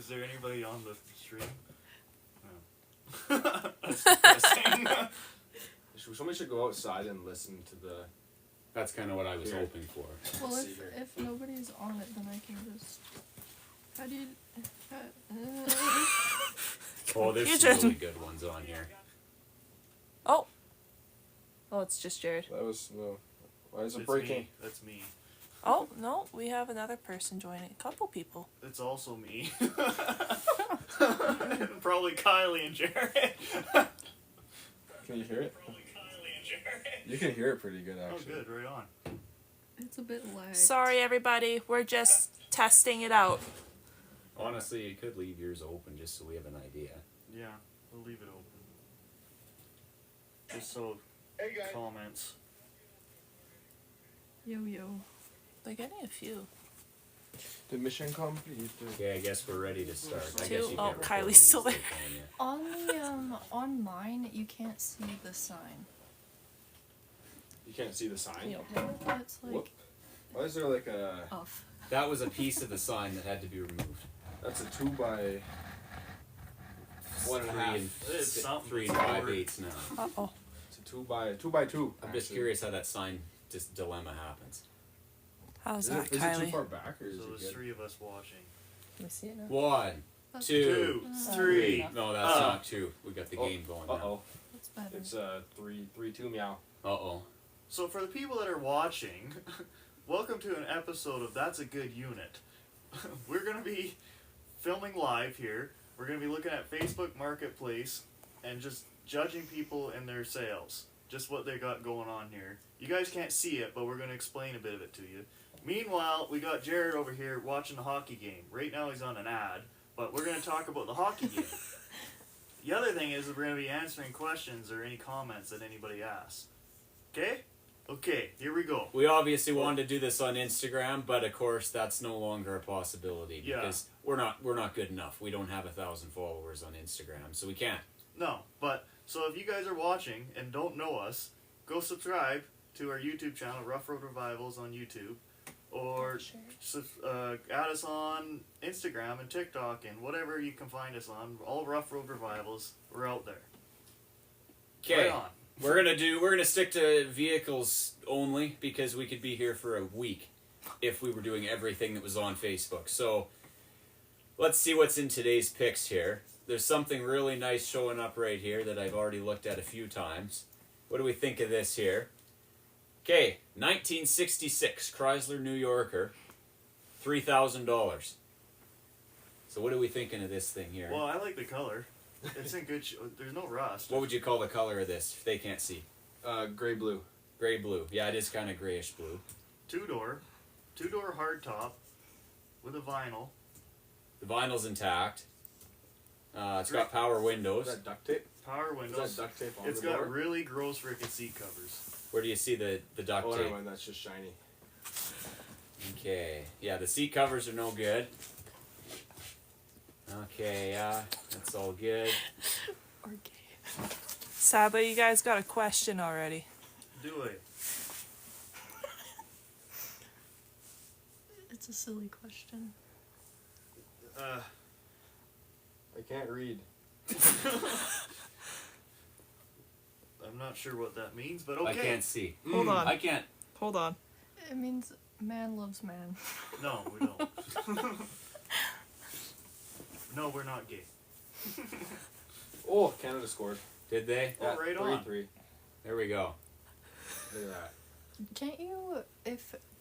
Is there anybody on the stream? No. That's depressing. Somebody should go outside and listen to the... That's kind of what I was hoping for. Well, Let's see here. if nobody's on it, then I can just... How do you... Oh, there's some Confusion. really good ones on here. Oh, it's just Jared. That was... No. Why is it It's breaking? me. That's me. Oh, no, we have another person joining. A couple people. It's also me. Probably Kylie and Jared. Can you hear it? You can hear it pretty good, Oh, actually. good. Right on. It's a bit lagged. Sorry, everybody. We're just testing it out. Honestly, you could leave yours open just so we have an idea. Yeah, we'll leave it open. Just so comments. Yo. They're getting a few. The mission complete. Okay, I guess we're ready to start. I Two. guess you Oh, can't Kylie's record still these, there. can you? On the on mine, you can't see the sign. You can't see the sign? It's like Whoop. Why is there like a... off. That was a piece of the sign that had to be removed. That's a 2 by... 1.5. It's something. 3 and 5/8 now. Uh-oh. It's a 2 by 2. I'm just curious how that sign dilemma happens. How's Is that, it too Kylie? far back or is So it there's good? 3 of us watching. Can we see it now? 1, That's 2, 3. No, that's Uh. not 2. We got the game going now. Uh-oh. That's better. It's 3-2 meow. Uh-oh. So for the people that are watching, welcome to an episode of That's a Good Unit. We're going to be filming live here. We're going to be looking at Facebook Marketplace and just judging people and their sales. Just what they got going on here. You guys can't see it, but we're going to explain a bit of it to you. Meanwhile, we got Jared over here watching the hockey game. Right now he's on an ad, but we're going to talk about the hockey game. The other thing is we're going to be answering questions or any comments that anybody asks. Okay? Okay, here we go. We obviously wanted to do this on Instagram, but of course that's no longer a possibility Yeah. because we're not good enough. We don't have 1,000 followers on Instagram, so we can't. No, but so if you guys are watching and don't know us, go subscribe to our YouTube channel, Rough Road Revivals on YouTube, or add us on Instagram and TikTok and whatever you can find us on. All Rough Road Revivals, we're out there. Okay. Right on. We're gonna stick to vehicles only because we could be here for a week if we were doing everything that was on Facebook. So let's see what's in today's picks here. There's something really nice showing up right here that I've already looked at a few times. What do we think of this here? Okay, 1966 Chrysler New Yorker, $3,000. So what are we thinking of this thing here? Well, I like the color. It's in good there's no rust. What would you call the color of this if they can't see? Gray blue. Gray blue. Yeah, it is kind of grayish blue. Two-door hard top with a vinyl. The vinyl's intact. It's got power Is windows. that duct tape? Power Is windows. that duct tape on It's the got door? really gross freaking seat covers. Where do you see the duct Oh, tape? never mind. That's just shiny. Okay. Yeah, the seat covers are no good. Okay, yeah, that's all good. Okay. Sadly, you guys got a question already. Do it. It's a silly question. Uh, I can't read. I'm not sure what that means, but okay. I can't see. Hold on. I can't. Hold on. It means man loves man. No, we don't. No, we're not gay. Oh, Canada scored. Did they? Oh, right on. 3-3. There we go. Look at that. Can't you,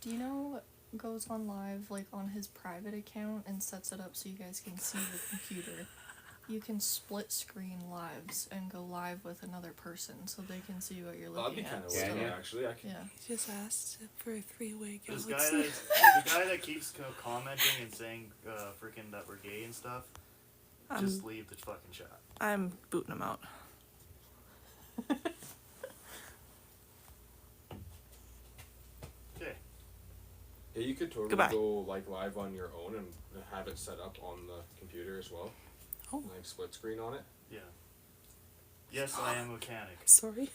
do you know goes on live, like, on his private account and sets it up so you guys can see the computer? You can split screen lives and go live with another person so they can see what you're That'd be looking kind at. of Yeah, weird, yeah. actually. I can. Yeah. He just asked for a three-way This galaxy. guy the guy that keeps commenting and saying freaking that we're gay and stuff, just leave the fucking chat. I'm booting him out. Okay. Yeah, you could totally Goodbye. go like live on your own and have it set up on the computer as well. Oh. Like split screen on it. Yeah. Yes, I am a mechanic. Sorry.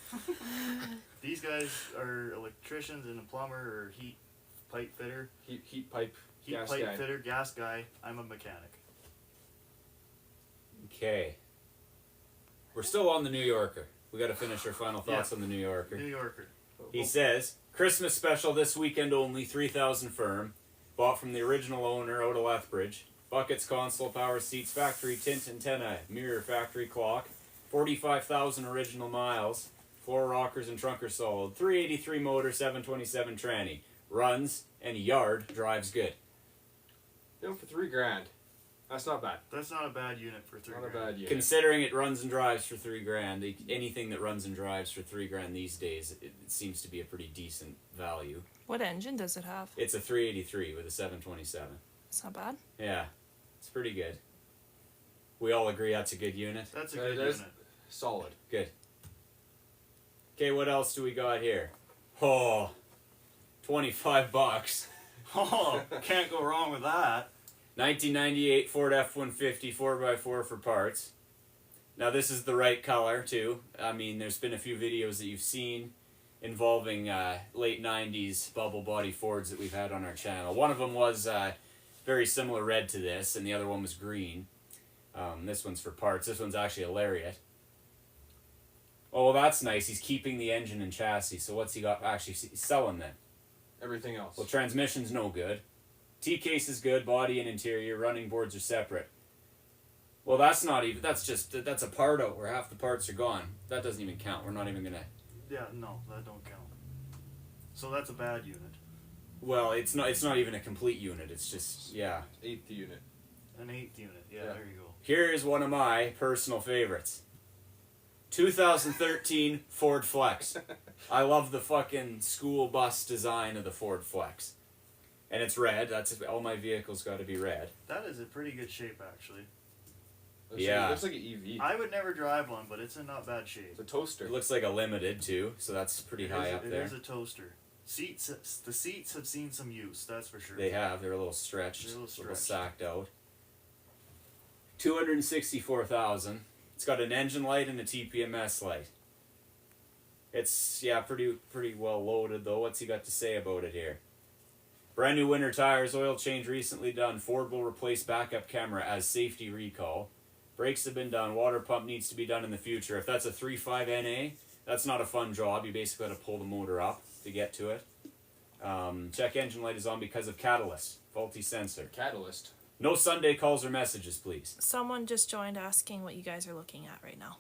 These guys are electricians and a plumber or heat pipe fitter. Heat pipe. Heat gas pipe guy. fitter, gas guy. I'm a mechanic. Okay. We're still on the New Yorker. We got to finish our final thoughts on the New Yorker. New Yorker. He says, Christmas special this weekend only, 3,000 firm. Bought from the original owner out of Lethbridge. Buckets, console, power seats, factory tint antenna, mirror, factory clock. 45,000 original miles. Floor rockers and trunk are solid. 383 motor, 727 tranny. Runs and yard drives good. You know, for $3,000, that's not bad. That's not a bad unit for $3,000. Not a bad unit. Considering it runs and drives for $3,000, anything that runs and drives for $3,000 these days, it seems to be a pretty decent value. What engine does it have? It's a 383 with a 727. It's not bad. Yeah, it's pretty good. We all agree that's a good unit. That's a It good is. unit. Solid. Good. Okay, what else do we got here? Oh, $25. Oh, can't go wrong with that. 1998 Ford F-150 4x4 for parts. Now this is the right color too. I mean, there's been a few videos that you've seen involving late 90s bubble body Fords that we've had on our channel. One of them was very similar red to this, and the other one was green. This one's for parts. This one's actually a Lariat. Oh, well, that's nice. He's keeping the engine and chassis. So what's he got actually selling then? Everything else. Well, transmission's no good. T-case is good. Body and interior. Running boards are separate. Well, that's not even... That's a part out where half the parts are gone. That doesn't even count. We're not even going to... Yeah, no, that don't count. So that's a bad unit. Well, it's not even a complete unit. It's just... Yeah. 8th unit. An 8th unit. Yeah, Yeah. there you go. Here is one of my personal favorites. 2013 Ford Flex. I love the fucking school bus design of the Ford Flex. And it's red. That's all my vehicles got to be red. That is a pretty good shape, actually. Yeah. It looks like an EV. I would never drive one, but it's in not bad shape. It's a toaster. It looks like a limited too, so that's pretty high up there. It is a toaster. The seats have seen some use, that's for sure. They have. They're a little stretched, They're a little sacked out. 264,000. It's got an engine light and a TPMS light. It's pretty well loaded though. What's he got to say about it here? Brand new winter tires, oil change recently done. Ford will replace backup camera as safety recall. Brakes have been done. Water pump needs to be done in the future. If that's a 3.5 NA, that's not a fun job. You basically got to pull the motor up to get to it. Check engine light is on because of catalyst. Faulty sensor. Catalyst. No Sunday calls or messages, please. Someone just joined asking what you guys are looking at right now.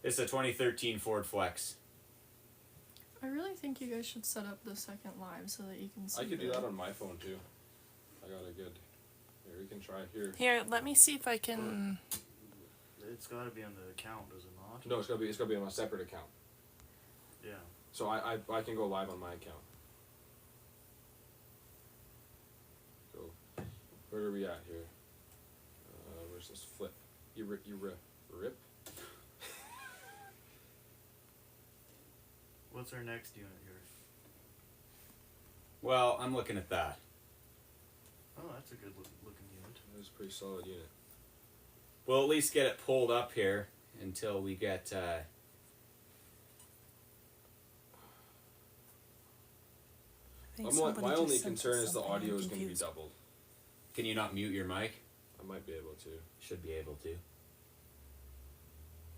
It's a 2013 Ford Flex. I really think you guys should set up the second live so that you can see. I could do that on my phone too. I got a good. Here, we can try here. Here, let me see if I can. It's got to be on the account, does it not? No, it's gotta be on a separate account. Yeah. So I can go live on my account. So, where are we at here? Where's this flip? You rip? What's our next unit here? Well, I'm looking at that. Oh, that's a good looking unit. That's a pretty solid unit. We'll at least get it pulled up here until we get... I think somebody My just only sent us concern is the something. I'm audio is going to be confused. doubled. Can you not mute your mic? I might be able to. Should be able to.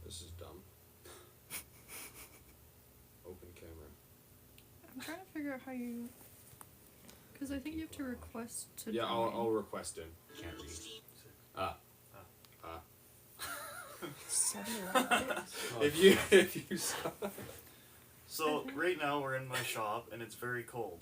This is dumb. Open camera. I'm trying to figure out how you. Because I think you have to request to. Yeah, join. I'll request in. Can't read. 71 days. If you saw. So right now we're in my shop and it's very cold.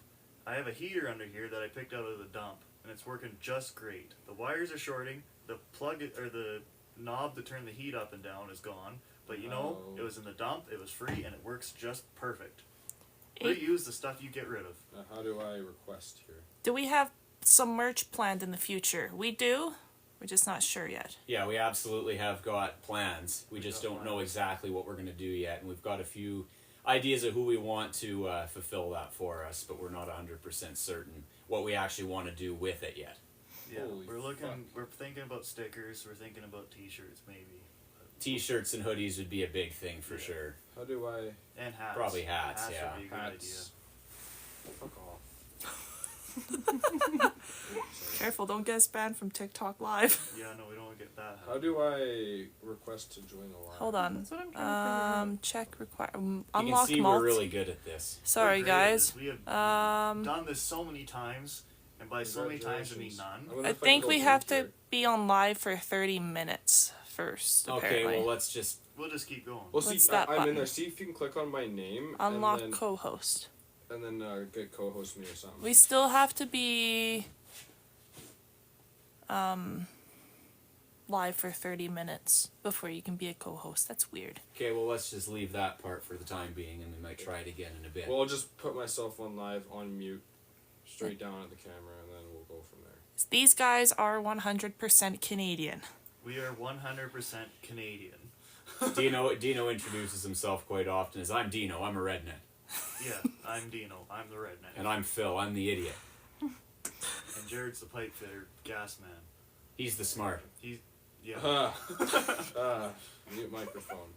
I have a heater under here that I picked out of the dump and it's working just great. The wires are shorting. The plug or the knob to turn the heat up and down is gone. But you know, Oh. it was in the dump. It was free and it works just perfect. Eight- Reuse the stuff you get rid of. How do I request here? Do we have some merch planned in the future? We do. We're just not sure yet. Yeah, we absolutely have got plans. We just got don't know plans. exactly what we're going to do yet. And we've got a few ideas of who we want to fulfill that for us, but we're not 100% certain what we actually want to do with it yet. Yeah, Holy we're looking. fuck. We're thinking about stickers. We're thinking about T-shirts maybe, T-shirts and hoodies would be a big thing for Yeah. sure. How do I... and hats. Probably hats, yeah. Would be a good idea. Hats. Fuck off. Careful, don't get us banned from TikTok Live. Yeah, no, we don't want to get that. How do I request to join the live? Hold on. That's what I'm trying to figure out. Check require. You Unlock can see malt. we're really good at this. Sorry, We're great at guys. this. We have Um, done this so many times, and by so many times I mean Congratulations. none. wonder I if think can we go have drink to here. be on live for 30 minutes first. Okay, Apparently. well let's just. We'll just keep going. Well, What's see, that I'm button? in there. See if you can click on my name Unlock and then, co-host. get co-host me or something. We still have to be live for 30 minutes before you can be a co-host. That's weird. Okay, well let's just leave that part for the time being, and we might try it again in a bit. Well, I'll just put myself on live on mute, straight down at the camera, and then we'll go from there. These guys are 100% Canadian. We are 100% Canadian. Dino introduces himself quite often as I'm Dino, I'm a redneck. Yeah, I'm Dino. I'm the redneck. And I'm Phil, I'm the idiot. And Jared's the pipe fitter, gas man. He's the smart. Yeah. Mute microphone.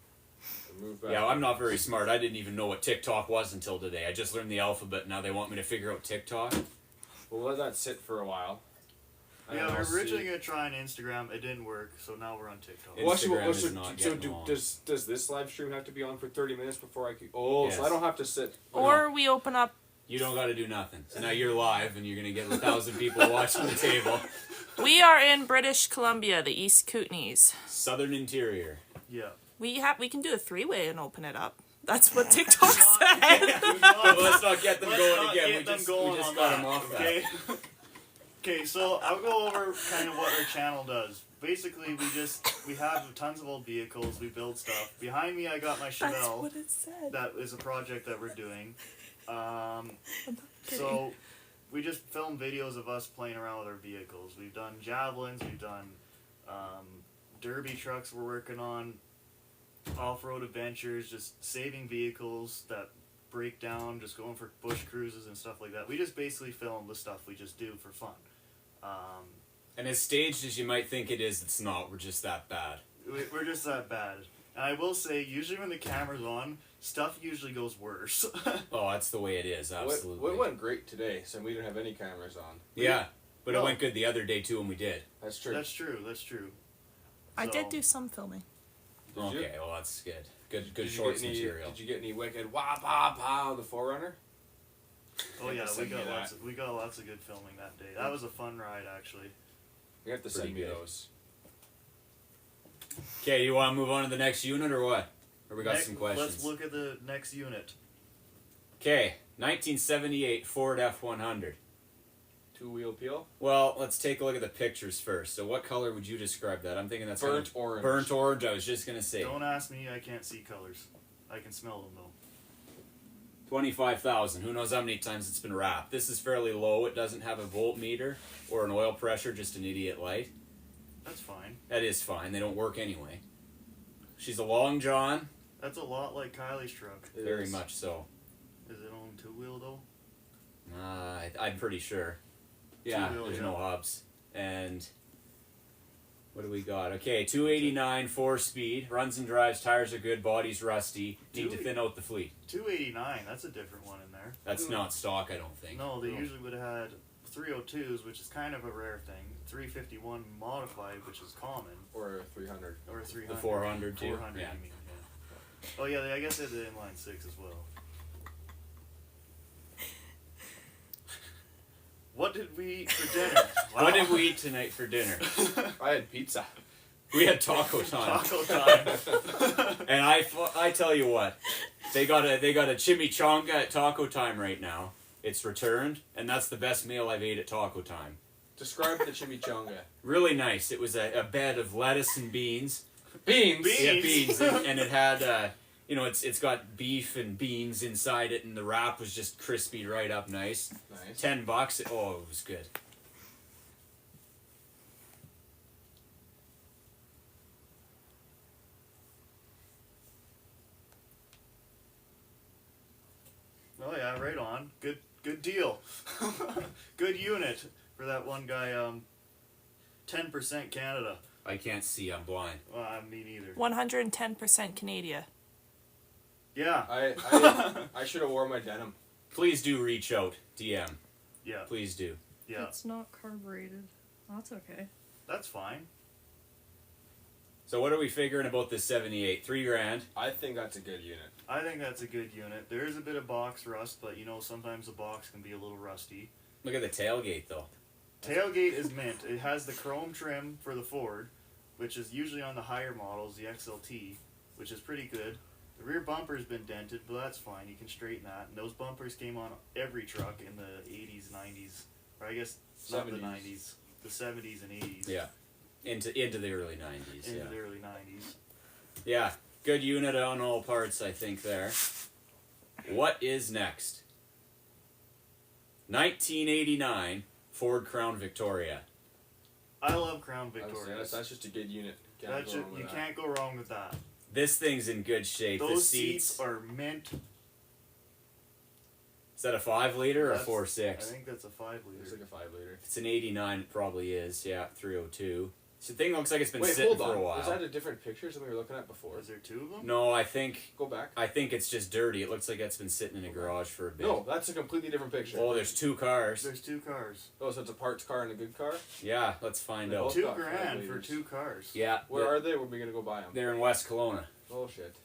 Move back. Yeah, I'm not very smart. I didn't even know what TikTok was until today. I just learned the alphabet, now they want me to figure out TikTok. We'll let that sit for a while. Yeah, And we I'll were originally see. going to try on Instagram. It didn't work, so now we're on TikTok. It- Instagram is not getting along. does this live stream have to be on for 30 minutes before I can? Oh, Yes. so I don't have to sit. Or we open up. You don't gotta do nothing. So now you're live and you're gonna get 1,000 people watching the table. We are in British Columbia, the East Kootenays. Southern Interior. Yeah. We can do a 3-way and open it up. That's what TikTok said. Well, let's not get them Let's going not again. get We them just, going we just on got that, them off that. okay? Okay, so I'll go over kind of what our channel does. Basically, we have tons of old vehicles. We build stuff. Behind me, I got my That's Chevelle. what it said. That is a project that we're doing. I'm not kidding. So we just film videos of us playing around with our vehicles. We've done javelins. We've done derby trucks. We're working on off-road adventures, just saving vehicles that break down, just going for bush cruises and stuff like that. We just basically film the stuff we just do for fun. And as staged as you might think it is, it's not. We're just that bad. We're just that bad. And I will say, usually when the camera's on, stuff usually goes worse. Oh, that's the way it is, absolutely. What went great today, so we didn't have any cameras on. Yeah, but No. it went good the other day too when we did. That's true. That's true. That's true. I So- did do some filming. Did you? Okay, well that's good. Good Did you shorts get any, material. Did you get any wicked wah pow pow the Forerunner? Oh yeah, we Send me got that. we got lots of good filming that day. That was a fun ride actually. You have to Pretty send me good. those. Okay, you want to move on to the next unit or what? Or we got Next- some questions? Let's look at the next unit. Okay, 1978 Ford F100. Two-wheel peel. Well, let's take a look at the pictures first. So what color would you describe that? I'm thinking that's kind Burnt of orange. burnt orange. I was just going to say. Don't ask me. I can't see colors. I can smell them though. 25,000. Who knows how many times it's been wrapped. This is fairly low. It doesn't have a voltmeter or an oil pressure, just an idiot light. That's fine. That is fine. They don't work anyway. She's a long john. That's a lot like Kylie's truck. It Very is. much so. Is it on two-wheel though? I'm pretty sure. Yeah, Two-wheel, there's yeah. no hubs. And what do we got? Okay, 289, 4-speed. Runs and drives. Tires are good. Body's rusty. Need to thin out the fleet. 289. That's a different one in there. That's not stock, I don't think. No, they usually would have had 302s, which is kind of a rare thing. 351 modified, which is common, Or 300. or 300. The 400 too? 400, Yeah. you mean? Yeah. Oh yeah, I guess they had the inline six as well. What did we eat for dinner? What did we eat tonight for dinner? I had pizza. We had taco time. Taco time. And I tell you what, they got a chimichanga at Taco Time right now. It's returned, and that's the best meal I've ate at Taco Time. Describe the chimichanga. Really nice. It was a bed of lettuce and beans. Beans. Beans. Yeah, beans, and it had it's got beef and beans inside it, and the wrap was just crispy right up nice. Nice. $10. Oh, it was good. Oh yeah, right on. Good deal. Good unit for that one guy. 10% Canada. I can't see. I'm blind. Well, me neither. 110% Canadian. Yeah. I should have worn my denim. Please do reach out. DM. Yeah. Please do. Yeah. It's not carbureted. That's okay. That's fine. So what are we figuring about this 78? $3,000. I think that's a good unit. I think that's a good unit. There is a bit of box rust, but you know sometimes the box can be a little rusty. Look at the tailgate though. Tailgate is mint. It has the chrome trim for the Ford, which is usually on the higher models, the XLT, which is pretty good. The rear bumper's been dented, but that's fine. You can straighten that. And those bumpers came on every truck in the 80s, 90s, or I guess not the 90s, the 70s and 80s. Yeah. Into the early 90s. Into Yeah. the early 90s. Yeah. Good unit on all parts, I think, there. What is next? 1989 Ford Crown Victoria. I love Crown I would say Victorias. that's just a good unit. Can't That's go wrong with you that. can't go wrong with that. This thing's in good shape. The Those seats. seats are mint. Is that a 5-liter or a That's- 4.6? I think that's a 5 It's liter. like a 5 liter. If it's an 89, it probably is. Yeah, 302. So the thing looks like it's been Wait, sitting hold for on. a while. Was that a different picture than we were looking at before? Is there two of them? No, I think Go back. it's just dirty. It looks like it's been sitting in a garage for a bit. No, that's a completely different picture. Oh, there's two cars. There's two cars. Oh, so it's a parts car and a good car? Yeah, let's find They're out. both $2 got grand 5 for liters. 2 cars. Yeah, Where are they? Where are we going to go buy them? they're in West Kelowna. Oh, shit.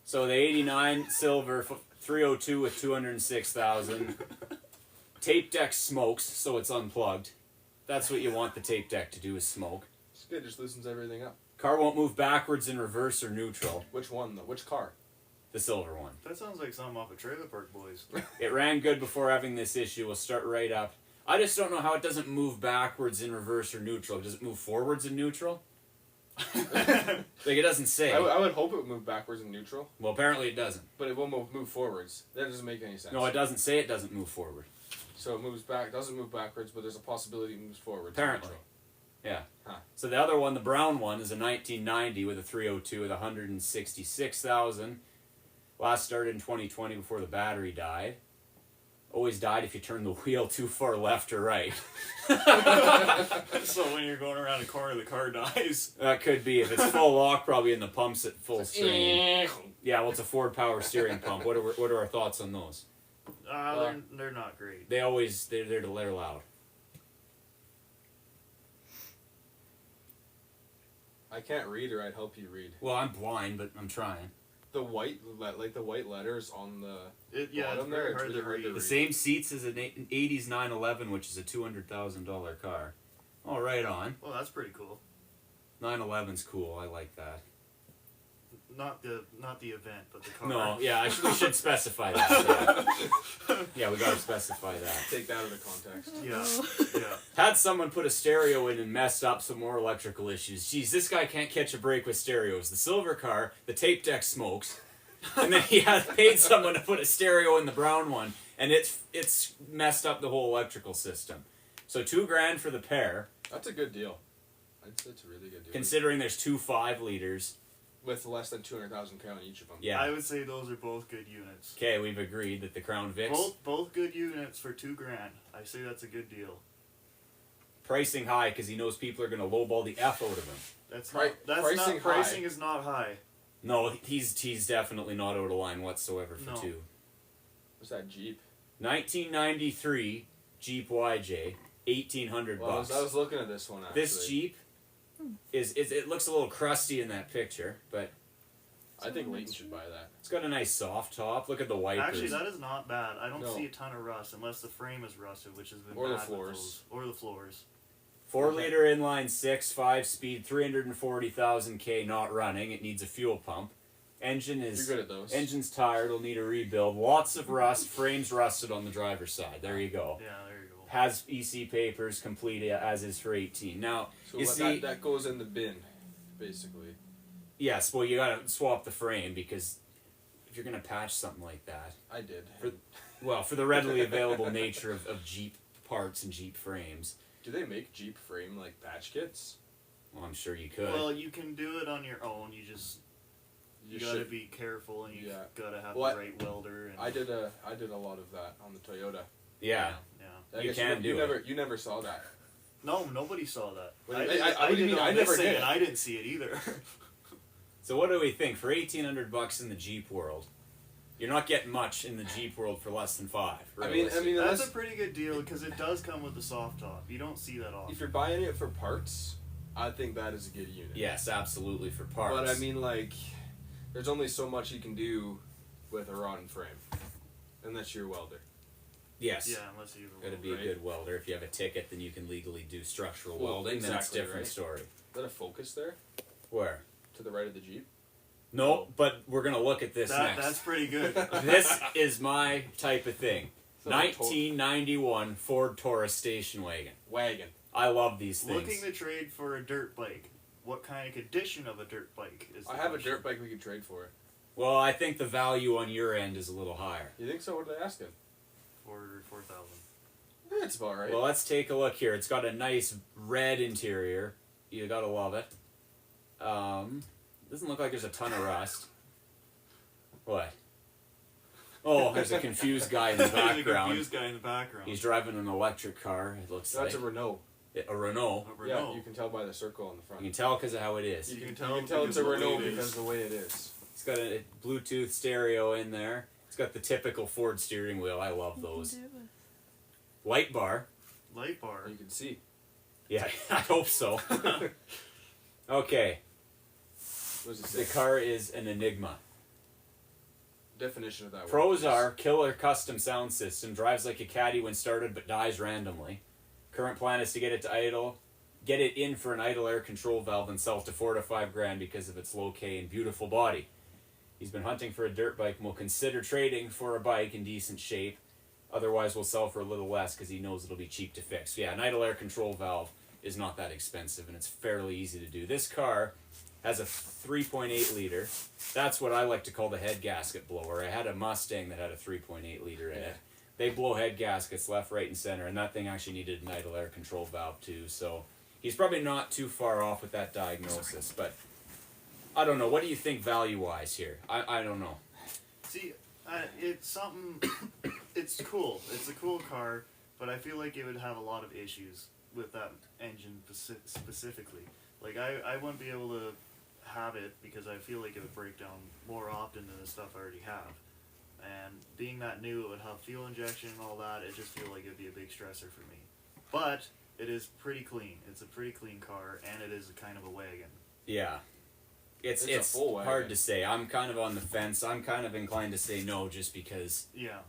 So the 89 silver 302 with 206,000. Tape deck smokes, so it's unplugged. That's what you want the tape deck to do, is smoke. It's good. Just loosens everything up. Car won't move backwards in reverse or neutral. Which one, though? Which car? The silver one. That sounds like something off of Trailer Park Boys. It ran good before having this issue. We'll start right up. I just don't know how it doesn't move backwards in reverse or neutral. Does it move forwards in neutral? Like, it doesn't say. I would hope it would move backwards in neutral, Well, apparently it doesn't. but it will move forwards. That doesn't make any sense. No, it doesn't say it doesn't move forward. So it moves back, doesn't move backwards, but there's a possibility it moves forward. Apparently. Yeah. Huh. So the other one, the brown one, is a 1990 with a 302 with 166,000. Last started in 2020 before the battery died. Always died if you turn the wheel too far left or right. So when you're going around a corner, the car dies. That could be. If it's full lock, probably in the pumps at full strain. Yeah, well, it's a Ford power steering pump. What are our thoughts on those? They're not great. They're loud. I can't read, or I'd help you read. Well, I'm blind, but I'm trying. The white, like the white letters on the It's bottom very there, it's hard really to hard to read. The same seats as an 80s 911, which is a $200,000 car. Oh, right on. Well, that's pretty cool. 911's cool. I like that. Not the event, but the car. No, yeah, we should specify that. Yeah, we gotta specify that. take that out of context. Yeah, yeah. Had someone put a stereo in and messed up some more electrical issues. Geez, this guy can't catch a break with stereos. The silver car, the tape deck smokes, and then he had paid someone to put a stereo in the brown one, and it's messed up the whole electrical system. So $2,000 for the pair, That's a good deal. I'd say it's a really good deal. considering there's two 5-liters. With less than 200,000 K on each of them. Yeah. I would say those are both good units. Okay, we've agreed that the Crown Vics Both good units for $2,000. I say that's a good deal. pricing high because he knows people are gonna lowball the F out of him. That's Pri- not pricing not pricing high. is not high. No, he's definitely not out of line whatsoever for No. two. What's that Jeep? 1993 Jeep YJ, $1,800 Well, bucks. I was looking at this one actually. This Jeep is it looks a little crusty in that picture, but I think Leighton should buy that. it's got a nice soft top. Look at the wipers. Actually, that is not bad. I don't No. see a ton of rust unless the frame is rusted, which has been Or the bad with floors. those. Or the floors. 4-liter inline 6, 5-speed, 340,000 K, not running. It needs a fuel pump. Engine You're is good at those. engine's tired. Will need a rebuild. Lots of rust. Frames rusted on the driver's side. There you go. Yeah, there you go. Has EC papers complete as is for 18. Now So you what- see, that goes in the bin, basically. yes. Well, you gotta swap the frame because if you're gonna patch something like that, I did. for the readily available nature of Jeep parts and Jeep frames, Do they make Jeep frame like patch kits? well, I'm sure you could. Well, you can do it on your own. You You gotta should- be careful, and you Yeah. gotta have Well, the right welder. And I did a lot of that on the Toyota. yeah. Yeah. I You guess can do you it. You never saw that. No, nobody saw that. What do you- did, I- what do you did mean? on I this never thing, did. and I didn't see it either. So what do we think for $1,800 in the Jeep world? You're not getting much in the Jeep world for less than 5. I mean, That's unless a pretty good deal because it does come with the soft top. You don't see that often. if you're buying it for parts, I think that is a good unit. yes, absolutely for parts. But I mean, like, there's only so much you can do with a rod frame, unless you're a welder. yes. Yeah, unless you. Got to be Right. a good welder. If you have a ticket, then you can legally do structural Well, welding. Then it's a exactly, different right. story. Is that a Focus there Where? to the right of the Jeep? No, but we're gonna look at this next. That's pretty good. This is my type of thing. It's not a to- 1991 Ford Taurus station wagon. wagon. I love these things. Looking to trade for a dirt bike. What kind of condition of a dirt bike is? I the have a question. dirt bike we could trade for. Well, I think the value on your end is a little higher. You think so? What are they asking? For 4,000. That's about right. Well, let's take a look here. It's got a nice red interior. You gotta love it. Doesn't look like there's a ton of rust. What? Oh, there's a confused guy in the There's a background. confused guy in the background. He's driving an electric car. It looks That's like a Renault. a Renault. A Yeah, Renault. you can tell by the circle on the front. You can tell because of how it is. You can You tell can tell it's a because of the way Renault it is. because of the way it is. It's got a Bluetooth stereo in there. It's got the typical Ford steering wheel. I love those. Do it. Light bar. Light bar. You can see. Yeah, I hope so. Okay, What does it the say? car is an Enigma. Definition of that word. Pros please. are killer custom sound system, drives like a caddy when started but dies randomly. Current plan is to get it in for an idle air control valve and sell it to $4 to $5 because of its low K and beautiful body. He's been hunting for a dirt bike and will consider trading for a bike in decent shape. Otherwise, will sell for a little less because he knows it'll be cheap to fix. Yeah, an idle air control valve is not that expensive and it's fairly easy to do. This car has a 3.8 liter. That's what I like to call the head gasket blower. I had a Mustang that had a 3.8 liter in it. They blow head gaskets left, right, and center, and that thing actually needed an idle air control valve too. So he's probably not too far off with that diagnosis. But I don't know. What do you think value-wise here? I don't know. See, it's something. It's cool. It's a cool car, but I feel like it would have a lot of issues with that engine specifically. Like I wouldn't be able to have it because I feel like it would break down more often than the stuff I already have. And being that new, it would have fuel injection and all that. It just feel like it would be a big stressor for me. But it is pretty clean. It's a pretty clean car, and it is a kind of a wagon. Yeah. It's a It's full hard wagon. to say. I'm kind of on the fence. I'm kind of inclined to say no just because Yeah,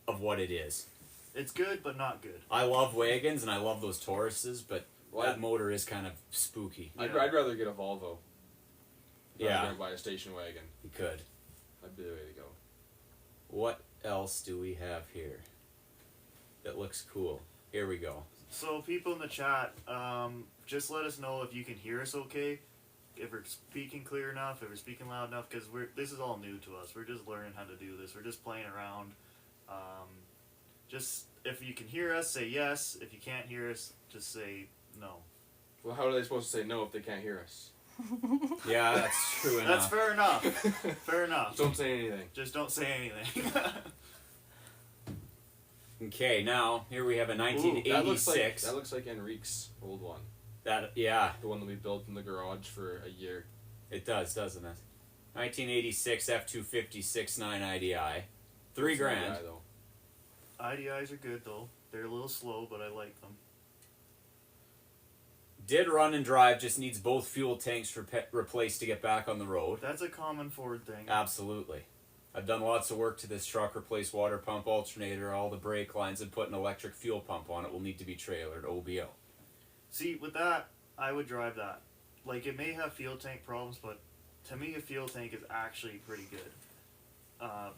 of what it is. it's good, but not good. I love wagons and I love those Tauruses, but Well, that motor is kind of spooky. I'd Yeah. rather get a Volvo. Yeah. I'm gonna buy a station wagon. You could. That'd be the way to go. What else do we have here that looks cool? Here we go. So people in the chat, just let us know if you can hear us okay, if we're speaking clear enough, if we're speaking loud enough, because this is all new to us. We're just learning how to do this. We're just playing around. Just if you can hear us, say yes. If you can't hear us, just say no. Well, how are they supposed to say no if they can't hear us? Yeah, that's true enough. That's fair enough. Fair enough. Don't say anything. Just don't say anything. Okay, now here we have a That looks like 1986. Enrique's old one. Yeah, The one that we built in the garage for a year. it does, doesn't it? 1986 F250 6.9 IDI. $3 What's the grand. guy, though? IDIs are good though. They're a little slow, but I like them. Did run and drive, just needs both fuel tanks replaced to get back on the road. That's a common Ford thing. Absolutely. I've done lots of work to this truck, replaced water pump, alternator, all the brake lines, and put an electric fuel pump on it. Will need to be trailered, OBO. See, with that, I would drive that. Like, it may have fuel tank problems, but to me, a fuel tank is actually pretty good.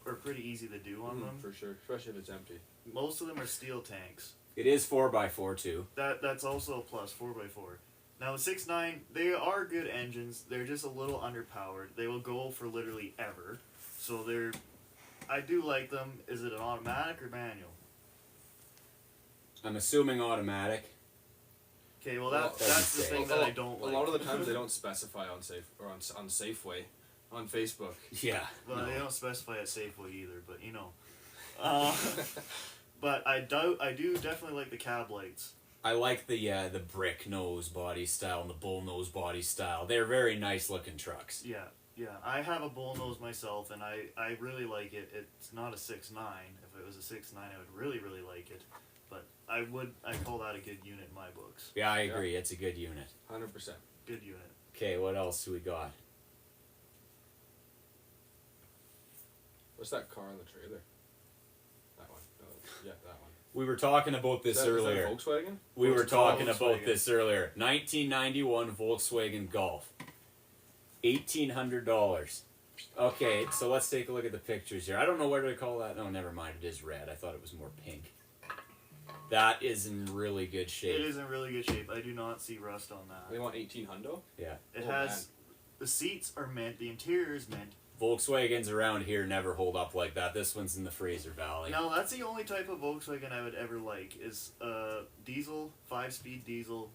Or pretty easy to do on them. For sure, especially if it's empty. Most of them are steel tanks. It is 4x4 too. That's also a plus, 4x4. Now, the 6.9, they are good engines. They're just a little underpowered. They will go for literally ever. So I do like them. Is it an automatic or manual? I'm assuming automatic. Okay, well, Well, that's the doesn't thing say. that I don't like. A lot of the times they don't specify on Safe or on Safeway, on Facebook. Yeah. Well, no. they don't specify at Safeway either, but you know. But I do definitely like the cab lights. I like the brick nose body style and the bull nose body style. They're very nice looking trucks. Yeah, Yeah, I have a bullnose myself, and I really like it. It's not a 6.9. If it was a 6.9, I would really like it. But I call that a good unit in my books. Yeah, I agree. It's a good unit. 100%. Good unit. Okay, what else do we got? What's that car on the trailer? That one. Yeah, that one. We were talking about this Is that earlier. a Volkswagen? We were talking Volkswagen. about this earlier. 1991 Volkswagen Golf. $1,800. Okay, so let's take a look at the pictures here. I don't know where to call that. No, never mind. It is red. I thought it was more pink. That is in really good shape. It is in really good shape. I do not see rust on They that. want 18 hundo. Yeah. It Oh, has man. the seats are mint. The interior is mint. Volkswagens around here never hold up like that. This one's in the Fraser Valley. Now that's the only type of Volkswagen I would ever like is diesel, 5-speed diesel.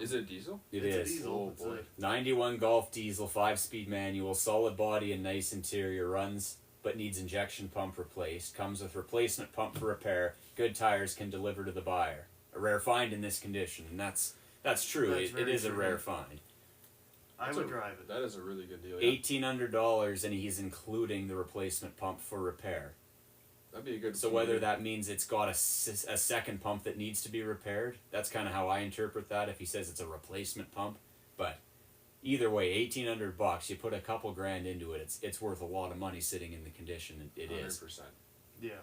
Is it a diesel? It it's is. A diesel. Oh, It's boy. 91 Golf diesel, 5-speed manual, solid body and nice interior, runs but needs injection pump replaced. Comes with replacement pump for repair. Good tires can deliver to the buyer. A rare find in this condition, and that's true. That's It very is a true. rare find. I That's would a- drive it. That is a really good deal. Yeah. $1,800, and he's including the replacement pump for repair. That'd be a good. So whether that means it's got a second pump that needs to be repaired, that's kind of how I interpret that. If he says it's a replacement pump, but either way, $1,800. You put a couple grand into it, it's worth a lot of money sitting in the condition it is. 100%. Yeah.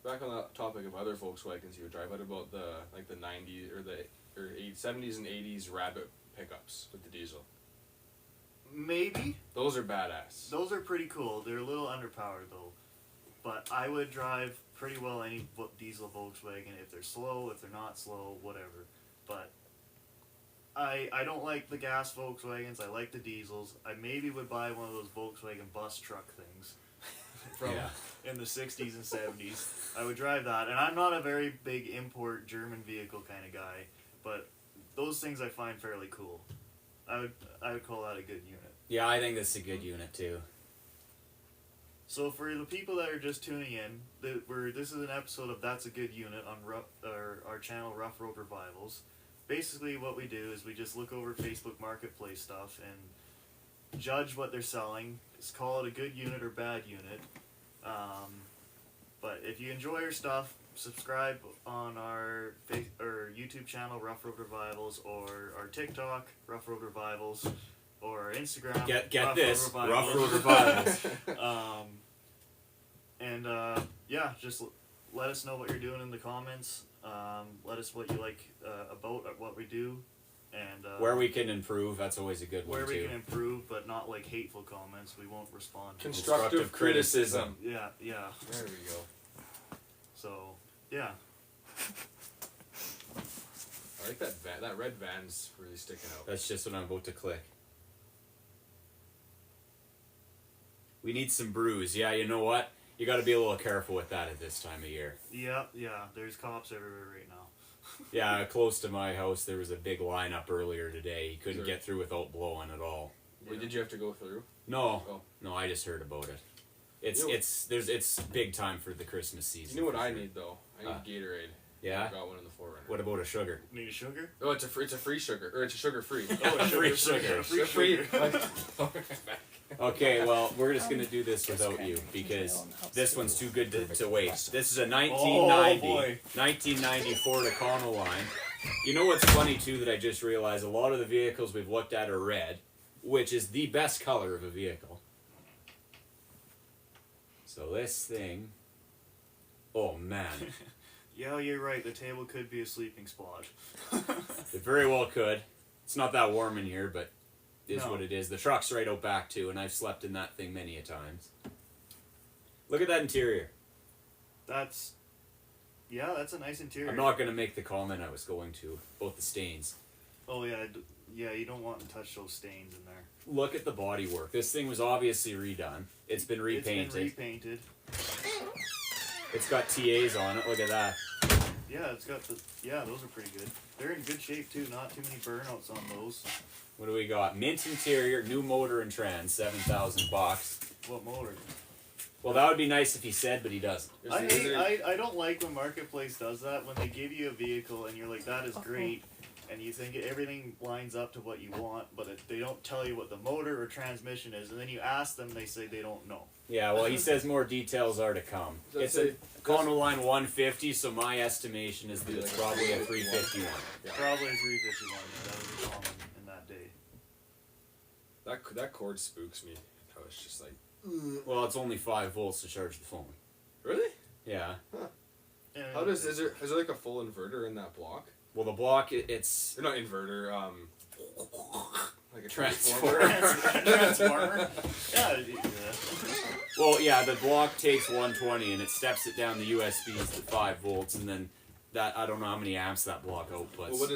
Back on that topic of other Volkswagens you would drive, what about the 90s or the 70s and 80s Rabbit pickups with the diesel? Maybe. Those are badass. Those are pretty cool. They're a little underpowered though. But I would drive pretty well any diesel Volkswagen if they're slow, if they're not slow, whatever. But I don't like the gas Volkswagens. I like the diesels. I maybe would buy one of those Volkswagen bus truck things from Yeah. in the 60s and 70s. I would drive that. And I'm not a very big import German vehicle kind of guy, but those things I find fairly cool. I would call that a good unit. Yeah, I think this is a good unit too. So for the people that are just tuning in, this is an episode of That's a Good Unit on our channel Rough Road Revivals. Basically what we do is we just look over Facebook Marketplace stuff and judge what they're selling. Just call it a good unit or bad unit. But if you enjoy our stuff, subscribe on our YouTube channel Rough Road Revivals, or our TikTok Rough Road Revivals, or our Instagram Get Rough this, Road Rough Road Revivals. Revivals. Yeah, just let us know what you're doing in the comments. Let us what you like about what we do, and Where we can improve, that's always a good where one we too. can improve, but not like hateful comments. We won't respond to. Constructive criticism. Yeah. There we go. So yeah, I like that van. That red van's really sticking out. That's just what I'm about to click. We need some brews. Yeah, you know what? You got to be a little careful with that at this time of year. yeah. There's cops everywhere right now. Yeah, close to my house, there was a big lineup earlier today. You couldn't Sure. get through without blowing at all. Wait, did you have to go through? No, Oh. no, I just heard about it. You know- It's big time for the Christmas season. You know what for I sure. need though? I need Gatorade. Yeah? I got one in the Forerunner. What about a sugar? Need a sugar? Oh, it's a free sugar, or it's a sugar free. Oh, a Free sugar. sugar. Free sugar. Okay, well, we're just gonna do this without you because this one's too good to waste. This is a 1990, Oh, boy. 1990 Ford Econoline. You know what's funny too that I just realized? A lot of the vehicles we've looked at are red, which is the best color of a vehicle. So this thing, oh man, Yeah, you're right. The table could be a sleeping spot. it very well could. It's not that warm in here, but it is No. what it is. The truck's right out back too, and I've slept in that thing many a times. Look at that interior. That's a nice interior. I'm not gonna make the comment I was going to about the stains. Oh yeah, yeah. You don't want to touch those stains in there. Look at the bodywork. This thing was obviously redone. It's been repainted. It's been repainted. It's got TAs on it. Look at that. Yeah, it's got the. Yeah, those are pretty good. They're in good shape too. Not too many burnouts on those. What do we got? Mint interior, new motor and trans, $7,000. What motor? Well, that would be nice if he said, but he doesn't. I don't like when Marketplace does that when they give you a vehicle and you're like, that is great, and you think everything lines up to what you want, but they don't tell you what the motor or transmission is, and then you ask them, they say they don't know. Yeah, well, he says more details are to come. That's It's a Econoline 150, so my estimation is that Be it's like probably a 351. 351. Yeah. Probably a 351. That was common in that day. That cord spooks me. I was just like, Well, it's only 5 volts to charge the phone. really? Yeah. Yeah, How does is there like a full inverter in that block? Well, the block, it's Or not inverter, like a Transformer. Transformer? Yeah. well, yeah. The block takes 120 and it steps it down the USBs to 5 volts, and then that I don't know how many amps that block outputs. Well,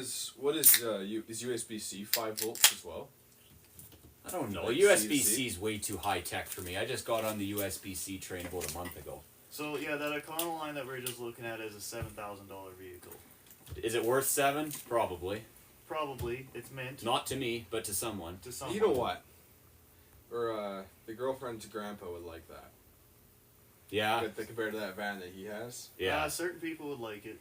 is USB-C 5 volts as well? I don't know. Like USB-C is way too high tech for me. I just got on the USB-C train about a month ago. So yeah, that Econoline that we're just looking at is a $7,000 vehicle. Is it worth 7? Probably. Probably it's mint Not to me, but to someone. to someone. You know what? Or the girlfriend to grandpa would like that. Yeah. Compared to that van that he has. Yeah. Certain people would like it.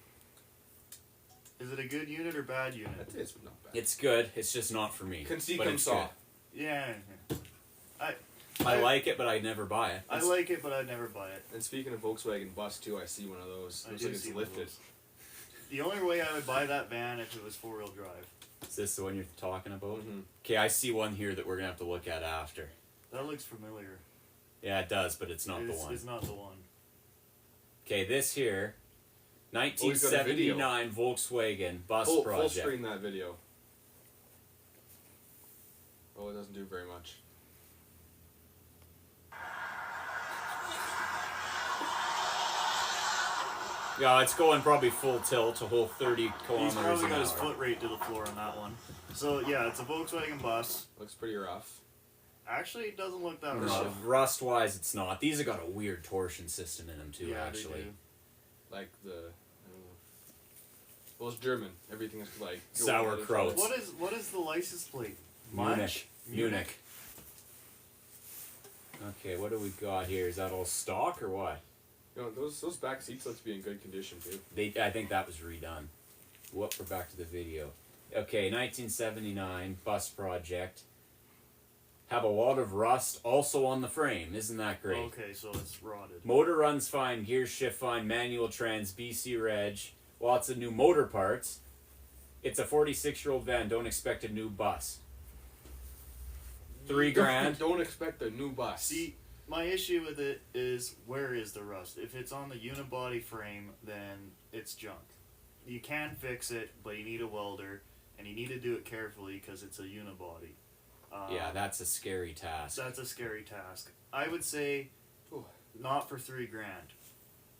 Is it a good unit or bad unit? I'd say it's not bad. It's good. It's just not for me. Conceit but comes it's soft. Yeah. I like it, but I'd never buy it. I like it, but I'd never buy it. And speaking of Volkswagen bus too, I see one of those. I Looks do like it's see one of lifted. those. The only way I would buy that van if it was 4-wheel drive. Is this the one you're talking about? Mm-hmm. Okay, I see one here that we're gonna have to look at after. That looks familiar. Yeah, it does, but it's not the one. It's not the one. Okay, this here, he's got a video. 1979 Volkswagen bus Full project. screen that video. Oh, it doesn't do very much. Yeah, it's going probably full tilt, a whole 30 He's kilometers probably an got hour. his foot right to the floor on that one. So yeah, it's a Volkswagen bus. Looks pretty rough. Actually, it doesn't look that No, rough. rust-wise, it's not. These have got a weird torsion system in them too. Yeah, actually, they do. Like the. I don't know. Well, it's German. Everything is like Sauerkraut. What is the license plate? Munich. Munich. Okay, what do we got here? Is that all stock or what? You know, those back seats look to be in good condition too. I think that was redone. What? We're back to the video. Okay, 1979 bus project. Have a lot of rust also on the frame. Isn't that great? Okay, so it's rotted. Motor runs fine, gear shift fine, manual trans, BC reg, lots of new motor parts. It's a 46-year-old van. Don't expect a new bus. $3,000. Don't expect a new bus. See, my issue with it is where is the rust? If it's on the unibody frame, then it's junk. You can fix it, but you need a welder, and you need to do it carefully because it's a unibody. Yeah, that's a scary task. That's a scary task. I would say Ooh. not for $3,000,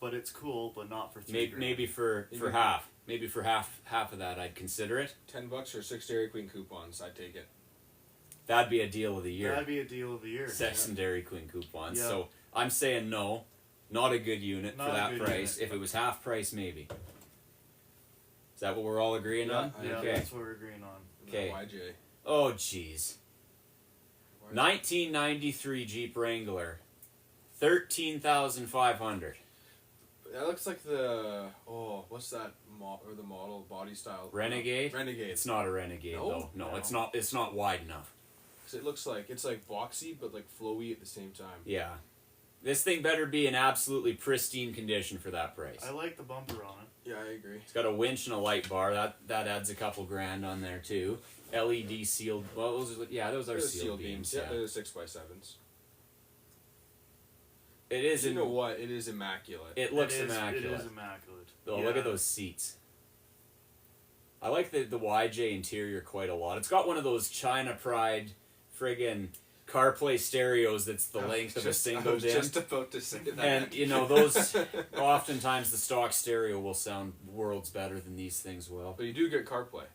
but it's cool, but not for $3,000. Maybe for Maybe- half. Maybe for half of that, I'd consider it. $10 or 6 Dairy Queen coupons. I'd take it. That'd be a deal of the year. That'd be a deal of the year. Sex and Dairy Queen coupons. Yeah. So I'm saying no, not a good unit Not for a that good price. unit. If it was half price, maybe. Is that what we're all agreeing on? Yeah, Yeah, Okay. that's what we're agreeing on. Okay. YJ. Oh, jeez. 1993 Jeep Wrangler, 13,500. That looks like the what's that or the model body style? Renegade? Renegade. It's not a Renegade No? though. No, No. it's not. It's not wide enough. 'Cause it looks like it's like boxy but like flowy at the same time. Yeah, this thing better be in absolutely pristine condition for that price. I like the bumper on it. Yeah, I agree. It's got a winch and a light bar. That adds a couple grand on there too. LED sealed. Well, those are They're sealed beams. Yeah, they're 6x7s. it is. You in, know what? It is immaculate. It looks It is immaculate. immaculate. Oh, Yeah. look at those seats. I like the YJ interior quite a lot. It's got one of those China Pride friggin' CarPlay stereos that's the length of a I single was dim. just about to say that. And you know those. Oftentimes the stock stereo will sound worlds better than these things will. But you do get CarPlay.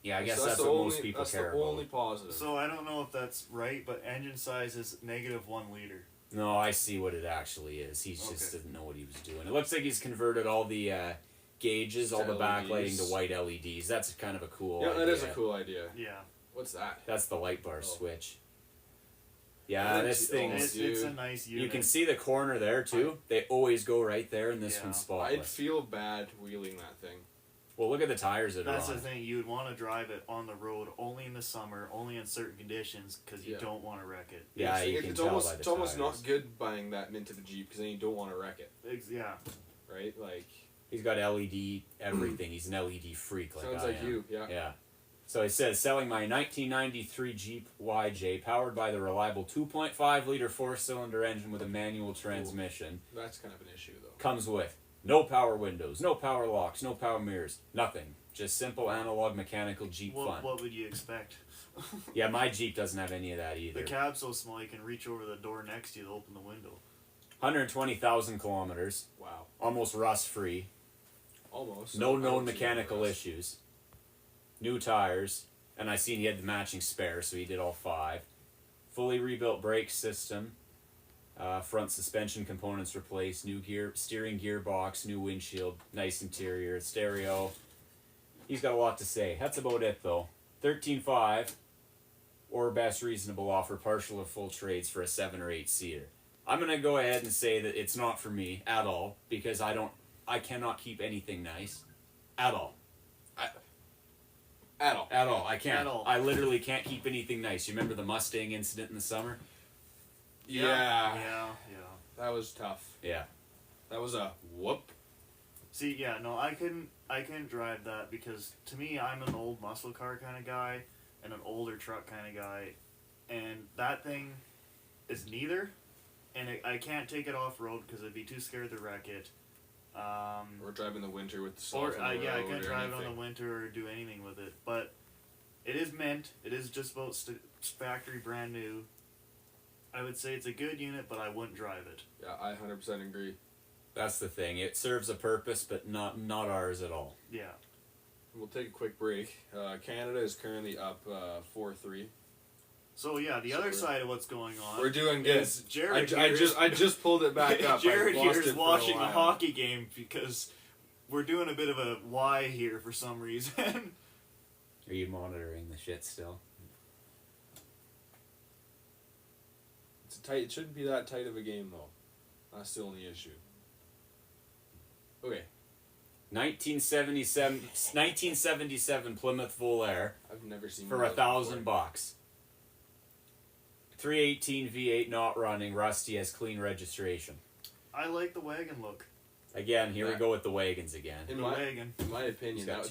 Yeah, I guess So that's the what only, most people that's care the only about. positive. So I don't know if that's right, but engine size is -1 liter. No, I see what it actually is. He just Okay. didn't know what he was doing. It looks like he's converted all the gauges, all To the backlighting to LEDs. white LEDs. That's kind of a cool yeah, idea. that is a cool idea. Yeah. What's that? That's the light bar Oh. switch. Yeah, Oh, this thing. it's- It's a dude. nice unit. You can see the corner there too. They always go right there, and this Yeah. one's I'd spotless. feel bad wheeling that thing. Well, look at the tires that That's are the on. thing. You would want to drive it on the road only in the summer, only in certain conditions, because you Yeah. don't want to wreck it. Yeah, it's, you it's can tell almost by the it's almost tires. not good buying that mint of a Jeep because then you don't want to wreck it, Yeah. right? Like He's got LED everything. He's an LED freak like sounds I like am. you, yeah. Yeah. So it says selling my 1993 Jeep YJ powered by the reliable 2.5 liter 4-cylinder engine with a manual transmission. That's kind of an issue though. Comes with no power windows, no power locks, no power mirrors, nothing. Just simple analog mechanical Jeep fun. What would you expect? Yeah, my Jeep doesn't have any of that either. The cab's so small you can reach over the door next to you to open the window. 120,000 kilometers, Wow. almost rust free, Almost. no I known don't see mechanical the rest. issues, new tires, and I seen he had the matching spare, so he did all 5. Fully rebuilt brake system, front suspension components replaced, new steering gearbox, new windshield, nice interior, stereo. He's got a lot to say. That's about it though. 13.5 or best reasonable offer, partial or full trades for a 7 or 8 seater. I'm gonna go ahead and say that it's not for me at all because I cannot keep anything nice at all. At all. At all. I can't. At all. I literally can't keep anything nice. You remember the Mustang incident in the summer? Yeah. Yeah. That was tough. Yeah. That was a whoop. See, yeah, no, I couldn't drive that because to me, I'm an old muscle car kind of guy and an older truck kind of guy, and that thing is neither, and I can't take it off road because I'd be too scared to wreck it. Or drive in the winter with the salt Or on the yeah, I road couldn't or drive it on anything. the winter or do anything with it, but it is mint. It is just about factory brand new. I would say it's a good unit, but I wouldn't drive it. Yeah, I 100% agree. That's the thing. It serves a purpose, but not ours at all. Yeah. We'll take a quick break. Canada is currently up 4-3. So yeah, the So other we're- side of what's going on We're doing good. is Jared I here just pulled it back up. Jared I lost here it is for watching a while. hockey game because we're doing a bit of a Y here for some reason. Are you monitoring the shit still? It's tight. It shouldn't be that tight of a game though. That's the only issue. Okay, 1977 Plymouth Volare I've never seen for one of those $1,000 before. bucks. 318 V8 not running. Rusty has clean registration. I like the wagon look. Again, here we Yeah. go with the wagons again. In The my wagon. in my opinion, He's got that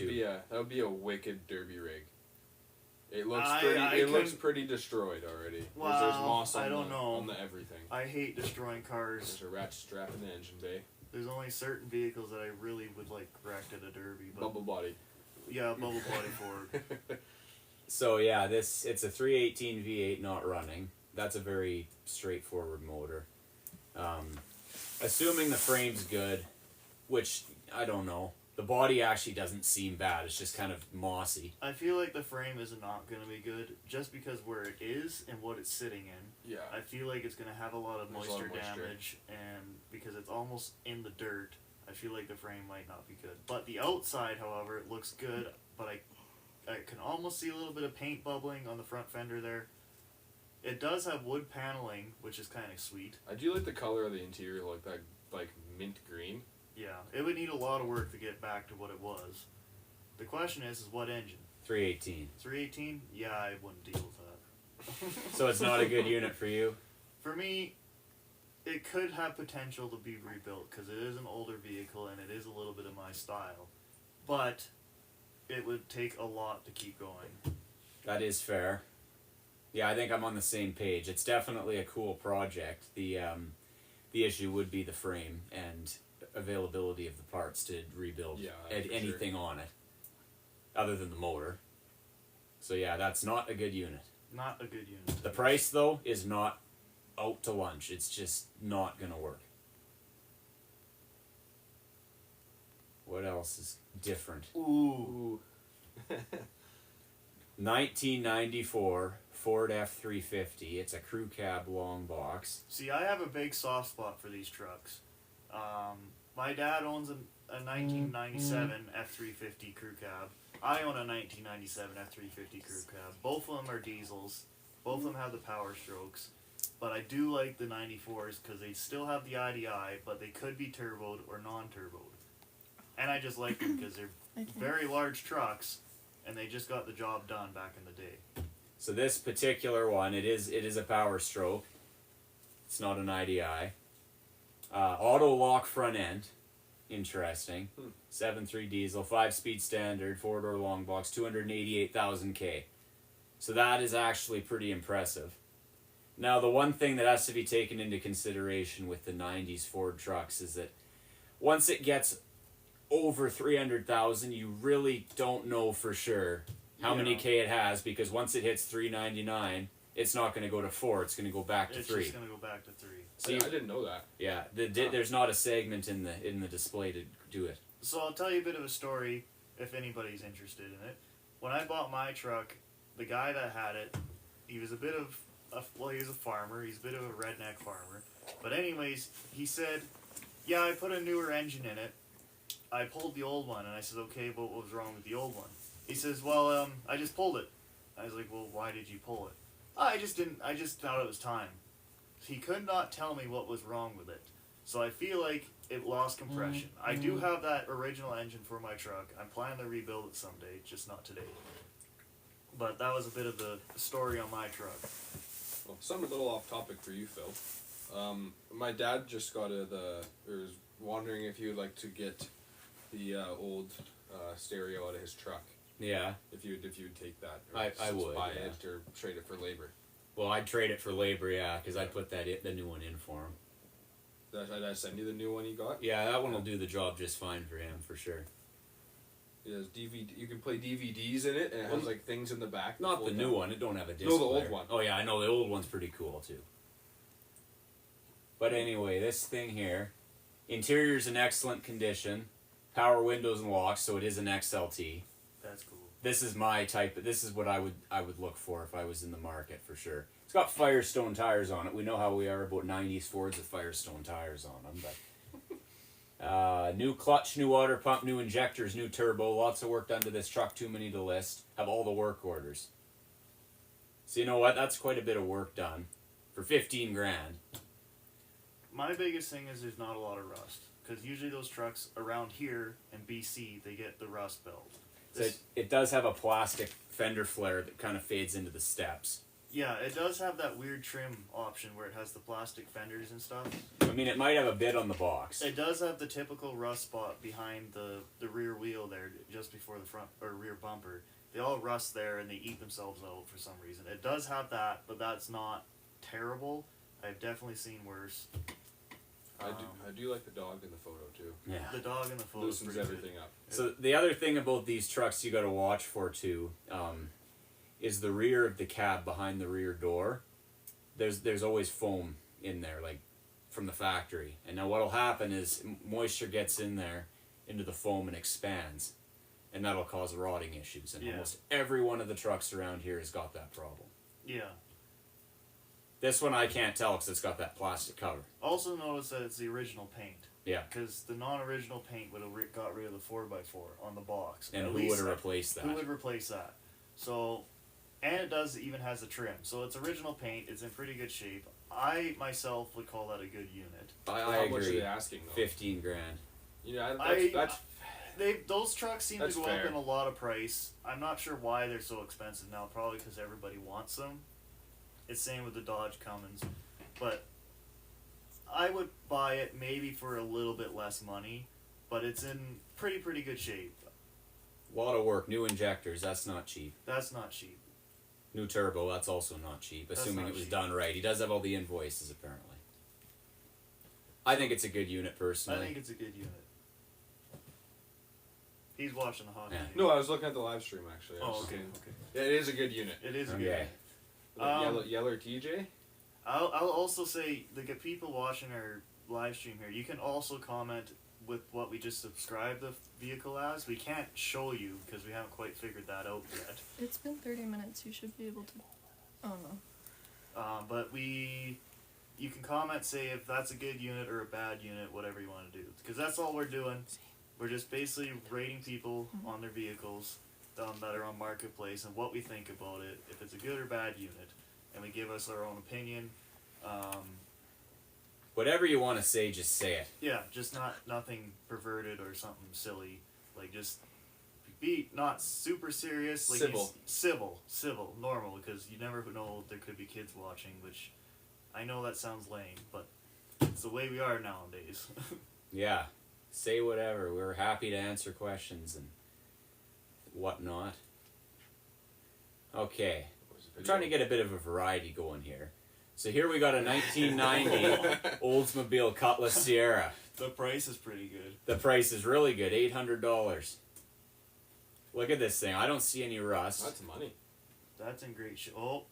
would two. be a wicked derby rig. It looks I pretty. It looks couldn't- pretty destroyed already. There's Well, moss on I don't the, know. on the everything. I hate destroying cars. There's a ratchet strap in the engine bay. There's only certain vehicles that I really would like wrecked at a derby, but Bubble body. yeah, bubble body Ford. So yeah, it's a 318 V8 not running. That's a very straightforward motor. Assuming the frame's good, which I don't know. The body actually doesn't seem bad. It's just kind of mossy. I feel like the frame is not going to be good just because where it is and what it's sitting in. Yeah. I feel like it's going to have a lot of There's a lot moisture of moisture. damage, and because it's almost in the dirt, I feel like the frame might not be good. But the outside, however, it looks good, but I can almost see a little bit of paint bubbling on the front fender there. It does have wood paneling, which is kind of sweet. I do like the color of the interior, like that, like mint green. Yeah, it would need a lot of work to get back to what it was. The question is what engine? 318. 318? Yeah, I wouldn't deal with that. So it's not a good unit for you. For me, it could have potential to be rebuilt because it is an older vehicle and it is a little bit of my style. But it would take a lot to keep going. That is fair. Yeah, I think I'm on the same page. It's definitely a cool project. The issue would be the frame and availability of the parts to rebuild Yeah, for anything on it, other than the motor. So yeah, that's not a good unit. Not a good unit. The price though is not out to lunch. It's just not gonna work. What else is different? Ooh. 1994 Ford F350. It's a crew cab long box. See, I have a big soft spot for these trucks. My dad owns a 1997 F350 crew cab. I own a 1997 F350 crew cab. Both of them are diesels. Both of them have the Power Strokes. But I do like the 94s because they still have the IDI, but they could be turboed or non-turboed. and I just like them because they're Okay. very large trucks, and they just got the job done back in the day. So this particular one, it is a Power Stroke. It's not an IDI. Auto lock front end, interesting. 7.3 diesel, 5-speed standard, 4-door long box, 288,000 K. So that is actually pretty impressive. Now the one thing that has to be taken into consideration with the 90s Ford trucks is that once it gets over 300,000, you really don't know for sure how many Yeah. K it has, because once it hits 399, it's not going to go to 4, it's going to go back to It's 3. just gonna go back to 3. So I you, didn't know that. yeah, there's not a segment in the display to do it. So I'll tell you a bit of a story if anybody's interested in it. When I bought my truck, the guy that had it, he was a bit of he was a farmer. He's a bit of a redneck farmer. But anyways, he said, "Yeah, I put a newer engine in it. I pulled the old one." And I said, "Okay, but what was wrong with the old one?" He says, "Well, I just pulled it." I was like, "Well, why did you pull it?" I just thought it was time." He could not tell me what was wrong with it. So I feel like it lost compression. I do have that original engine for my truck. I'm planning to rebuild it someday, just not today. But that was a bit of the story on my truck. Well, something a little off topic for you, Phil. My dad just got was wondering if you would like to get the old stereo out of his truck. Yeah. If you'd take that, I just would, buy yeah. it or trade it for labor. Well, I'd trade it for labor, yeah, because I'd put the new one in for him. Did I send you the new one you got? Yeah, that one will do the job just fine for him, for sure. It has DVD. You can play DVDs in it, and it has like things in the back. Not the fold new down. one, it don't have a disc No, the old player. one. Oh yeah, I know, the old one's pretty cool too. But anyway, this thing here, interior's in excellent condition, power windows and locks, so it is an XLT. That's cool. This is my type. This is what I would look for if I was in the market for sure. It's got Firestone tires on it. We know how we are about 90s Fords with Firestone tires on them. But new clutch, new water pump, new injectors, new turbo. Lots of work done to this truck. Too many to list. Have all the work orders. So you know what? That's quite a bit of work done for 15 grand. My biggest thing is there's not a lot of rust. Because usually those trucks around here in BC, they get the rust belt. So it does have a plastic fender flare that kind of fades into the steps. Yeah, it does have that weird trim option where it has the plastic fenders and stuff. I mean, it might have a bit on the box. It does have the typical rust spot behind the rear wheel there, just before the front or rear bumper. They all rust there and they eat themselves out for some reason. It does have that, but that's not terrible. I've definitely seen worse. I do like the dog in the photo too. Yeah. The dog in the photo is Loosens pretty everything up. So the other thing about these trucks you got to watch for too, is the rear of the cab behind the rear door. There's always foam in there, like from the factory. And now what'll happen is moisture gets in there into the foam and expands, and that'll cause rotting issues. And Yeah. almost every one of the trucks around here has got that problem. Yeah. This one I can't tell because it's got that plastic cover. Also notice that it's the original paint. Yeah. Because the non-original paint would have got rid of the 4x4 on the box. And At who least would have replaced that? Who would replace that? So, and it does even has a trim. So it's original paint. It's in pretty good shape. I myself would call that a good unit. I How much are agree. they asking though? 15 grand. You know, I- that's Those trucks seem to That's go fair. up in a lot of price. I'm not sure why they're so expensive now. Probably because everybody wants them. It's same with the Dodge Cummins, but I would buy it maybe for a little bit less money, but it's in pretty good shape. A lot of work. New injectors. That's not cheap. That's not cheap. New turbo. That's also not cheap. That's Assuming not it was cheap. done right. He does have all the invoices apparently. I think it's a good unit I personally. think it's a good unit. He's watching the hockey. Yeah. game. no. I was looking at the live stream actually. I was Oh, okay. seeing- Okay. Yeah, it is a good unit. It is a good Okay. unit. Yeller TJ. I'll also say the people watching our live stream here, you can also comment with what we just subscribed the vehicle as. We can't show you because we haven't quite figured that out yet. It's been 30 minutes. You should be able to. Oh no. But you can comment, say if that's a good unit or a bad unit, whatever you want to do, because that's all we're doing. We're just basically rating people on their vehicles that are on Marketplace and what we think about it, if it's a good or bad unit, and we give us our own opinion. Whatever you want to say, just say it. Yeah, just nothing perverted or something silly. Like just be not super serious. Like civil, normal. Because you never know there could be kids watching. Which I know that sounds lame, but it's the way we are nowadays. Yeah. Say whatever. We're happy to answer questions and whatnot. Okay. I'm trying to get a bit of a variety going here. So here we got a 1990 Oldsmobile Cutlass Sierra. The price is pretty good. The price is really good, $800. Look at this thing. I don't see any rust. That's money. That's in great shape. Oh,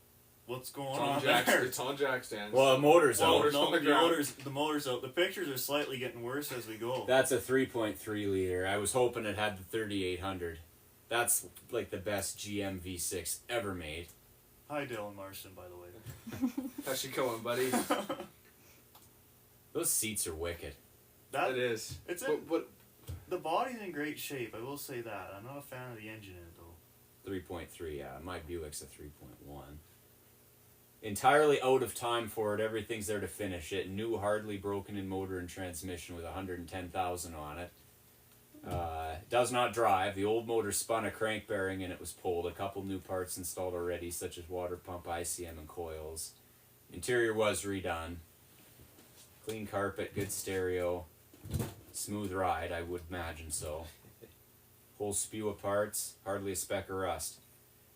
what's going It's on on jack. there? It's on jack stands. Well, the motor's Oh, out. Motor's on no, the ground. the motor's out. The pictures are slightly getting worse as we go. That's a 3.3 liter. I was hoping it had the 3800. That's like the best GM V6 ever made. Hi, Dylan Marston, by the way. How's she going, buddy? Those seats are wicked. That It is. it's in, But the body's in great shape. I will say that. I'm not a fan of the engine in it though. 3.3, yeah. My Buick's a 3.1. Entirely out of time for it. Everything's there to finish it. New, hardly broken in motor and transmission with 110,000 on it. Does not drive. The old motor spun a crank bearing and it was pulled. A couple new parts installed already, such as water pump, ICM, and coils. Interior was redone. Clean carpet, good stereo. Smooth ride, I would imagine so. Whole spew of parts, hardly a speck of rust.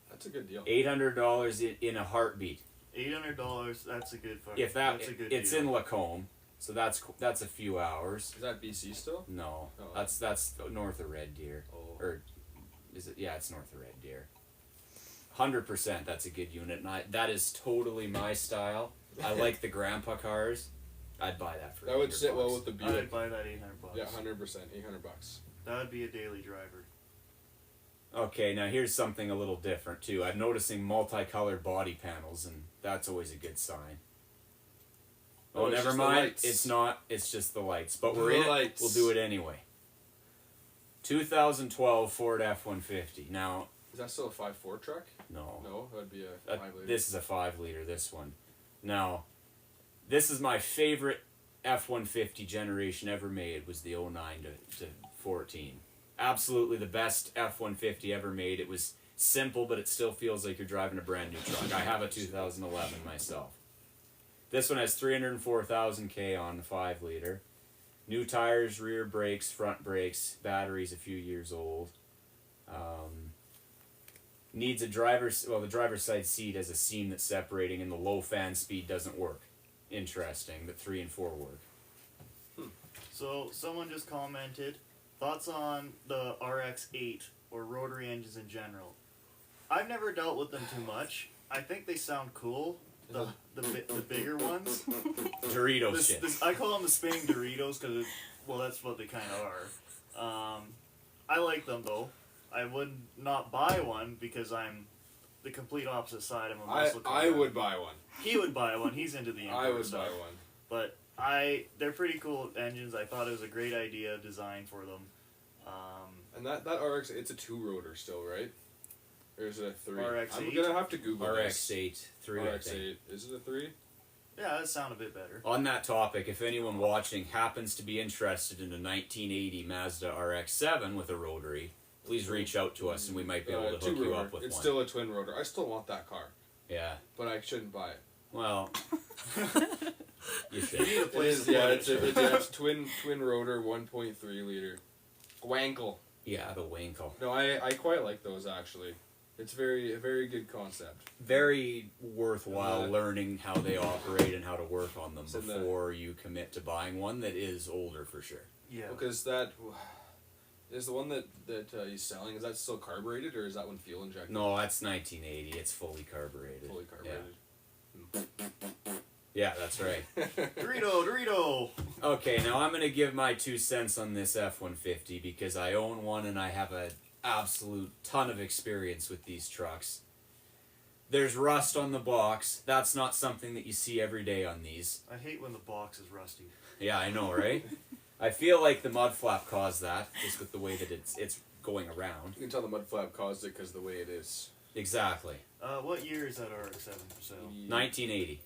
that's a good deal. $800 in a heartbeat. $800. That's a good. If that, that's a good it's deal. in Lacombe, so that's a few hours. Is that BC still? No, Oh. that's north of Red Deer, Oh. or is it? Yeah, it's north of Red Deer. 100%, that's a good unit, and that is totally my style. I like the grandpa cars. I'd buy that for. That would 800 sit well bucks. with the I'd Buick. buy that $800. Yeah, 100%. $800. That would be a daily driver. Okay, now here's something a little different too. I'm noticing multicolored body panels, and that's always a good sign. Oh, it's never just the mind. lights. It's not. It's just the lights. But The we're in lights. it. We'll do it anyway. 2012 Ford F-150. Now, Is that still a 5.4 truck? no. No, that'd be a That- 5 liter. this is a 5 liter, this one. Now, this is my favorite F-150 generation ever made, was the 09 to 14. Absolutely the best F-150 ever made. It was simple, but it still feels like you're driving a brand new truck. I have a 2011 myself. This one has 304,000 K on the 5 liter. New tires, rear brakes, front brakes, batteries a few years old. Needs a the driver's side seat has a seam that's separating, and the low fan speed doesn't work. Interesting, but 3 and 4 work. So someone just commented thoughts on the RX-8 or rotary engines in general. I've never dealt with them too much. I think they sound cool. The bigger ones. Doritos shit. I call them the spinning Doritos because that's what they kind of are. I like them though. I would not buy one because I'm the complete opposite side. I'm a muscle car. I would buy one. He would buy one. He's into the I import would stuff. buy one. But they're pretty cool engines. I thought it was a great idea design for them. And that RX, it's a 2-rotor still, right? Or is it a 3? RX-8? I'm gonna have to Google RX-8, 3, I think. RX-8. Is it a 3? Yeah, that sound a bit better. On that topic, if anyone watching happens to be interested in a 1980 Mazda RX-7 with a rotary, please reach out to us and we might be able to hook you up with It's one. still a twin rotor. I still want that car, Yeah. but I shouldn't buy it. Well, you You should. need a It place is, to yeah, put it's, it. it's twin rotor, 1.3 liter. Wankel. Yeah, the Winkle. No, I quite like those actually. It's a very good concept. Very worthwhile Uh, learning how they operate and how to work on them So the- before you commit to buying one that is older for sure. Yeah. Because that is the one that he's selling. Is that still carbureted or is that one fuel injected? No, that's 1980. It's fully carbureted. Fully carbureted. Yeah, that's right. Dorito. Okay, now I'm gonna give my 2 cents on this F-150 because I own one and I have an absolute ton of experience with these trucks. There's rust on the box. That's not something that you see every day on these. I hate when the box is rusty. Yeah, I know, right? I feel like the mud flap caused that, just with the way that it's going around. You can tell the mud flap caused it because the way it is. Exactly. What year is that RX-7 for sale? 1980.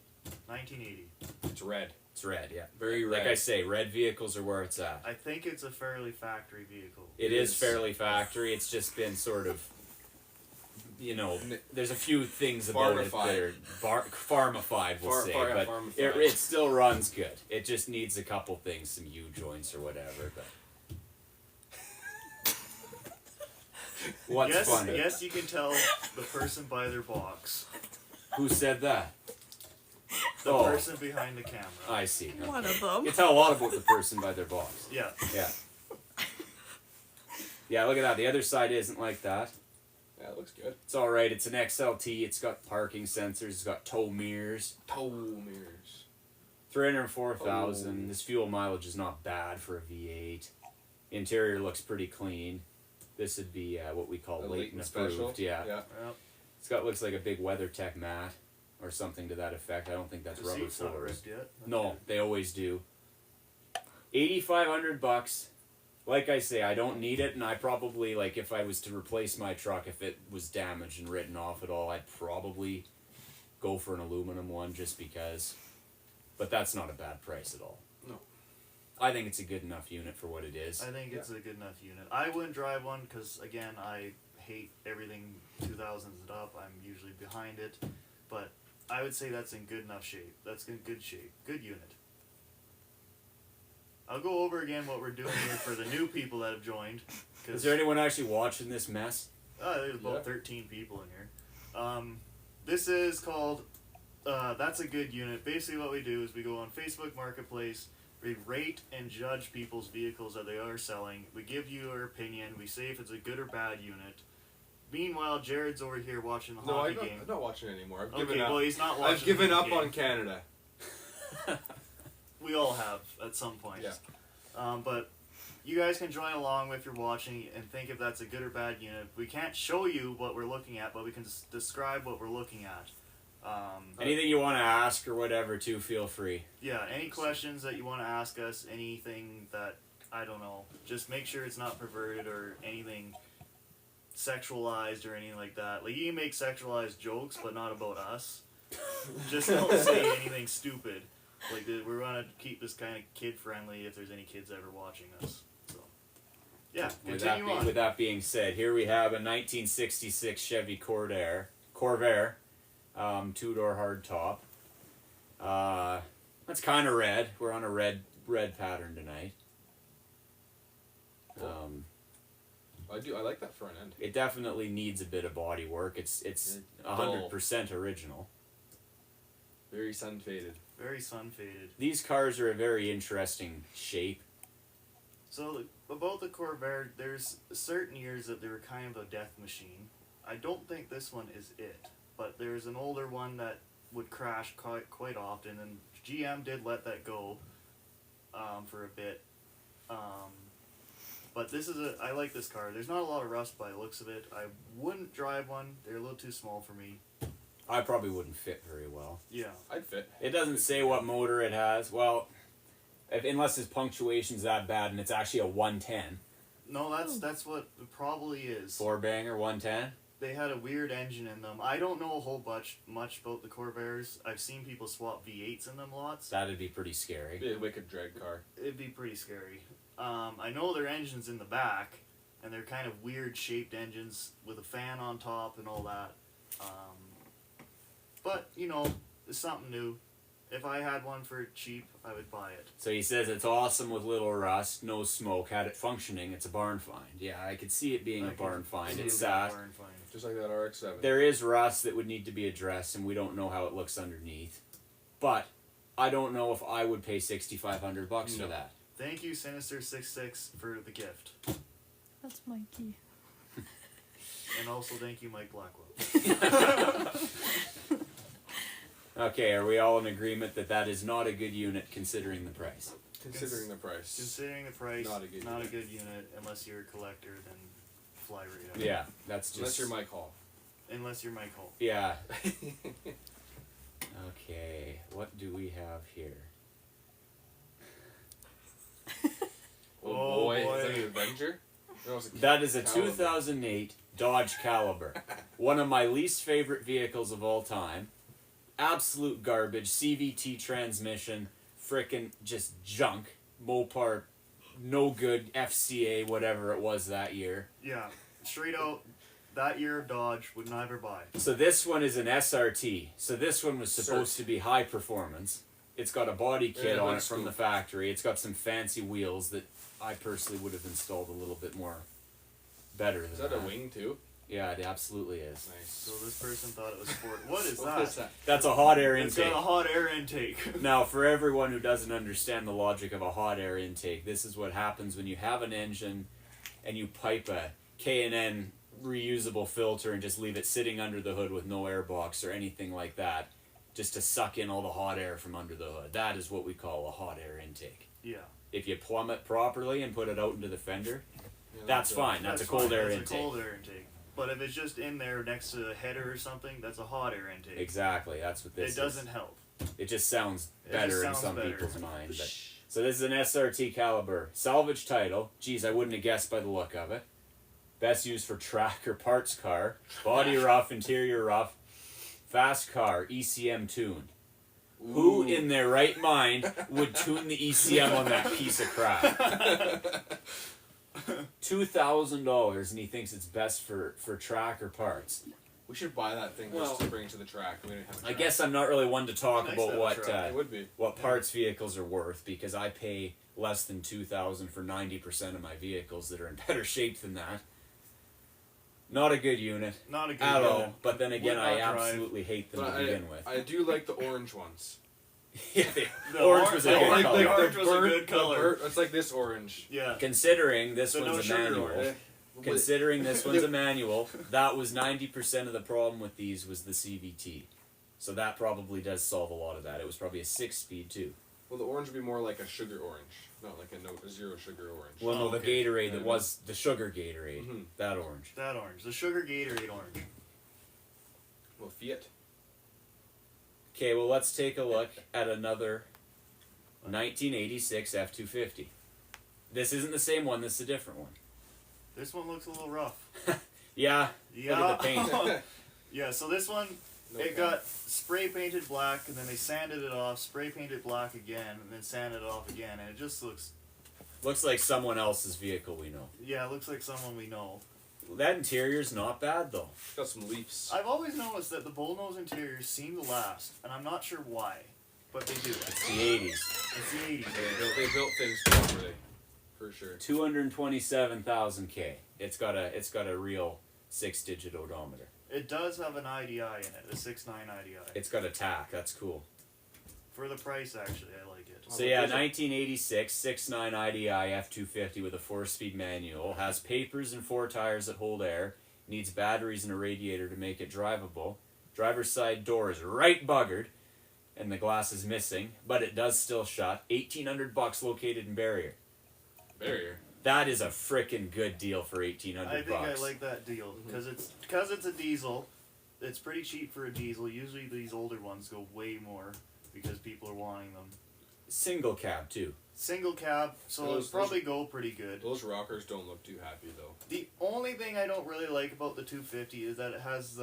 1980. It's red. It's red, yeah. Very Red. like I say, red vehicles are where it's at. I think it's a fairly factory vehicle. It is fairly factory. It's just been sort of, there's a few things about it that are farmified, we'll say, but farmified. it still runs good. It just needs a couple things, some U-joints or whatever, but... What's yes, funny? Yes, you can tell the person by their box. Who said that? The Oh. person behind the camera. I see. Okay. One of them. You can tell a lot about the person by their box. Yeah. Yeah. Yeah, look at that. The other side isn't like that. Yeah, it looks good. It's alright. It's an XLT. It's got parking sensors. It's got tow mirrors. Tow mirrors. 304,000. Oh. This fuel mileage is not bad for a V8. Interior looks pretty clean. This would be what we call A Leighton Leighton approved. special. Yeah. Well, It's got looks like a big WeatherTech mat or something to that effect. I don't think that's the rubber seat's not floors. ripped yet. That's No, good. they always do. $8,500. Like I say, I don't need it, and I probably if I was to replace my truck, if it was damaged and written off at all, I'd probably go for an aluminum one just because. But that's not a bad price at all. No. I think it's a good enough unit for what it is. I think it's a good enough unit. I wouldn't drive one because, again, I hate everything 2000s and up. I'm usually behind it. But I would say that's in good enough shape. That's in good shape. Good unit. I'll go over again what we're doing here for the new people that have joined. Is there anyone actually watching this mess? There's about Yeah. 13 people in here. This is called That's a Good Unit. Basically what we do is we go on Facebook Marketplace, we rate and judge people's vehicles that they are selling. We give you our opinion. We say if it's a good or bad unit. Meanwhile, Jared's over here watching the No, hockey I'm game. not watching anymore. I've Okay, given up. well, he's not watching. I've given the up game. on Canada. We all have at some point. Yeah. But you guys can join along if you're watching and think if that's a good or bad unit. We can't show you what we're looking at, but we can describe what we're looking at. Anything you want to ask or whatever, too, feel free. Yeah, any questions that you want to ask us, anything that, I don't know, just make sure it's not perverted or anything sexualized or anything like that. Like, you can make sexualized jokes, but not about us. Just don't say anything stupid. Like, we're going to keep this kind of kid-friendly if there's any kids ever watching us. So, yeah, continue on. With that being said, here we have a 1966 Chevy Corvair, two-door hardtop. That's kind of red. We're on a red pattern tonight. I like that front end. It definitely needs a bit of body work. It's 100% original. Very sun faded. Very sun-faded. These cars are a very interesting shape. So, about the Corvair, there's certain years that they were kind of a death machine. I don't think this one is it. But there's an older one that would crash quite often, and GM did let that go for a bit. But this is I like this car. There's not a lot of rust by the looks of it. I wouldn't drive one. They're a little too small for me. I probably wouldn't fit very well. Yeah. I'd fit. It doesn't say what motor it has. Well, unless his punctuation's that bad and it's actually a 110. No, that's what it probably is. Four-banger 110? They had a weird engine in them. I don't know a whole much about the Corvairs. I've seen people swap V8s in them lots. That'd be pretty scary. Be a wicked drag car. It'd be pretty scary. I know their engine's in the back, and they're kind of weird shaped engines with a fan on top and all that. But, it's something new. If I had one for cheap, I would buy it. So he says it's awesome with little rust, no smoke, had it functioning, it's a barn find. Yeah, I could see it being a barn find. It's sad. Barn find. Just like that RX-7. There is rust that would need to be addressed, and we don't know how it looks underneath. But I don't know if I would pay $6,500 for No. that. Thank you, Sinister66, for the gift. That's Mikey. And also thank you, Mike Blackwell. Okay, are we all in agreement that that is not a good unit considering the price? Considering the price. Considering the price, Not a good not unit. a good unit. Unless you're a collector, then fly right out. Yeah, that's just... Unless you're Mike Hall. Unless you're Mike Holt. Yeah. Okay, what do we have here? Oh, boy. Is that an Avenger? No, it's a That is a Caliber. 2008 Dodge Caliber. One of my least favorite vehicles of all time. absolute garbage. CVT transmission, frickin' just junk. Mopar, no good. FCA, whatever it was that year. Yeah, straight out, that year of Dodge would never buy. So this one is an SRT. So this one was supposed to be high performance. It's got a body kit Yeah, on it looks from cool. the factory. It's got some fancy wheels that I personally would have installed a little bit more better than Is that a wing too? Yeah, it absolutely is. Nice. So this person thought it was sport. What is What that? is that? That's a hot air It's intake. got a hot air intake. Now, for everyone who doesn't understand the logic of a hot air intake, this is what happens when you have an engine and you pipe a K&N reusable filter and just leave it sitting under the hood with no air box or anything like that, just to suck in all the hot air from under the hood. That is what we call a hot air intake. Yeah. If you plumb it properly and put it out into the fender, Yeah, that's fine. That's a cold fine. air That's intake. a cold air intake. But if it's just in there next to the header or something, that's a hot air intake. Exactly, that's what this It doesn't help. is. It just sounds It better just in sounds some better. people's mind. But, so this is an SRT caliber. Salvage title. Geez, I wouldn't have guessed by the look of it. Best used for track or parts car. Body rough, interior rough. Fast car, ECM tuned. Who Ooh. in their right mind would tune the ECM on that piece of crap? $2,000 and he thinks it's best for track or parts. We should buy that thing Well, just to bring to the track. We don't have a I track. guess I'm not really one to talk Nice about to have a what track. It would be. what parts vehicles are worth because I pay less than $2,000 for 90% of my vehicles that are in better shape than that. Not a good unit Not a good at all. unit. But then again, Would I not drive. absolutely hate them But to begin with. I do like the orange ones. Yeah, The orange was a the good orange- color. the orange was a good the color. it's like this orange. Yeah. Considering this The no one's a sugar manual, orange. considering this one's a manual, that was 90% of the problem with these was the CVT. So that probably does solve a lot of that. It was probably a 6-speed too. Well, the orange would be more like a sugar orange, not like a zero sugar orange. Well, no, the okay. Gatorade Yeah, that I was the sugar Gatorade, Mhm. that orange. That orange. The sugar Gatorade orange. Well, Fiat. Okay, well let's take a look at another 1986 F-250. This isn't the same one, this is a different one. This one looks a little rough. Yeah, Yeah. look at the paint. Yeah, so this one, No it cap. got spray painted black, and then they sanded it off, spray painted black again, and then sanded it off again, and it just looks, Looks like someone else's vehicle we know. yeah, it looks like someone we know. That interior's not bad though. Got some leaves. I've always noticed that the bullnose interiors seem to last, and I'm not sure why, but they do. It's the 80s. It's the 80s. They built things properly, for sure. 227,000 K. It's got a real 6-digit odometer. It does have an IDI in it, a 6.9 IDI. It's got a tack. That's cool. For the price, actually, I like it. So yeah, 1986 6.9 IDI F250 with a 4-speed manual, has papers and 4 tires that hold air, needs batteries and a radiator to make it drivable. Driver's side door is right buggered, and the glass is missing, but it does still shut. $1,800 located in Barrier. Barrier. That is a frickin' good deal for $1,800. I think I like that deal because it's a diesel. It's pretty cheap for a diesel. Usually these older ones go way more because people are wanting them. Single cab too. Single cab, so Those- it'll probably go pretty good. Those rockers don't look too happy though. The only thing I don't really like about the 250 is that it has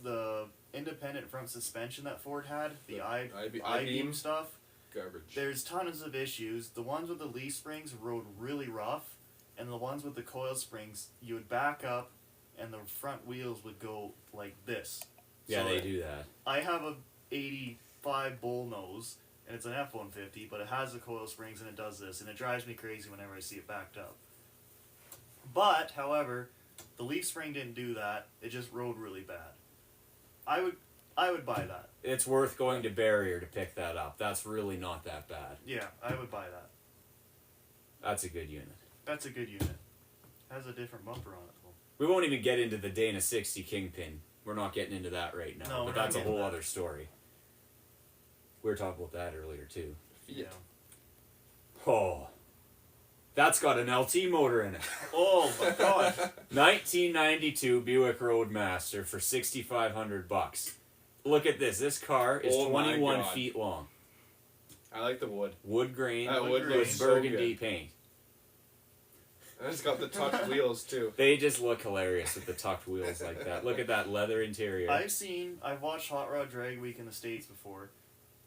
the independent front suspension that Ford had, the I-beam I-beam stuff. garbage. There's tons of issues. The ones with the leaf springs rode really rough, and the ones with the coil springs, you would back up, and the front wheels would go like this. Yeah, So they do that. I have a 85 bullnose, and it's an F-150, but it has the coil springs, and it does this, and it drives me crazy whenever I see it backed up. But, however, the leaf spring didn't do that. It just rode really bad. I would buy that. It's worth going to Barrier to pick that up. That's really not that bad. Yeah, I would buy that. That's a good unit. That's a good unit. Has a different bumper on it, though. We won't even get into the Dana 60 Kingpin. We're not getting into that right now, No, but we're not that's a getting whole that. other story. We were talking about that earlier too. Yeah. Oh, that's got an LT motor in it. Oh my god. 1992 Buick Roadmaster for $6,500. Look at this. This car is Oh my 21 God. feet long. I like the wood. Wood grain That wood with looks so burgundy good. paint. And it's got the tucked wheels too. They just look hilarious with the tucked wheels like that. Look at that leather interior. I've watched Hot Rod Drag Week in the States before.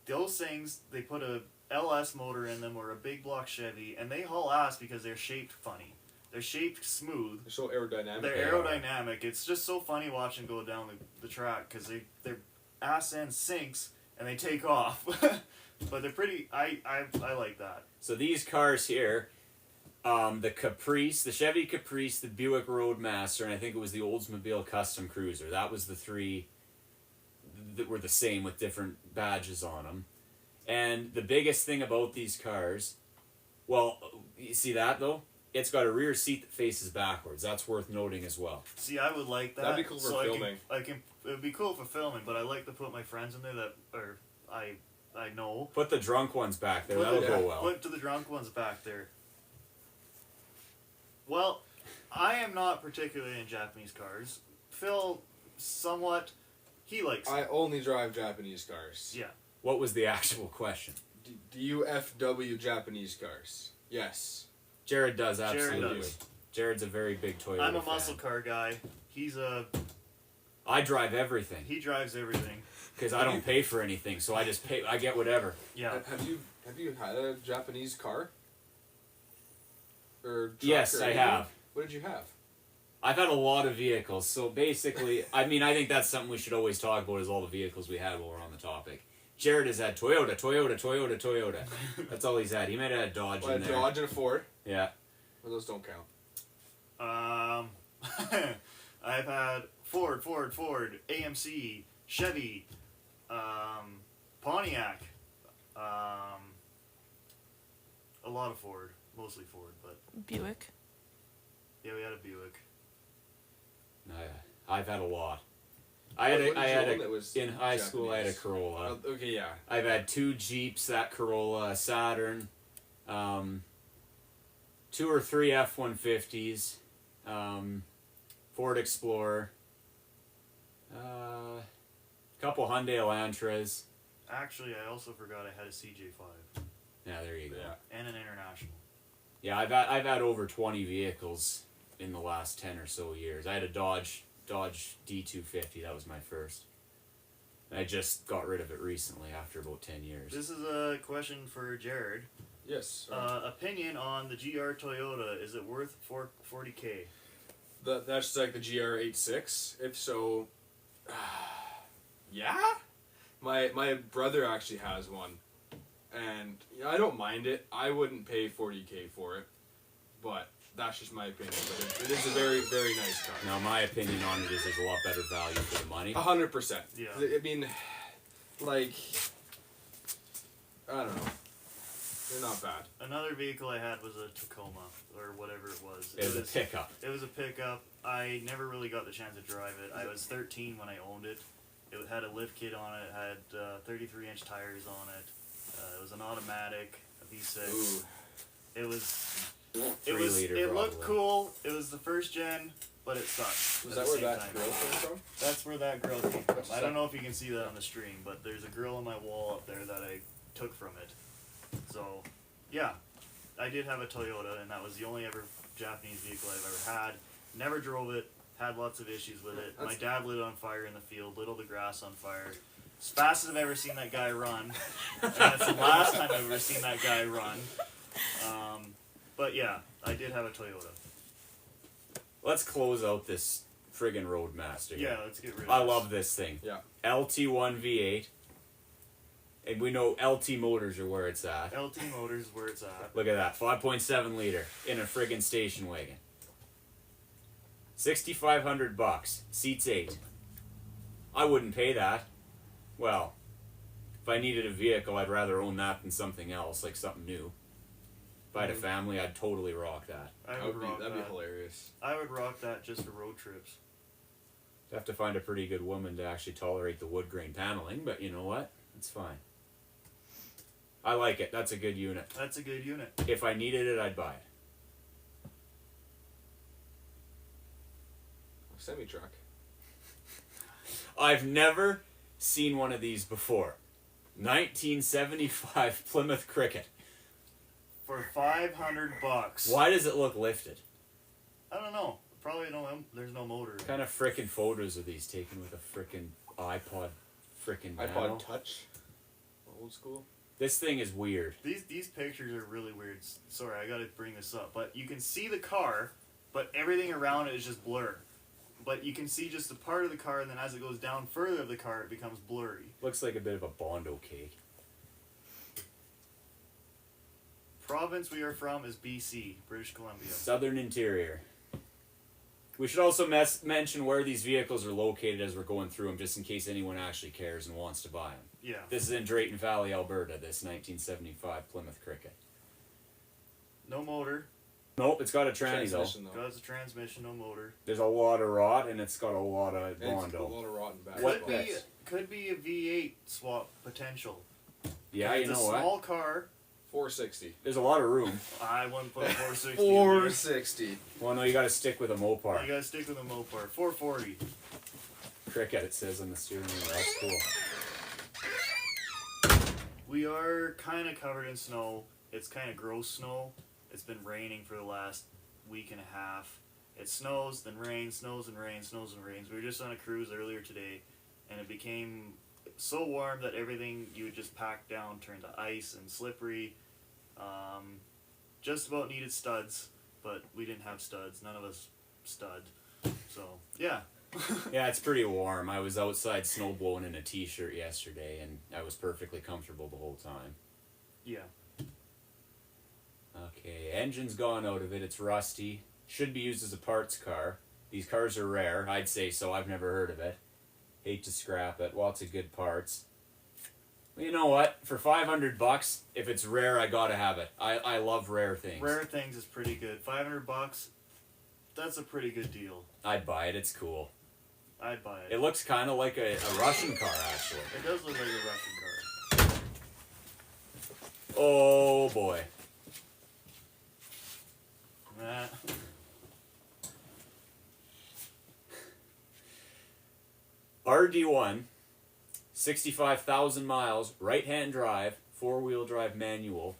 Those things, they put a LS motor in them or a big block Chevy, and they haul ass because they're shaped funny. They're shaped smooth. They're so aerodynamic. They're aerodynamic. It's just so funny watching go down the track because their ass end sinks and they take off. But they're pretty. I like that. So these cars here, the Caprice, the Chevy Caprice, the Buick Roadmaster, and I think it was the Oldsmobile Custom Cruiser. That was the three that were the same with different badges on them. And the biggest thing about these cars, well, you see that though? It's got a rear seat that faces backwards. That's worth noting as well. See, I would like that. That'd be cool for filming. It would be cool for filming, but I like to put my friends in there that or I know. Put the drunk ones back there. That'll go well. Put to the drunk ones back there. Well, I am not particularly in Japanese cars. Phil, somewhat, he likes I it. only drive Japanese cars. Yeah. What was the actual question? Do you FW Japanese cars? Yes. Jared does, Jared absolutely. does. Jared's a very big Toyota I'm a fan. muscle car guy. I drive everything He drives everything. because I don't pay for anything, so I just pay. I get whatever. Yeah. Have you had a Japanese car? Or truck Yes, or I anything? have. What did you have? I've had a lot of vehicles, so basically, I mean, I think that's something we should always talk about is all the vehicles we had while we're on the topic. Jared has had Toyota. That's all he's had. He might have had Dodge Well, in a there. Dodge and a Ford. Yeah. Well, those don't count. I've had Ford, AMC, Chevy, Pontiac, a lot of Ford, mostly Ford, but Buick. yeah, we had a Buick. I've had a lot. What did you own that was in high school. I had a Japanese? Corolla. Okay, yeah. I've had 2 Jeeps, that Corolla, a Saturn, 2 or 3 F-150s, Ford Explorer, a couple Hyundai Elantras. Actually, I also forgot I had a CJ5 Yeah, there you go. Yeah. and an International. Yeah, I've had over 20 vehicles in the last 10 or so years. I had a Dodge D250. That was my first. I just got rid of it recently after about 10 years. This is a question for Jared. Yes. Opinion on the GR Toyota, is it worth $40K? That's like the GR86. If so, yeah. My brother actually has one, and I don't mind it. I wouldn't pay $40K for it, but that's just my opinion. But it is a very, very nice car. Now, my opinion on it is there's a lot better value for the money. 100%. Yeah. I mean, like, I don't know. They're not bad. Another vehicle I had was a Tacoma, or whatever it was. It was a pickup. It was a pickup. I never really got the chance to drive it. I was 13 when I owned it. It had a lift kit on it, had 33-inch tires on it. It was an automatic, a V6. Ooh. It was. 3 liter It looked probably. cool. It was the first gen, but it sucked. Was at that the where same that time. grill came from? That's where that grill came from. I don't know if you can see that on the stream, but there's a grill on my wall up there that I took from it. So, yeah, I did have a Toyota, and that was the only ever Japanese vehicle I've ever had. Never drove it. Had lots of issues with it. My dad lit it on fire in the field, lit all the grass on fire. As fast as I've ever seen that guy run. And that's the last time I've ever seen that guy run. But yeah, I did have a Toyota. Let's close out this friggin' Roadmaster. Yeah, let's get rid of I this. love this thing. Yeah. LT1 V8. And we know LT Motors are where it's at. LT Motors is where it's at. Look at that. 5.7 liter in a friggin' station wagon. $6,500. Seats 8. I wouldn't pay that. Well, if I needed a vehicle, I'd rather own that than something else, like something new. If I had a family, I'd totally rock that. That'd That'd be hilarious. I would rock that just for road trips. I'd have to find a pretty good woman to actually tolerate the wood grain paneling, but you know what? It's fine. I like it. That's a good unit. That's a good unit. If I needed it, I'd buy it. Semi-truck. I've never seen one of these before. 1975 Plymouth Cricket. For $500. Why does it look lifted? I don't know. Probably there's no motor. What kind of frickin' photos are these taken with a frickin' iPod frickin' Nano? iPod Touch, old school. This thing is weird. These pictures are really weird. Sorry, I gotta bring this up. But you can see the car, but everything around it is just blur. But you can see just a part of the car, and then as it goes down further of the car, it becomes blurry. Looks like a bit of a Bondo cake. Province we are from is BC, British Columbia. Southern Interior. We should also mention where these vehicles are located as we're going through them, just in case anyone actually cares and wants to buy them. Yeah. This is in Drayton Valley, Alberta, this 1975 Plymouth Cricket. No motor. Nope, it's got a tranny though. Transmission, though. Got a transmission, no motor. There's a lot of rot and it's got a lot of And it's a Bondo. lot of rotten back. What Could be, this? could be a V8 swap potential. Yeah, It's you know a what? small car. 460. There's a lot of room. I wouldn't put a 460 in there. 460. Well, no, you gotta stick with a You Mopar. gotta stick with a Mopar. 440. Cricket, it says on the steering wheel. That's cool. We are kind of covered in snow. It's kind of gross snow. It's been raining for the last week and a half. It snows, then rains, snows and rains, snows and rains. We were just on a cruise earlier today, and it became so warm that everything you would just pack down turned to ice and slippery. Just about needed studs, but we didn't have studs. None of us stud. So, yeah. Yeah, it's pretty warm. I was outside snow blowing in a t-shirt yesterday, and I was perfectly comfortable the whole time. Yeah. Okay, engine's gone out of it. It's rusty. Should be used as a parts car. These cars are rare. I'd say so. I've never heard of it. Hate to scrap it. Lots of good parts. Well, you know what? For $500, if it's rare, I gotta have it. I love rare things. Rare things is pretty good. $500, that's a pretty good deal. I'd buy it. It's cool. I'd buy it. It looks kind of like a Russian car, actually. It does look like a Russian car. Oh boy. Nah. RD1, 65,000 miles, right-hand drive, four-wheel drive manual,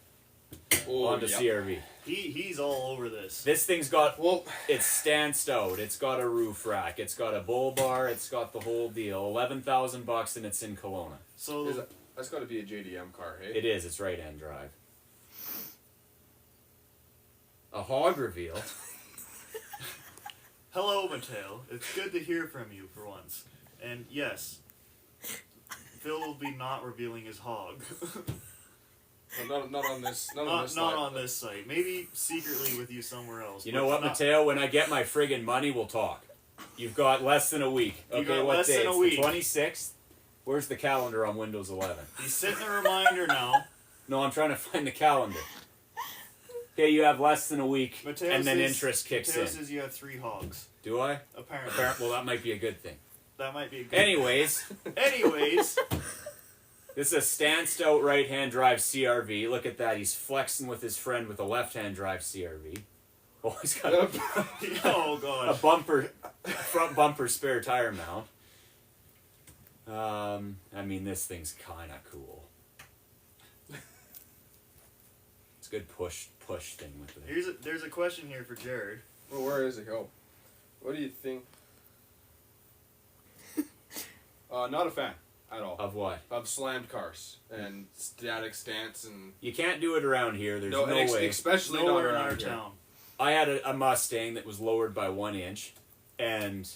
Honda yep. CRV. He's all over this. This thing's got, Well, it stands out. It's got a roof rack. It's got a bull bar. It's got the whole deal. $11,000 and it's in Kelowna. So that's got to be a JDM car, hey? It is. It's right-hand drive. A hog reveal. hello, Mateo. It's good to hear from you for once. And yes, Phil will be not revealing his hog. No, not on this. Not, on not this. not side. on this site. Maybe secretly with you somewhere else. You but know what, not- Mateo? When I get my friggin' money, we'll talk. You've got less than a week. You Okay, got what less day? than a It's week. the 26th? Where's the calendar on Windows 11? He's setting a reminder now. No, I'm trying to find the calendar. Okay, you have less than a week, Mateo and then says- interest kicks Mateo in. says you have 3 hogs. Do I? Apparently. Well, that might be a good thing. That might be a good. Anyways, Anyways, this is a stance-out right-hand drive CRV. Look at that. He's flexing with his friend with a left-hand drive CRV. Oh, he's got oh a god. bumper, front bumper spare tire mount. I mean, this thing's kind of cool. It's a good push thing with it. There's a question here for Jared. Well, where is it go? What do you think? Not a fan at all Of what? of slammed cars and static stance and You can't do it around here. There's no and way. especially not Nowhere in around our here. town. I had a Mustang that was lowered by 1 inch, and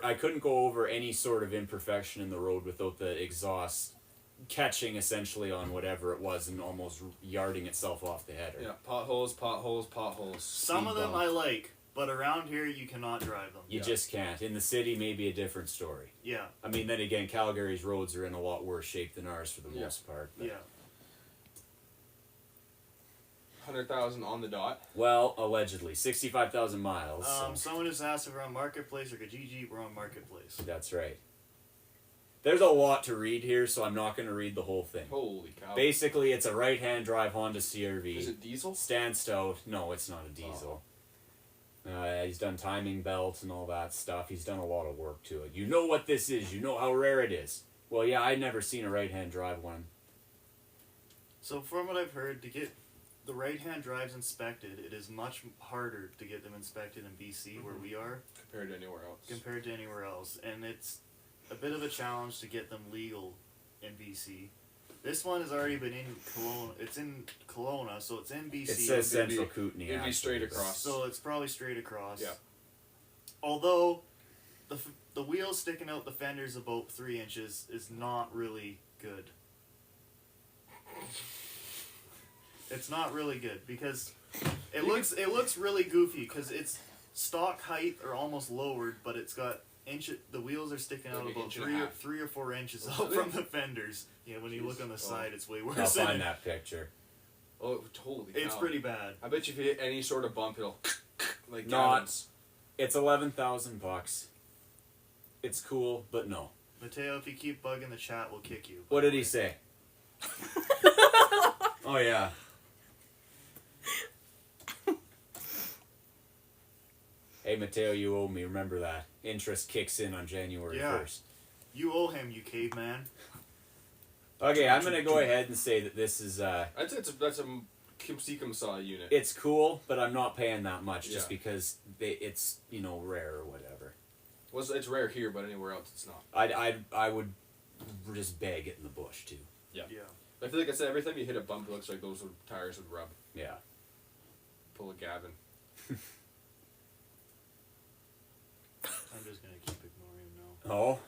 I couldn't go over any sort of imperfection in the road without the exhaust catching essentially on whatever it was and almost yarding itself off the header. Yeah, potholes. Some of them I like, but around here you cannot drive them. You Yeah. just can't. In the city, maybe a different story. Yeah, I mean, then again, Calgary's roads are in a lot worse shape than ours for the Yeah. most part. but- yeah. 100,000 on the dot. Well, allegedly, 65,000 miles. so Someone just asked if we're on Marketplace or Kijiji. We're on Marketplace. that's right. There's a lot to read here, so I'm not going to read the whole thing. Holy cow! Basically, it's a right-hand drive Honda CRV. Is it diesel? Stands out. No, it's not a diesel. He's done timing belts and all that stuff. He's done a lot of work to it. You know what this is. You know how rare it is. Well, yeah, I'd never seen a right-hand drive one. So from what I've heard, to get the right-hand drives inspected, it is much harder to get them inspected in BC where we are compared to anywhere else. compared to anywhere else, and it's a bit of a challenge to get them legal in BC. This one has already been in Kelowna. It's in Kelowna, so it's in BC. It says it'd be- Central Kootenay. it'd be straight actually. across. So it's probably straight across. Yeah. Although the wheel sticking out the fenders about 3 inches is not really good. It's not really good because it looks really goofy because it's stock height or almost lowered, but it's got the wheels are sticking out Like an about inch and a half. 3 or 4 inches Oh, out from the fenders. Yeah, when you look on the side, it's way worse. I'll than find it- that picture. Oh, holy It's cow. pretty bad. I bet you if you hit any sort of bump, it'll like Not- Gavin's. It's $11,000. It's cool, but no. Mateo, if you keep bugging the chat, we'll kick you. What did he say? Oh yeah. Hey Mateo, you owe me. Remember that. Interest kicks in on January Yeah. 1st. You owe him, you caveman. Okay, I'm gonna go ahead and say that this is I'd say that's a Kimseekum saw unit. it's cool, but I'm not paying that much just Yeah. because it's rare or whatever. Well, it's rare here, but anywhere else it's not. I would just beg it in the bush too. Yeah. I feel like I said every time you hit a bump, it looks like those tires would rub. Yeah. Pull a Gavin. I'm just gonna keep ignoring him now. Oh. Yeah.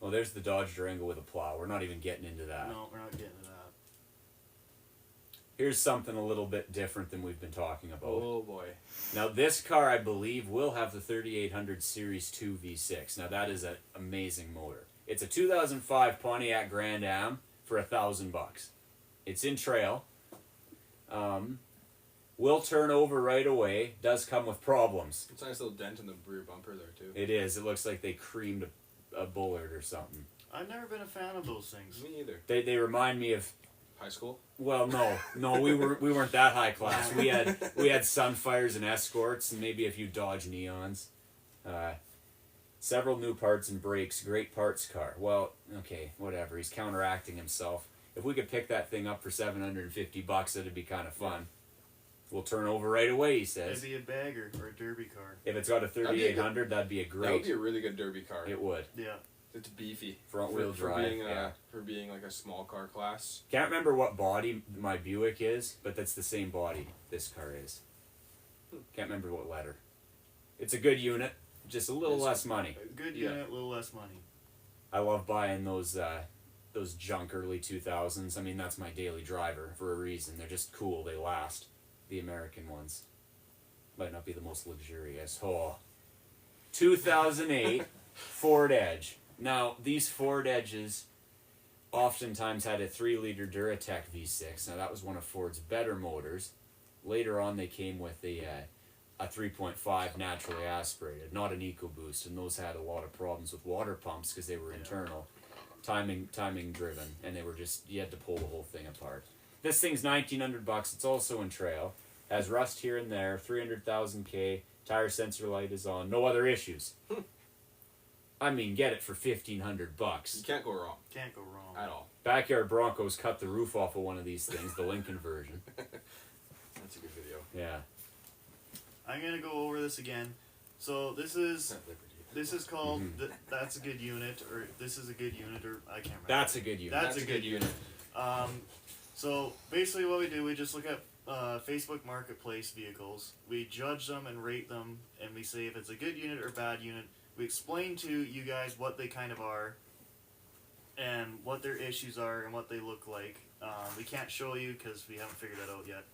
Well, there's the Dodge Durango with a plow. We're not even getting into that. No, we're not getting to that. Here's something a little bit different than we've been talking about. Oh boy. Now, this car, I believe, will have the 3800 Series 2 V6. Now, that is an amazing motor. It's a 2005 Pontiac Grand Am for $1,000. It's in trail. Will turn over right away. Does come with problems. It's a nice little dent in the rear bumper there too. It is. It looks like they creamed a Bullard or something. I've never been a fan of those things. Me either. They remind me of. High school. Well, no, we weren't that high class. We had Sunfires and Escorts and maybe a few Dodge Neons. Several new parts and brakes. Great parts car. Well, okay, whatever. He's counteracting himself. If we could pick that thing up for $750, that'd be kind of fun. We'll turn over right away, he says. Maybe a bagger or a derby car. If it's got a 3800, that'd be a That would great. be a really good derby car. It would. Yeah. It's beefy. Front wheel for drive. being Yeah. for being like a small car class. Can't remember what body my Buick is, but that's the same body this car is. Can't remember what letter. It's a good unit, just a little It's- less money. A good Yeah. unit, a little less money. I love buying those junk early 2000s. I mean, that's my daily driver for a reason. They're just cool. They last. The American ones might not be the most luxurious. Oh, 2008 Ford Edge. Now, these Ford Edges oftentimes had a 3-liter Duratec V6. Now, that was one of Ford's better motors. Later on, they came with a 3.5 naturally aspirated, not an EcoBoost, and those had a lot of problems with water pumps because they were internal, timing driven, and they were just, you had to pull the whole thing apart. This thing's $1,900. It's also in trail, has rust here and there, 300,000 K, tire sensor light is on, no other issues. I mean, get it for You $1,500. can't go wrong Can't go wrong. at all. Backyard Broncos cut the roof off of one of these things, the Lincoln version. That's a good video. Yeah. I'm gonna go over this again. So this is Not Liberty. called Mhm. That's a Good Unit, or This is a Good Unit, or I can't remember. That's a good unit. That's a good unit. So basically what we do, we just look at Facebook Marketplace vehicles. We judge them and rate them, and we say if it's a good unit or bad unit. We explain to you guys what they kind of are, and what their issues are, and what they look like. We can't show you because we haven't figured that out yet.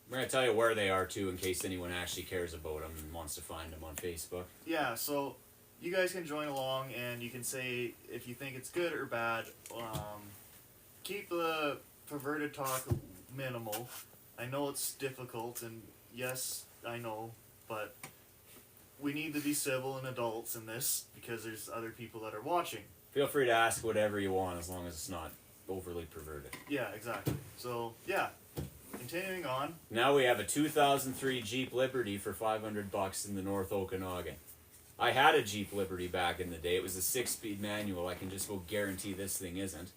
We're going to tell you where they are, too, in case anyone actually cares about them and wants to find them on Facebook. Yeah, so you guys can join along, and you can say if you think it's good or bad. Keep the perverted talk minimal. I know it's difficult, and yes, I know, but we need to be civil and adults in this because there's other people that are watching. Feel free to ask whatever you want as long as it's not overly perverted. Yeah, exactly. So, yeah, continuing on. Now we have a 2003 Jeep Liberty for $500 in the North Okanagan. I had a Jeep Liberty back in the day. It was a 6-speed manual. I can just go guarantee this thing isn't.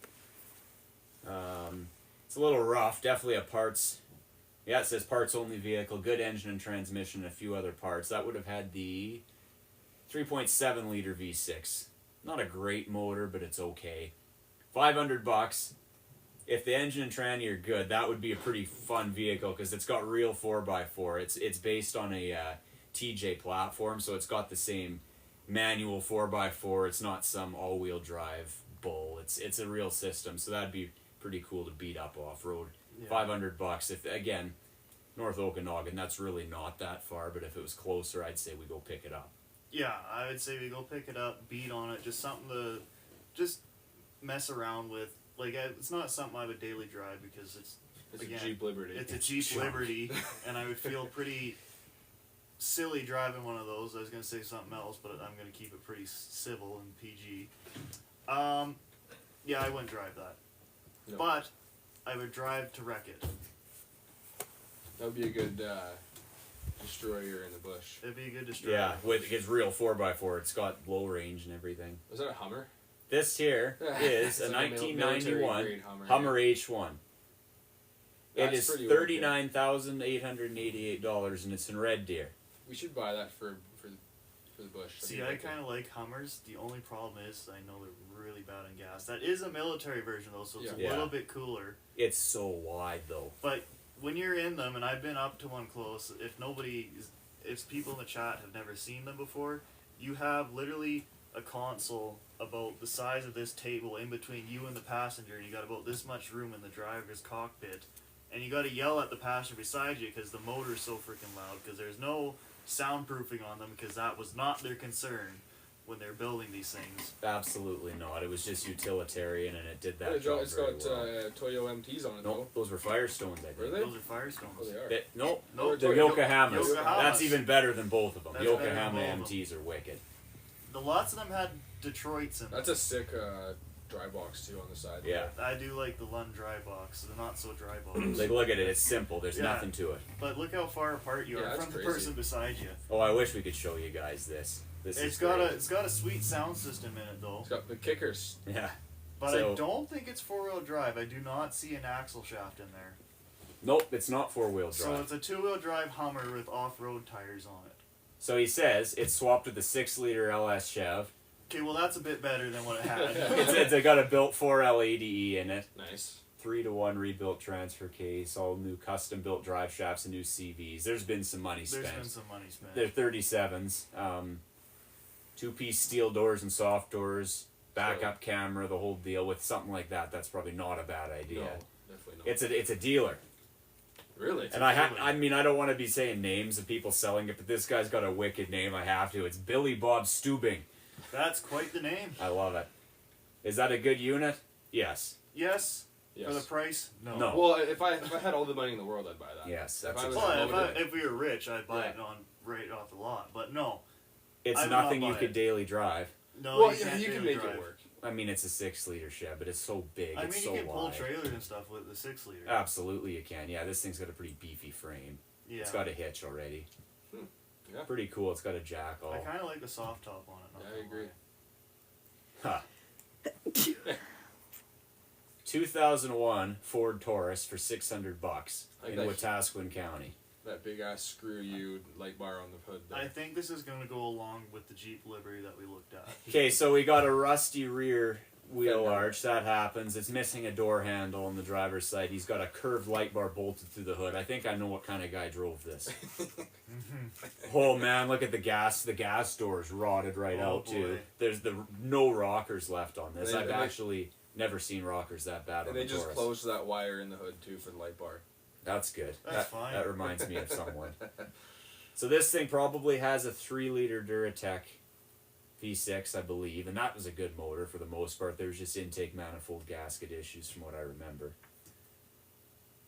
It's a little rough. Definitely a parts. Yeah, it says parts only vehicle. Good engine and transmission, and a few other parts. That would have had the 3.7 liter V6. Not a great motor, but it's okay. $500. If the engine and tranny are good, that would be a pretty fun vehicle because it's got real 4x4. It's based on a TJ platform, so it's got the same manual 4x4. It's not some all-wheel drive bull. It's a real system, so that'd be pretty cool to beat up off-road. Yeah. $500. If again, North Okanagan, that's really not that far, but if it was closer, I'd say we go pick it up. Yeah, I would say we go pick it up, beat on it, just something to just mess around with. Like, it's not something I would daily drive because it's again, a Jeep Liberty. It's a Jeep junk. Liberty, and I would feel pretty silly driving one of those. I was going to say something else, but I'm going to keep it pretty civil and PG. Yeah, I wouldn't drive that. No. But I would drive to wreck it. That would be a good destroyer in the bush. It'd be a good destroyer. Yeah, with its real 4x4. It's got low range and everything. Was that a Hummer? This here is It's a like a military 1991 grade Hummer, Hummer H1. It That's is pretty wicked. $39,888 and it's in Red Deer. We should buy that for the bush. That'd See, be I wicked. kind of like Hummers. The only problem is I know they're really bad on gas. That is a military version though, so it's Yeah. a little Yeah. bit cooler. It's so wide though. But when you're in them, and I've been up to one close, if people in the chat have never seen them before, you have literally a console about the size of this table in between you and the passenger, and you got about this much room in the driver's cockpit, and you got to yell at the passenger beside you because the motor is so freaking loud, because there's no soundproofing on them, because that was not their concern when they're building these things. Absolutely not. It was just utilitarian and it did Yeah, that job it's very got well. Toyo MTs on it though. Nope, those were Firestones, I think. Were they? Those are Firestones. Oh, they are. Nope, No, they're Yokohamas. Yokohamas. That's even better than both of them. That's better than Yokohama both of them. MTs are wicked. The lots of them had Detroits in them. That's a sick dry box too on the side. Yeah. I do like the Lund dry box, the not so dry box. Like, look at it. It's simple. There's Yeah. nothing to it. But look how far apart you Yeah, are that's from the crazy. person beside you. Oh, I wish we could show you guys this. This It's is got great. it's got a sweet sound system in it though. It's got the kickers. Yeah. But So- I don't think it's 4-wheel drive. I do not see an axle shaft in there. Nope, it's not 4-wheel So drive. it's a 2-wheel drive Hummer with off-road tires on it. So he says it's swapped with the 6-liter LS Chev. Okay, well that's a bit better than what it had. It's got a built 4L ADE in it. Nice. 3-to-1 rebuilt transfer case, all new custom built drive shafts and new CVs. There's been some money There's spent. been some money spent. They're 37s. 2-piece steel doors and soft doors, backup camera, the whole deal. With something like that, that's probably not a bad idea. No, definitely not. It's a dealer. Really? And I mean, I don't want to be saying names of people selling it, but this guy's got a wicked name. I have to. It's Billy Bob Stubing. That's quite the name. I love it. Is that a good unit? Yes. Yes. Yes. For the price? No. No. Well, if I had all the money in the world, I'd buy that. Yes. If That's I was exactly- Well, promoted. if we were rich, I'd buy Yeah. it on right off the lot. But no. It's I would not nothing you buy could it. daily drive. No, Well, you yeah, can't you can daily make drive. it work. I mean, it's a 6-liter Chev, but it's so big. I it's mean, so you can pull wide. trailers and stuff with the 6-liter. Absolutely, you can. Yeah, this thing's got a pretty beefy frame. Yeah. It's got a hitch already. Yeah. Pretty cool. It's got a jack all. I kind of like the soft top on it. not Yeah, I gonna agree. lie. Huh. 2001 Ford Taurus for $600 Like in that- Wetaskiwin County. That big ass screw you light bar on the hood. There. I think this is going to go along with the Jeep Liberty that we looked at. Okay, so we got a rusty rear wheel Fender. arch. That happens. It's missing a door handle on the driver's side. He's got a curved light bar bolted through the hood. I think I know what kind of guy drove this. Oh man, look at the gas. The gas door's rotted right Oh, out too. boy. There's no rockers left on this. And I've they- actually never seen rockers that bad on And they the just Taurus. closed that wire in the hood too for the light bar. That's good. That's that, fine. That reminds me of someone. So this thing probably has a 3-liter Duratec V6, I believe, and that was a good motor for the most part. There was just intake manifold gasket issues from what I remember.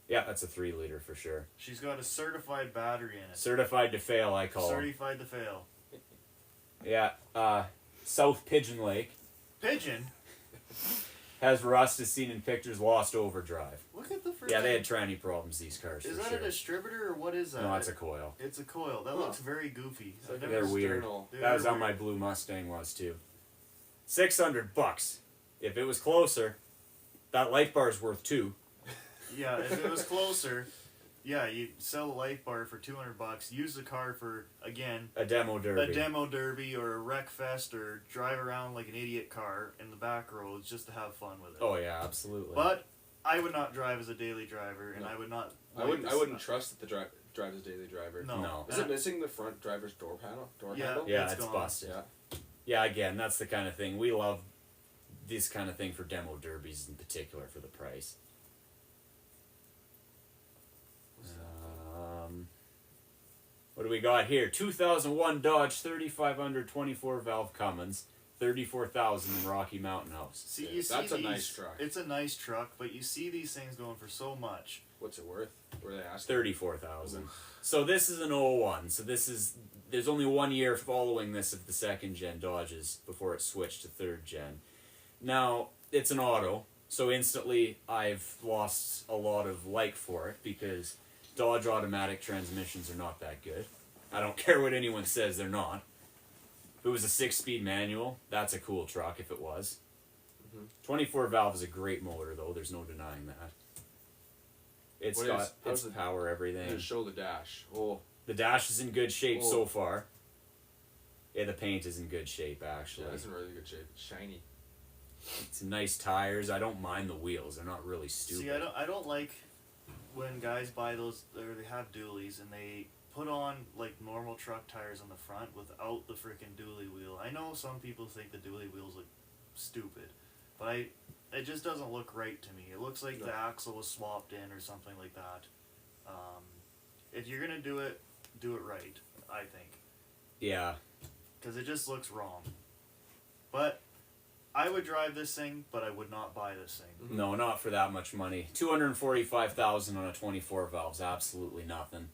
Yeah, that's a 3-liter for sure. She's got a certified battery in it. Certified to fail, I call it. Certified to fail. Yeah, South Pigeon Lake Pigeon? has rust as seen in pictures, lost overdrive. Look at the freaking... Yeah, they had tranny problems, these cars, Is for that sure. a distributor or what is that? No, it's a coil. It's a coil. That Huh. looks very goofy. It's like I've They're never... weird. external. That was They're how my weird. blue Mustang was too. $600. If it was closer, that light bar's worth $2. Yeah, if it was closer, yeah, you sell a life bar for $200. Use the car for, again, A demo derby. a demo derby or a wreck fest, or drive around like an idiot car in the back roads just to have fun with it. Oh yeah, absolutely. But I would not drive as a daily driver, and No. I would not. I wouldn't trust that the drive as daily driver. No. No. Is it missing the front driver's door Yeah. handle? yeah, it's it's gone. busted. Yeah. Yeah, again, that's the kind of thing we love. This kind of thing for demo derbies in particular for the price. What do we got here? 2001 Dodge 3500 24 valve Cummins, 34,000 in Rocky Mountain House. See, Yeah, you see that's a these, nice truck. It's a nice truck, but you see these things going for so much. What's it worth? Were they asking? 34,000. So this is an 01. So there's only 1 year following this of the second gen Dodges before it switched to third gen. Now it's an auto, so instantly I've lost a lot of like for it because Dodge automatic transmissions are not that good. I don't care what anyone says, they're not. If it was a 6-speed manual, that's a cool truck if it was. 24 valve is a great motor though, there's no denying that. It's What got is- how's its the- power, everything. Just show the dash. Oh, The dash is in good shape Oh. so far. Yeah, the paint is in good shape actually. yeah, it's in really good shape. It's shiny. It's nice tires. I don't mind the wheels. They're not really stupid. See, I don't like when guys buy those, or they have dualies, and they put on like normal truck tires on the front without the freaking dually wheel. I know some people think the dually wheels look stupid, but it just doesn't look right to me. It looks like No. the axle was swapped in or something like that. If you're gonna do it right, I think, Yeah. because it just looks wrong. But I would drive this thing, but I would not buy this thing. No, not for that much money. 245,000 on a 24 valve's absolutely nothing.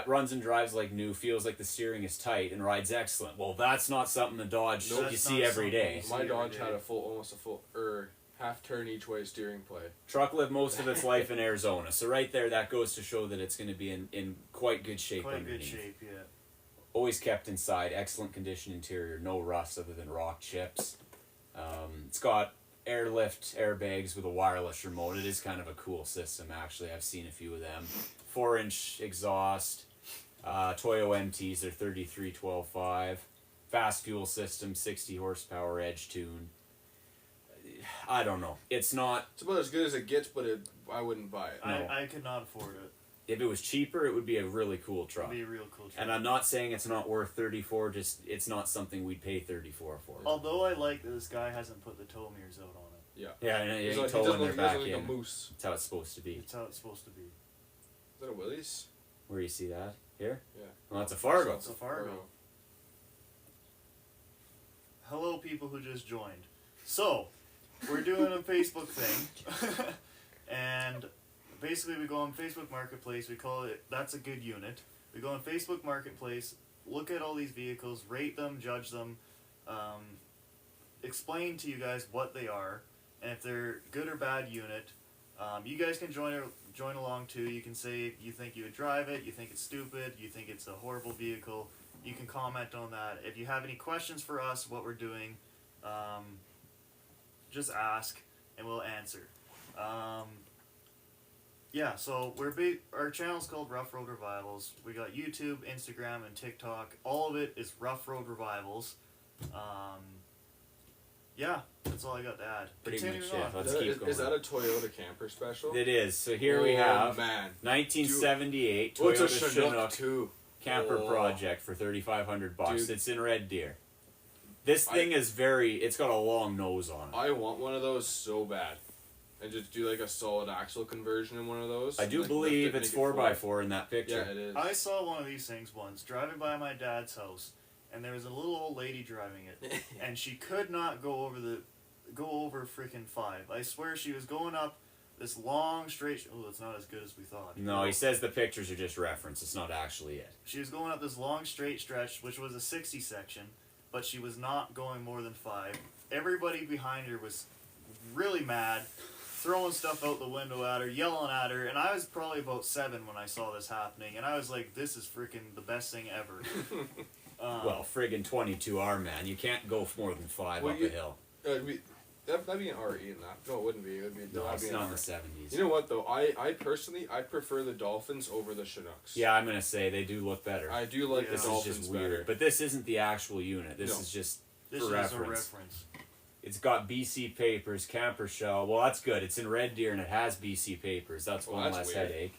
Runs and drives like new, feels like the steering is tight, and rides excellent. Well, that's not something the Dodge Nope. you That's see not every something day. you see. My every Dodge day. had almost a full half turn each way steering play. Truck lived most of its life in Arizona, so right there, that goes to show that it's going to be in quite good shape Quite good underneath. shape, yeah. Always kept inside, excellent condition interior, no rust other than rock chips. It's got airlift airbags with a wireless remote. It is kind of a cool system, actually. I've seen a few of them. 4-inch exhaust, Toyo MTs, they're 3312.5. Fast fuel system, 60 horsepower edge tune. I don't know. It's not. It's about as good as it gets, but I wouldn't buy it. No. I could not afford it. If it was cheaper, it would be a really cool truck. It'd be a real cool truck. And I'm not saying it's not worth 34. Just it's not something we'd pay 34 for. Although I like that this guy hasn't put the tow mirrors out on it. Yeah. Yeah, and He's you like, tow when they're he doesn't back look like in. a moose. That's how it's supposed to be. It's how it's supposed to be. Is that a Willys? Where do you see that? Here? Yeah. Well, that's a Fargo. It's a Fargo. Hello, people who just joined. So, we're doing a Facebook thing. And basically, we go on Facebook Marketplace. We call it That's a Good Unit. We go on Facebook Marketplace, look at all these vehicles, rate them, judge them, explain to you guys what they are, and if they're good or bad unit. You guys can join along too. You can say you think you would drive it, you think it's stupid, you think it's a horrible vehicle. You can comment on that. If you have any questions for us, what we're doing, just ask and we'll answer. Yeah, so our channel's called Rough Road Revivals. We got YouTube, Instagram, and TikTok. All of it is Rough Road Revivals. Yeah, that's all I got to add. Pretty Continuing much, yeah. on. Let's Is keep going. that a Toyota camper special? It is. So here we Oh, have man. 1978 What's a Toyota Chinook Chinook too? camper Oh. project for $3,500. Dude. It's in Red Deer. This thing is it's got a long nose on it. I want one of those so bad. And just do like a solid axle conversion in one of those. I do Like, believe lift it's it, make it 4x4 in that Yeah, picture. it is. I saw one of these things once, driving by my dad's house, and there was a little old lady driving it, and she could not go over freaking 5. I swear she was going up this long straight. Oh, it's not as good as we thought. No, he says the pictures are just reference. It's not actually it. She was going up this long straight stretch, which was a 60 section, but she was not going more than 5. Everybody behind her was really mad, throwing stuff out the window at her, yelling at her, and I was probably about 7 when I saw this happening, and I was like, this is freaking the best thing ever. Well, friggin' 22R, man. You can't go more than 5 Well, up you- a hill. That'd be an RE in that. No, it wouldn't be. It would be. No, that'd it's be an not in R. the 70s. You know what though? I personally I prefer the Dolphins over the Chinooks. Yeah, I'm gonna say they do look better. I do like Yeah. the This Dolphins is just weird. better. But this isn't the actual unit. This No. is just This for is reference. a reference. It's got BC papers, camper shell. Well, that's good. It's in Red Deer and it has BC papers. That's Well, one that's less weird. headache.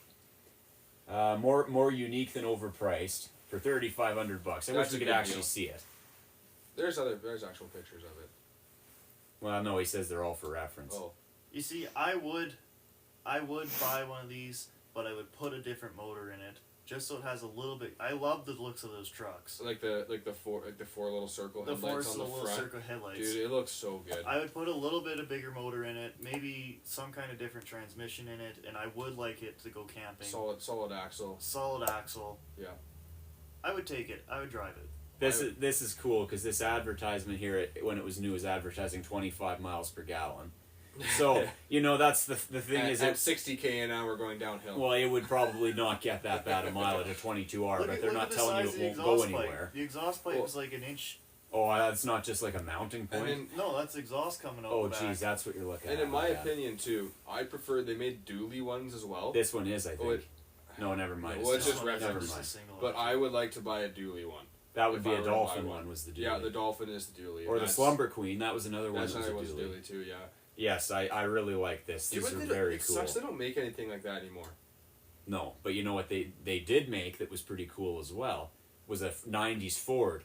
More unique than overpriced for $3,500. I wish That's we a could good actually deal. see it. There's actual pictures of it. Well, no, he says they're all for reference. Oh, You see, I would buy one of these, but I would put a different motor in it, just so it has a little bit. I love the looks of those trucks. so like the four little circle The headlights force on the the little front. circle headlights. Dude, it looks so good. I would put a little bit of bigger motor in it, maybe some kind of different transmission in it, and I would like it to go camping. Solid axle. Solid axle. Yeah. I would take it. I would drive it. This is cool because this advertisement here, when it was new, was advertising 25 miles per gallon. So that's the thing at, is at it. 60 an hour going downhill. Well, it would probably not get that bad a mileage at 22R, but they're not the telling you size it of the won't go exhaust pipe. anywhere. The exhaust pipe Well- is like an inch. Oh, that's not just like a mounting and point. then, No, that's exhaust coming out. Oh, the back. geez, that's what you're looking and at. in my yeah. opinion too, I prefer they made dually ones as well. This one is, I think. Oh, it- No, never mind. Well, it's not. just one is Never reference. just a mind. single But one. I would like to buy a dually one. That would if be I a were to Dolphin buy one. Was the dually. Yeah, the Dolphin is the dually. Or and the that's- Slumber Queen. That was another one. That's That was another a one's dually. dually too. Yeah. Yes, I really like this. Yeah, These but are they don't- very it cool. sucks they don't make anything like that anymore. No, but you know what they did make that was pretty cool as well was a 90s Ford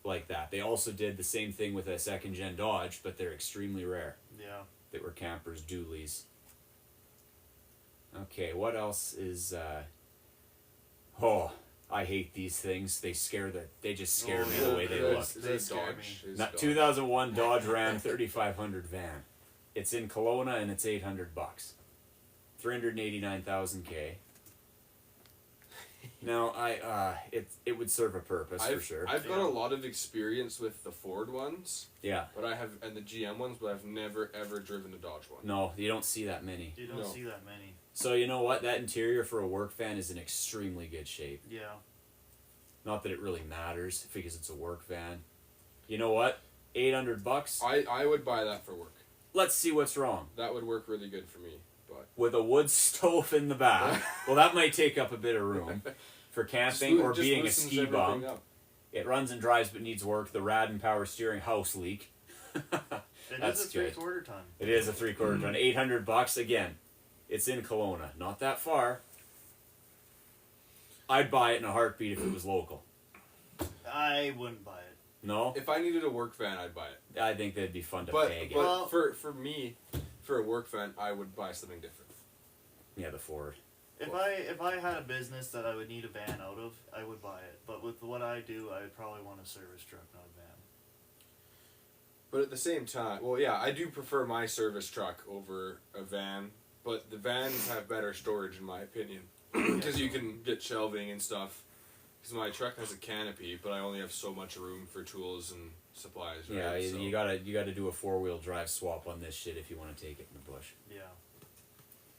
like that. They also did the same thing with a second gen Dodge, but they're extremely rare. Yeah. That were campers, dualies. Okay, what else is oh, I hate these things. They just scare me the way they look. They scare me. Is Not Dodge. 2001 Dodge Ram 3500 van. It's in Kelowna and it's $800. 389,000 K. Now it would serve a purpose for sure. I've got Yeah. a lot of experience with the Ford ones, Yeah. but and the GM ones, but I've never ever driven a Dodge one. No, you don't see that many. You don't No. see that many. So you know what? That interior for a work van is in extremely good shape. Yeah. Not that it really matters because it's a work van. You know what? $800. I would buy that for work. Let's see what's wrong. That would work really good for me. But With a wood stove in the back. Well, that might take up a bit of room for camping or just being a loosens ski bum. everything up. It runs and drives but needs work. The Radin power steering house leak. It That's is a good. 3/4 ton. It is a 3/4 ton. $800 again. It's in Kelowna. Not that far. I'd buy it in a heartbeat if it was local. I wouldn't buy it. No? If I needed a work van, I'd buy it. I think that'd be fun to But peg it. Well- for me, for a work van, I would buy something different. Yeah, the Ford. If I had a business that I would need a van out of, I would buy it. But with what I do, I would probably want a service truck, not a van. But at the same time, well, yeah, I do prefer my service truck over a van. But the vans have better storage, in my opinion, because you can get shelving and stuff. Because my truck has a canopy, but I only have so much room for tools and supplies. Right? Yeah, So- you gotta do a 4-wheel drive swap on this shit if you want to take it in the bush. Yeah.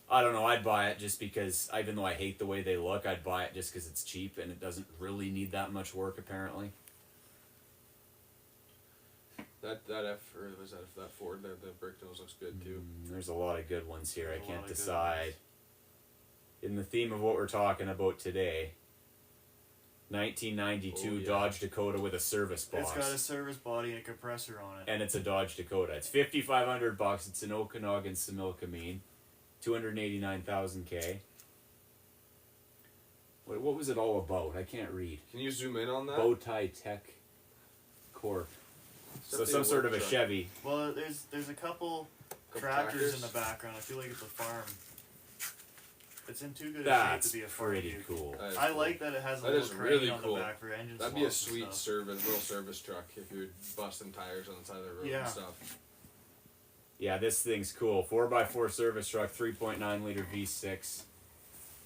I don't know. I'd buy it just because, even though I hate the way they look, I'd buy it just because it's cheap and it doesn't really need that much work. Apparently. That Ford, the brick nose looks good too. There's a lot of good ones here. There's I a can't lot of good decide. ones. In the theme of what we're talking about today, 1992 Oh, yeah. Dodge Dakota with a service box. It's got a service body and a compressor on it. And it's a Dodge Dakota. It's $5,500. It's an Okanagan Similkameen, 289,000 K. Wait, what was it all about? I can't read. Can you zoom in on that? Bowtie Tech Corp. So Something some sort of a work truck. Chevy. Well, there's a couple Couple tractors in tractors? the background. I feel like it's a farm. It's in too good a That's shape to be a farm. pretty vehicle. cool. That is I cool. like that it has a That little is crane really on cool. the back for engine That'd be a swaps and sweet stuff. little service truck if you're busting tires on the side of the road Yeah. and stuff. Yeah, this thing's cool. 4x4 service truck, 3.9 liter V6.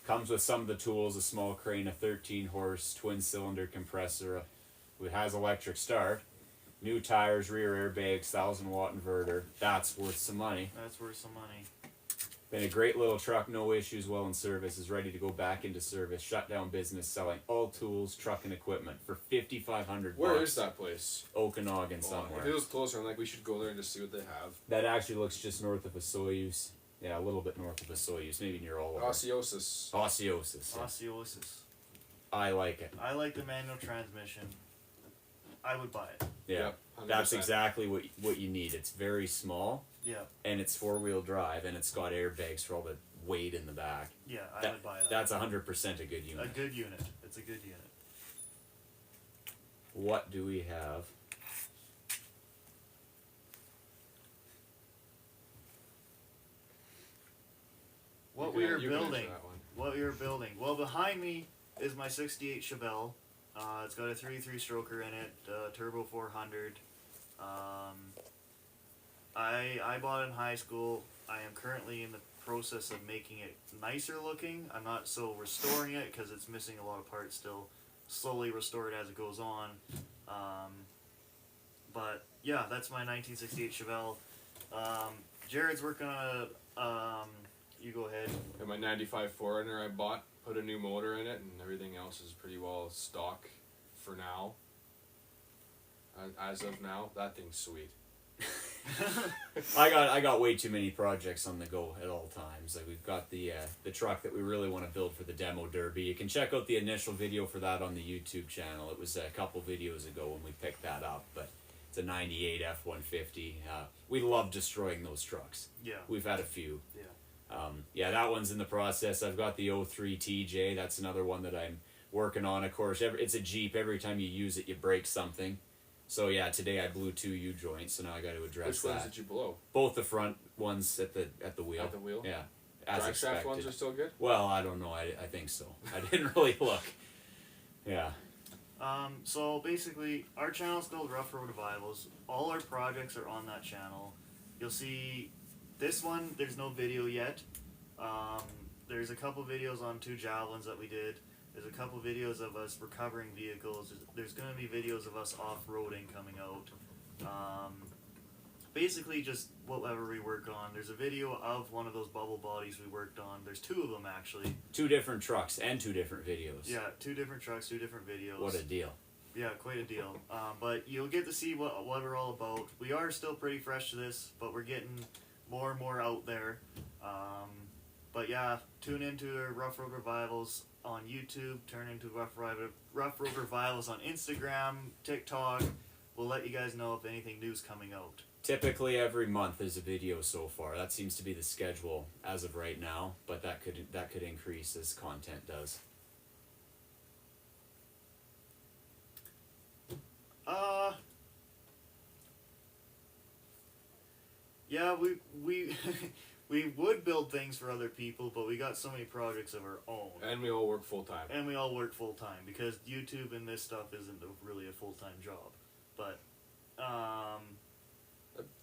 Comes with some of the tools: a small crane, a 13 horse twin cylinder compressor. It has electric start. New tires, rear airbags, 1,000-watt inverter. That's worth some money. That's worth some money. Been a great little truck, no issues, well in service, is ready to go back into service, shut down business, selling all tools, truck, and equipment for $5,500. Where is that place? Okanagan If somewhere. it was closer, I'm like, we should go there and just see what they have. That actually looks just north of Osoyoos. Yeah, a little bit north of Osoyoos, maybe near Oliver. Osseosis. Osseosis. Yeah. Osseosis. I like it. I like the manual transmission. I would buy it. Yeah. Yep, That's 100%. exactly what you need. It's very small, Yeah. and it's 4-wheel drive, and it's got airbags for all the weight in the back. Yeah, I That- would buy that. That's 100% a good a unit. good unit. It's a good unit. What do we have? What You we can- are you can answer building. that one. What we are building. Well, behind me is my '68 Chevelle. It's got a 3.3 stroker in it, turbo 400. I bought it in high school. I am currently in the process of making it nicer looking. I'm not so restoring it because it's missing a lot of parts still. Slowly restore it as it goes on. But yeah, that's my 1968 Chevelle. Jared's working on a. You go ahead. And my 95 4Runner I bought, put a new motor in it, and everything else is pretty well stock for now. As of now, that thing's sweet. I got way too many projects on the go at all times. Like we've got the truck that we really want to build for the demo derby. You can check out the initial video for that on the YouTube channel. It was a couple videos ago when we picked that up, but it's a '98 F-150. We love destroying those trucks. Yeah. We've had a few. Yeah. Yeah, that one's in the process. I've got the 03 TJ. That's another one that I'm working on. Of course, it's a Jeep. Every time you use it, you break something. So yeah, today I blew 2 U-joints, so now I got to address Which that. ones did you blow? Both the front ones at the wheel. At the wheel? Yeah, as Drag expected. shaft ones are still good? Well, I don't know. I think so. I didn't really look. Yeah. So basically, our channel's called Rough Road Revivals. All our projects are on that channel. You'll see this one, there's no video yet. There's a couple videos on 2 Javelins that we did. There's a couple videos of us recovering vehicles. There's going to be videos of us off-roading coming out. Basically just whatever we work on. There's a video of one of those bubble bodies we worked on. There's 2 of them actually. 2 different trucks and 2 different videos. Yeah, 2 different trucks, 2 different videos. What a deal. Yeah, quite a deal. But you'll get to see what we're all about. We are still pretty fresh to this, but we're getting more and more out there. But yeah, tune into Rough Road Revivals on YouTube. Turn into Rough Road Revivals on Instagram, TikTok. We'll let you guys know if anything new's coming out. Typically every month there's a video so far. That seems to be the schedule as of right now, but that could increase as content does. Yeah, we we would build things for other people, but we got so many projects of our own. And we all work full time. And we all work full time because YouTube and this stuff isn't really a full time job. But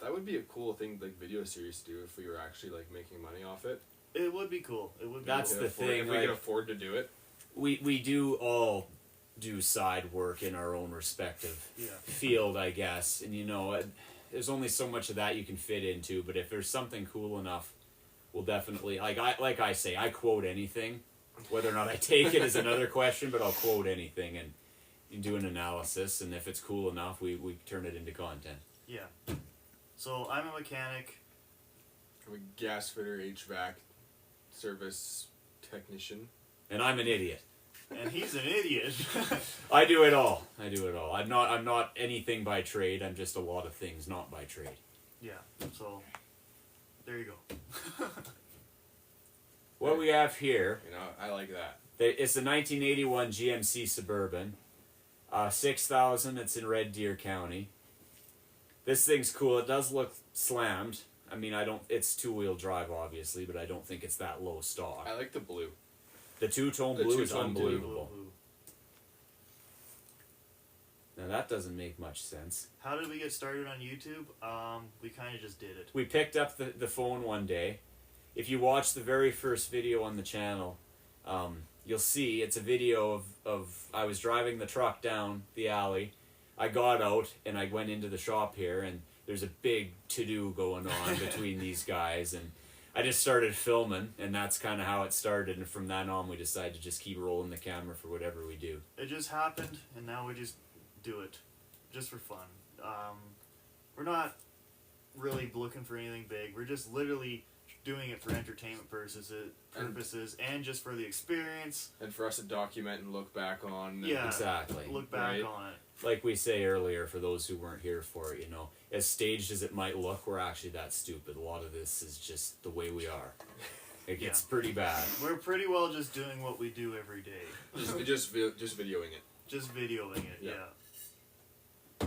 That would be a cool thing, like video series to do if we were actually like making money off it. it would be cool. It would be That's cool. the Afford- thing, If we like- could afford to do it. We do all do side work in our own respective Yeah. field, I guess. And there's only so much of that you can fit into, but if there's something cool enough, we'll definitely like I say, I quote anything. Whether or not I take it is another question, but I'll quote anything and you do an analysis, and if it's cool enough, we turn it into content. Yeah. So I'm a mechanic. I'm a gas fitter, HVAC, service technician. And I'm an idiot. And he's an idiot. I do it all. I'm not anything by trade. I'm just a lot of things not by trade. Yeah. So there you go. What we have here, You know, I like that. it's the 1981 GMC Suburban. 6,000. It's in Red Deer County. This thing's cool. It does look slammed. I mean, it's 2-wheel drive, obviously, but I don't think it's that low stock. I like the blue. The two-tone The blue is two-tone blue. unbelievable. Now that doesn't make much sense. How did we get started on YouTube? We kind of just did it. We picked up the phone one day. If you watch the very first video on the channel, you'll see it's a video of I was driving the truck down the alley. I got out and I went into the shop here, and there's a big to-do going on between these guys, and I just started filming, and that's kind of how it started. And from then on, we decided to just keep rolling the camera for whatever we do. It just happened, and now we just do it, just for fun. We're not really looking for anything big. We're just literally doing it for entertainment purposes, and just for the experience. And for us to document and look back on. Yeah. Exactly. Look back Right. on it. Like we say earlier, for those who weren't here for it, as staged as it might look, we're actually that stupid. A lot of this is just the way we are. It gets pretty bad. We're pretty well just doing what we do every day. Just videoing it. Just videoing it, Yeah.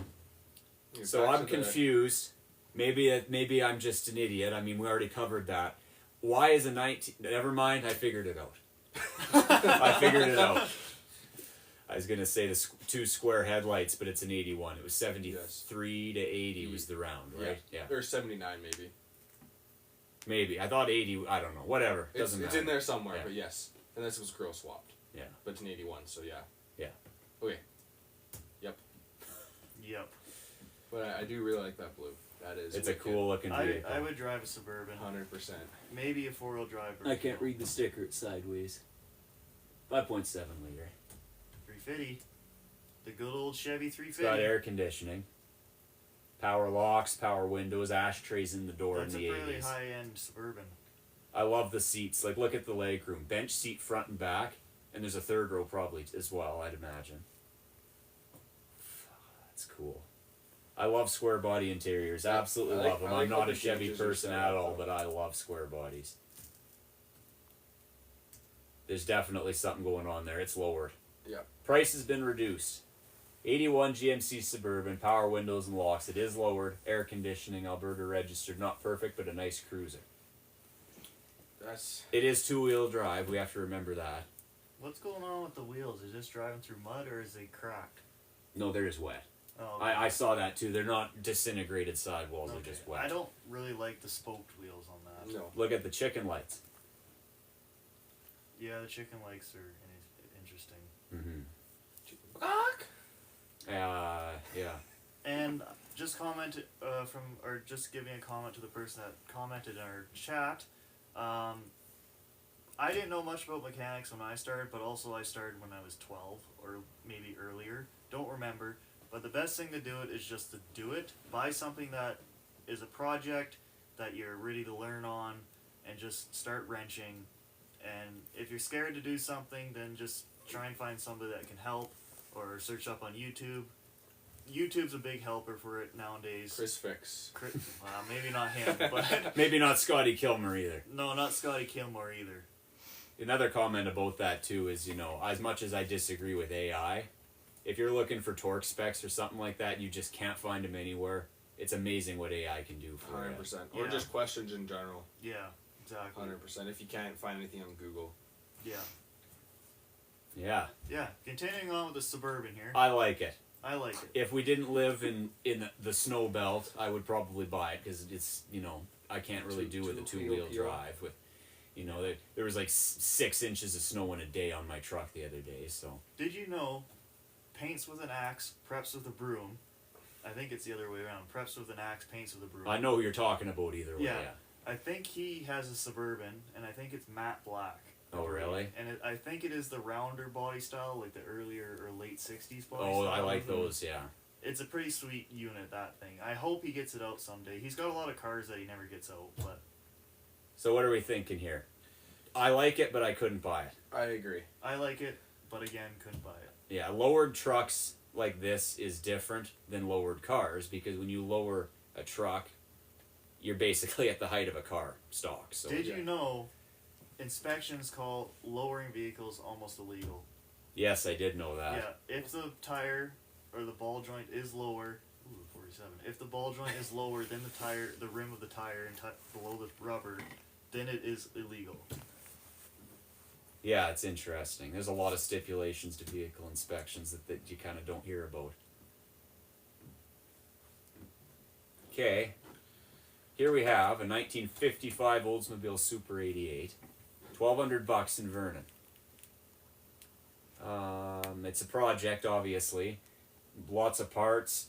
So Back I'm to the- confused. Maybe I'm just an idiot. I mean, we already covered that. Why is a 19? Never mind. I figured it out. I figured it out. I was gonna say the 2 square headlights, but it's an 81. It was 73 to 80 was the round, right? Yeah. Or 79 maybe. Maybe. I thought 80. I don't know. Whatever. It's Doesn't matter. in there somewhere, Yeah. but yes. And this was grill swapped. Yeah. But it's an 81, so yeah. Yeah. Okay. Yep. But I do really like that blue. That is. It's a wicked. cool looking vehicle. I would drive a Suburban. 100%. Maybe a 4-wheel drive. I can't read the sticker. It's sideways. 5.7 liter. 350. The good old Chevy It's got 350. air conditioning. Power locks, power windows, ashtrays in the door That's in a the really 80s. high-end Suburban. I love the seats. Like, look at the leg room. Bench seat front and back. And there's a third row probably as well, I'd imagine. That's cool. I love square body interiors. Absolutely I like- love them. I like I'm how not the a Chevy gauges are person set at up, all, though. but I love square bodies. There's definitely something going on there. It's lowered. Yep. Price has been reduced. 81 GMC Suburban, power windows and locks. It is lowered. Air conditioning, Alberta registered. Not perfect, but a nice cruiser. That's. It is 2-wheel drive. We have to remember that. What's going on with the wheels? Is this driving through mud or is they cracked? No, they're just wet. Oh, I saw that too. They're not disintegrated sidewalls. okay. They're just wet. I don't really like the spoked wheels on that. No. Look at the chicken lights. Yeah, the chicken legs are interesting. Mm-hmm. Fuck! Yeah. And just just giving a comment to the person that commented in our chat. I didn't know much about mechanics when I started, but also I started when I was 12 or maybe earlier. Don't remember. But the best thing to do it is just to do it. Buy something that is a project that you're ready to learn on, and just start wrenching. And if you're scared to do something, then just try and find somebody that can help, or search up on YouTube. YouTube's a big helper for it nowadays. Chris Fix. Well, maybe not him, but Maybe not Scotty Kilmer either. no, not Scotty Kilmore either. Another comment about that too is, as much as I disagree with AI, if you're looking for torque specs or something like that, you just can't find them anywhere. It's amazing what AI can do for 100%. you. Or Yeah. just questions in general. Yeah, exactly. 100%. If you can't find anything on Google. Yeah, Yeah, yeah. Continuing on with the Suburban here, I like it. I like it. If we didn't live in the snow belt, I would probably buy it because it's I can't really do with a two-wheel two-wheel. drive with there was like 6 inches of snow in a day on my truck the other day. So Did you know, paints with an axe, preps with a broom. I think it's the other way around. Preps with an axe, paints with a broom. I know who you're talking about either way. Yeah. Yeah. I think he has a Suburban, and I think it's matte black. Oh, really? And I think it is the rounder body style, like the earlier or late 60s body Oh, style. I like those. Yeah. It's a pretty sweet unit, that thing. I hope he gets it out someday. He's got a lot of cars that he never gets out, but So what are we thinking here? I like it, but I couldn't buy it. I agree. I like it, but again, couldn't buy it. Yeah, lowered trucks like this is different than lowered cars because when you lower a truck, you're basically at the height of a car stock. So Did you know inspections call lowering vehicles almost illegal? yes, I did know that. Yeah, if the tire or the ball joint is lower, 47. If the ball joint is lower than the rim of the tire and below the rubber, then it is illegal. Yeah, it's interesting. There's a lot of stipulations to vehicle inspections that you kind of don't hear about. Okay. Here we have a 1955 Oldsmobile Super 88. $1,200 in Vernon. It's a project, obviously. Lots of parts.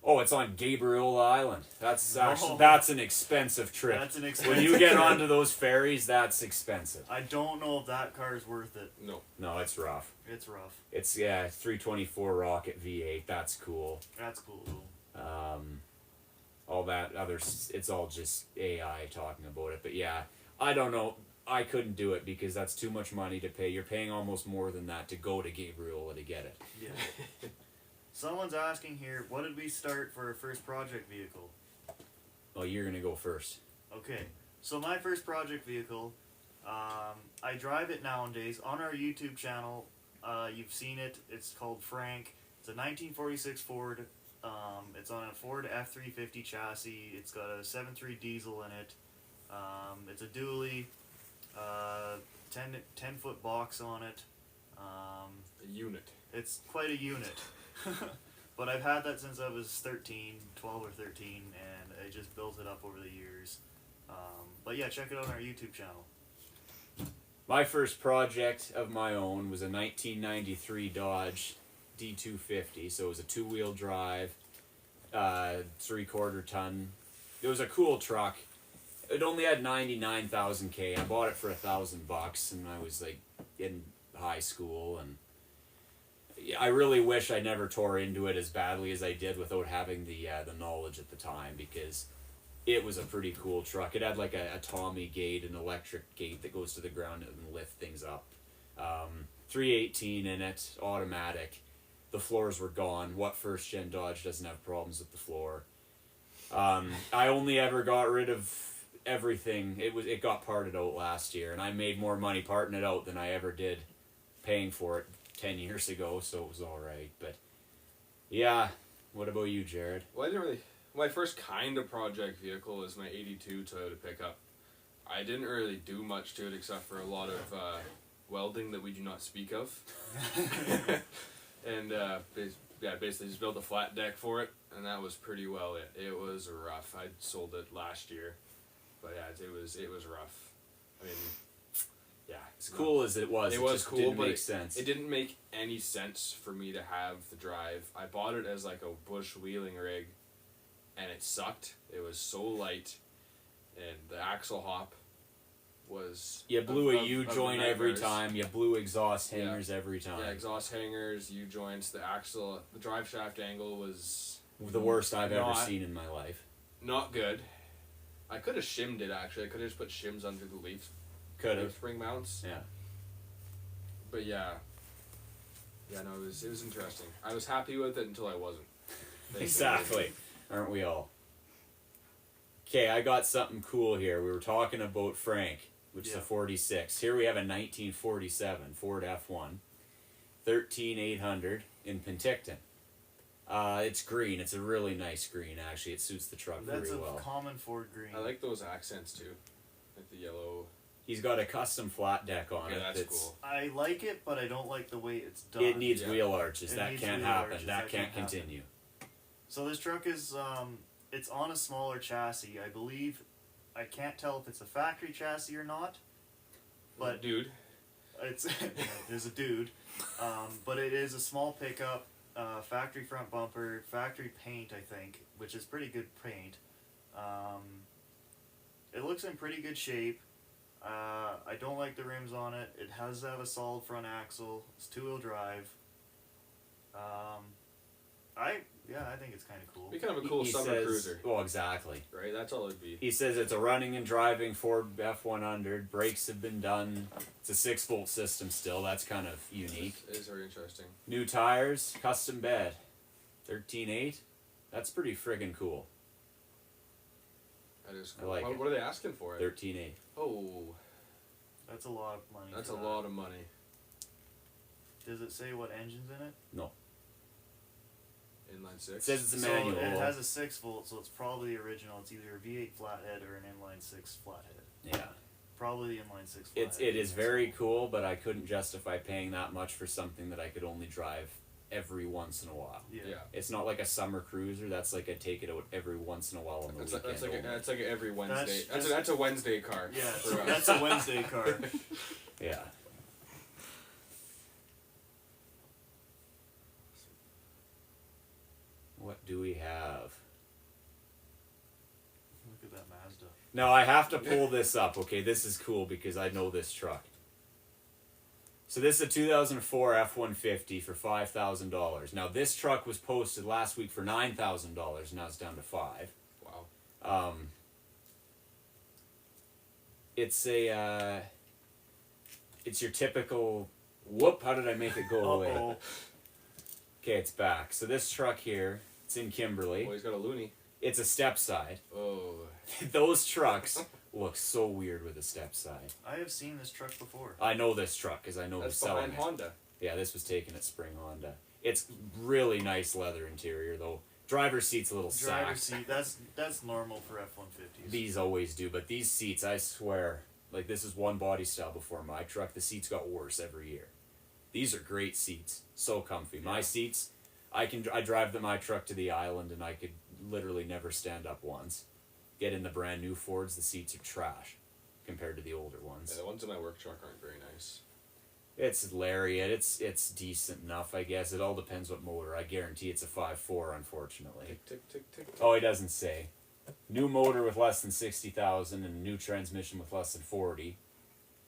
Oh, it's on Gabriola Island. That's No. actually that's an expensive trip. That's an expensive. When you get onto those ferries, that's expensive. I don't know if that car is worth it. No. No, it's rough. It's rough. It's 324 rocket V8. That's cool. That's cool though. All that it's all just AI talking about it. But yeah, I don't know. I couldn't do it because that's too much money to pay. You're paying almost more than that to go to Gabriola to get it. Yeah. Someone's asking here, what did we start for our first project vehicle? Oh, you're gonna go first. Okay, so my first project vehicle, I drive it nowadays on our YouTube channel. You've seen it. It's called Frank. It's a 1946 Ford. It's on a Ford F350 chassis. It's got a 7.3 diesel in it. It's a dually. 10-foot box on it. A unit. It's quite a unit. But I've had that since I was 12 or 13, and I just built it up over the years. But yeah, check it out on our YouTube channel. My first project of my own was a 1993 Dodge D250. So it was a 2-wheel drive, 3/4 ton. It was a cool truck. It only had 99,000 K. I bought it for $1,000, and I was like in high school, and I really wish I never tore into it as badly as I did without having the knowledge at the time, because it was a pretty cool truck. It had like a Tommy gate, an electric gate that goes to the ground and lift things up. 318 in it, automatic. The floors were gone. What first gen Dodge doesn't have problems with the floor? I only ever got rid of everything. It got parted out last year, and I made more money parting it out than I ever did paying for it 10 years ago, so it was alright. But yeah, what about you, Jared? Well, I didn't really. My first kind of project vehicle was my '82 Toyota pickup. I didn't really do much to it except for a lot of welding that we do not speak of. And basically just built a flat deck for it, and that was pretty well it. It was rough. I sold it last year, but yeah, it was rough. I mean, yeah. As cool as it was was just cool, didn't but make sense. It didn't make any sense for me to have the drive. I bought it as like a bush wheeling rig, and it sucked. It was so light, and the axle hop was... You blew a of U-joint every nightmares. time. You blew exhaust hangers every time. Yeah, exhaust hangers, U-joints, the axle, the drive shaft angle was The worst I've ever Not- seen in my life. not good. I could have shimmed it, actually. I could have just put shims under the leaf spring mounts. Yeah. But yeah. Yeah, no, it was interesting. I was happy with it until I wasn't. Exactly. Aren't we all? Okay, I got something cool here. We were talking about Frank, which is a 46. Here we have a 1947 Ford F1, 13800 in Penticton. It's green. It's a really nice green, actually. It suits the truck That's very a well. common Ford green. I like those accents too. Like the yellow. He's got a custom flat deck on Yeah, it. that's cool. I like it, but I don't like the way it's done. It needs Yeah. wheel arches. It That needs can't wheel happen. arches. That That can't can't happen. continue. So this truck is, it's on a smaller chassis. I believe, I can't tell if it's a factory chassis or not, but Dude. it's, there's a dude, but it is a small pickup, factory front bumper, factory paint, I think, which is pretty good paint. It looks in pretty good shape. I don't like the rims on it. It has to have a solid front axle. It's 2-wheel drive. I think it's kind of cool. Be kind of a cool He summer says, cruiser, well, exactly. right? That's all it'd be. He says it's a running and driving Ford F100. Brakes have been done. It's a 6-volt system still. That's kind of unique. It is very interesting. New tires, custom bed. 13.8. That's pretty friggin' cool. That is I cool. like what, it. what are they asking for it? 13.8. Oh, That's a lot of money. that's for a that. lot of money. Does it say what engine's in it? No. Inline 6. It says it's a So manual. it has a 6-volt, so it's probably the original. It's either a V8 flathead or an inline 6 flathead. Yeah. Probably the inline 6 flathead. It is very cool, but I couldn't justify paying that much for something that I could only drive every once in a while. Yeah. Yeah. It's not like a summer cruiser. That's like I take it out every once in a while on the That's weekend. like only. that's like a every Wednesday. That's That's a Wednesday car. Yeah, for us. that's a Wednesday car. Yeah. What do we have? Mazda. Now I have to pull this up. Okay, this is cool because I know this truck. So this is a 2004 F-150 for $5,000. Now this truck was posted last week for $9,000. Now it's down to $5,000. Wow. It's a it's your typical whoop. How did I make it go away? Uh-oh. Okay, it's back. So this truck here, it's in Kimberley. Oh, he's got a loony. It's a step side. Oh. Those trucks look so weird with a step side. I have seen this truck before. I know this truck because I know who's That's selling behind it. Honda. Yeah, this was taken at Spring Honda. It's really nice leather interior though. Driver's seat's a little Driver sacked. seat. That's normal for F-150s. These always do, but these seats, I swear, like this is one body style before my truck. The seats got worse every year. These are great seats, so comfy. My seats, I drive my truck to the island and I could literally never stand up once. Get in the brand new Fords, the seats are trash compared to the older ones. Yeah, the ones in my work truck aren't very nice. It's Lariat. It's decent enough, I guess. It all depends what motor. I guarantee it's a 5.4, unfortunately. Tick, tick, tick, tick, tick. Oh, he doesn't say. New motor with less than 60,000 and new transmission with less than 40.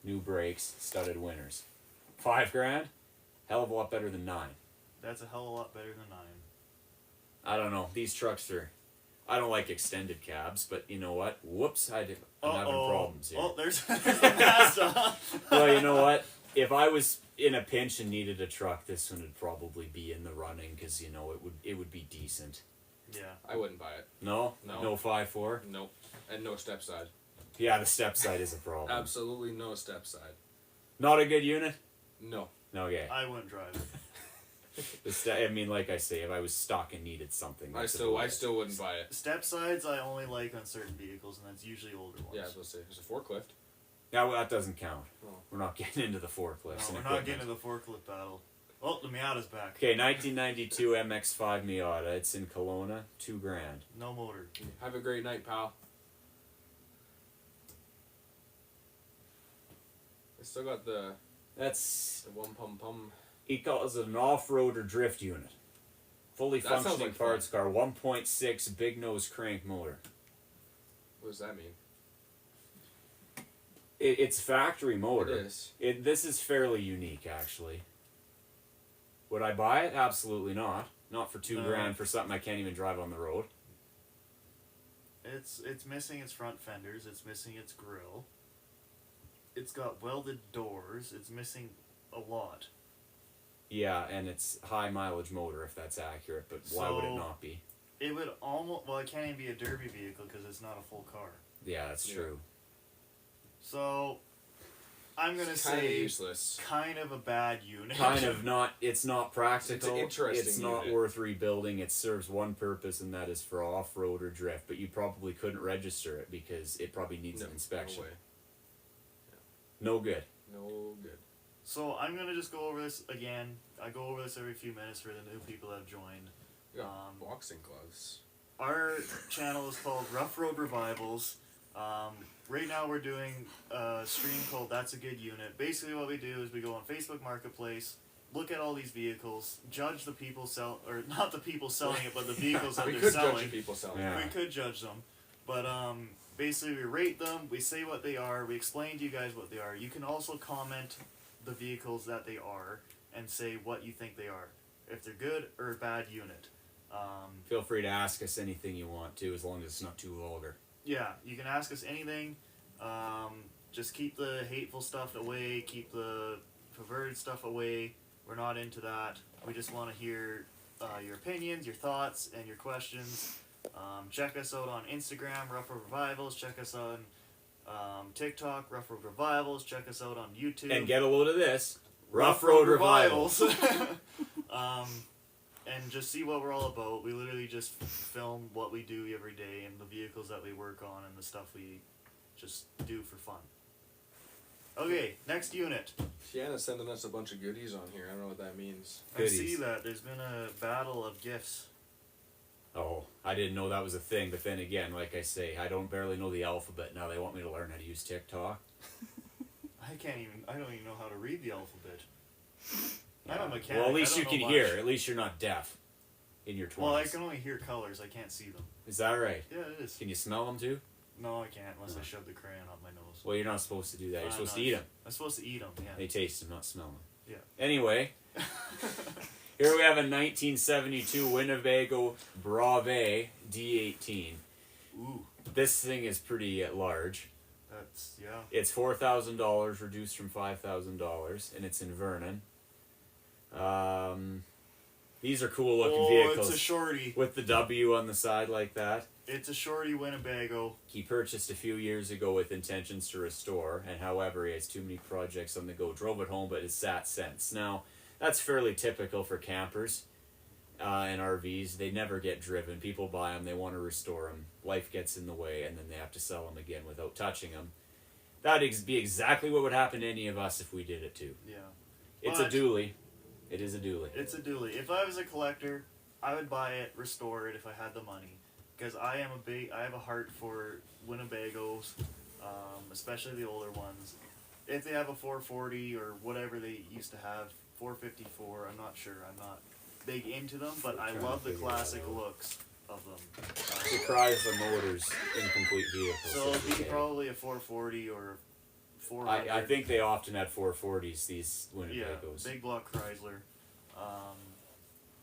New brakes, studded winners. $5,000? Hell of a lot better than 9. That's a hell of a lot better than 9. I don't know. These trucks are... I don't like extended cabs, but you know what? Whoops, I'm having problems here. Oh, there's the Mazda. Well, you know what? If I was in a pinch and needed a truck, this one would probably be in the running because you know it would be decent. Yeah. I wouldn't buy it. No, No. no 5.4. Nope. And no step side. Yeah, the step side is a problem. Absolutely no step side. Not a good unit. No. No, yeah. I wouldn't drive it. I mean, like I say, if I was stuck and needed something, I that's still about it. wouldn't buy it. Step sides I only like on certain vehicles, and that's usually older ones. Yeah, I was gonna say there's a forklift. Now that doesn't count. Oh. We're not getting into the forklifts. No, and we're not equipment. getting into the forklift battle. Oh, the Miata's back. Okay, 1992 MX-5 Miata. It's in Kelowna. $2,000. No motor. Have a great night, pal. I still got the That's one pum pum. he calls it an off-road or drift unit. Fully That sounds functioning like fun. parts car. 1.6 big nose crank motor. What does that mean? It's factory motor. It is. This is fairly unique, actually. Would I buy it? Absolutely not. Not for $2,000 for something I can't even drive on the road. It's missing its front fenders. It's missing its grille. It's got welded doors. It's missing a lot. Yeah, and it's high mileage motor if that's accurate, but why would it So- not be? It would almost... Well, it can't even be a derby vehicle because it's not a full car. Yeah, that's Yeah. true. So, I'm going to It's kind of say useless. kind of a bad unit. Kind of not, it's not practical. It's an interesting It's not unit. worth rebuilding. It serves one purpose, and that is for off-road or drift, but you probably couldn't register it because it probably needs No, an inspection. No way. No good. No good. So, I'm going to just go over this again. I go over this every few minutes for the new people that have joined. We got boxing gloves. Our channel is called Rough Road Revivals. Right now we're doing a stream called That's a Good Unit. Basically what we do is we go on Facebook Marketplace, look at all these vehicles, judge the people or not the people selling it, but the vehicles that We they're could selling. judge people selling. Yeah. We could judge them. But basically we rate them, we say what they are, we explain to you guys what they are. You can also comment the vehicles that they are and say what you think they are. If they're good or a bad unit. Feel free to ask us anything you want to, as long as it's not too vulgar. Yeah, you can ask us anything. Just keep the hateful stuff away. Keep the perverted stuff away. We're not into that. We just want to hear your opinions, your thoughts, and your questions. Check us out on Instagram, Rough Road Revivals. Check us on TikTok, Rough Road Revivals. Check us out on YouTube. And get a load of this. Rough Road Revivals. And just see what we're all about. We literally just film what we do every day and the vehicles that we work on and the stuff we just do for fun. Okay, next unit. Tiana's sending us a bunch of goodies on here. I don't know what that means. I see Goodies. that. There's been a battle of gifts. Oh, I didn't know that was a thing, but then again, like I say, I don't barely know the alphabet. Now they want me to learn how to use TikTok. I don't even know how to read the alphabet. I'm Yeah. a mechanic. Well, at least I you don't can know hear. much. At least you're not deaf in your 20s. Well, I can only hear colors. I can't see them. Is that right? Yeah, it is. Can you smell them too? No, I can't unless I shove the crayon up my nose. Well, you're not supposed to do that. You're supposed to no, eat them. I'm supposed to eat them. Yeah. They taste them, not smell them. Yeah. Anyway, here we have a 1972 Winnebago Brave D18. Ooh, This thing is pretty large. that's yeah. It's $4,000 reduced from $5,000, and it's in Vernon. These are cool looking vehicles it's a shorty. with the W on the side like that. It's a shorty Winnebago. He purchased a few years ago with intentions to restore, and however, he has too many projects on the go. Drove it home, but it's sat since. Now, that's fairly typical for campers and RVs. They never get driven. People buy them, they want to restore them. Life gets in the way, and then they have to sell them again without touching them. That'd be exactly what would happen to any of us if we did it too. Yeah. It's But- a dually. It is a dually. It's a dually. If I was a collector, I would buy it, restore it if I had the money, because I have a heart for Winnebagos, especially the older ones. If they have a 440 or whatever they used to have, 454, I'm not sure. I'm not big into them, but I trying to love the figure that classic out. looks of them. Surprise the motors incomplete vehicles. So as it'd we be say. probably a 440 or 400. I think they often had 440s, these Yeah, Winnebagos. big block Chrysler.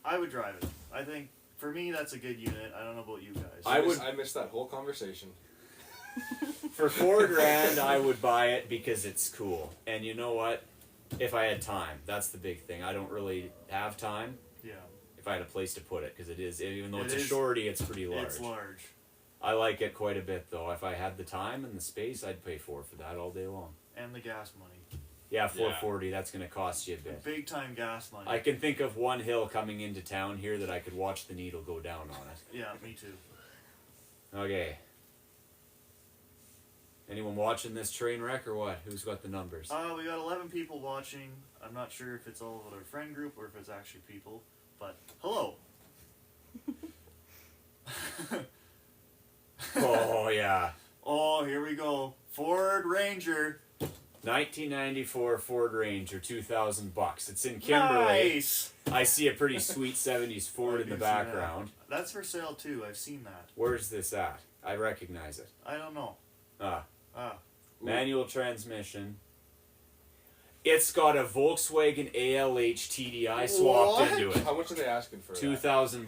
I would drive it. I think for me that's a good unit. I don't know about you guys. I missed that whole conversation. For $4,000, I would buy it because it's cool. And you know what? If I had time, that's the big thing. I don't really have time. Yeah, If I had a place to put it, because it is, even though It it's a is- shorty, it's pretty large. it's large. I like it quite a bit, though. If I had the time and the space, I'd pay for that all day long. And the gas money. Yeah, 440. That's going to cost you a bit. Big time gas money. I can think of one hill coming into town here that I could watch the needle go down on it. Yeah, me too. Okay. Anyone watching this train wreck or what? Who's got the numbers? We got 11 people watching. I'm not sure if it's all of our friend group or if it's actually people, but hello. Oh, yeah. Oh, here we go. Ford Ranger. 1994 Ford Ranger, $2,000. It's in Kimberley. Nice. I see a pretty sweet 70s Ford I in the do see that. background. That's for sale too. I've seen that. Where's this at? I recognize it. I don't know. Ah, Ah, manual transmission. It's got a Volkswagen ALH TDI swapped What? into it. How much are they asking for that? $2,000.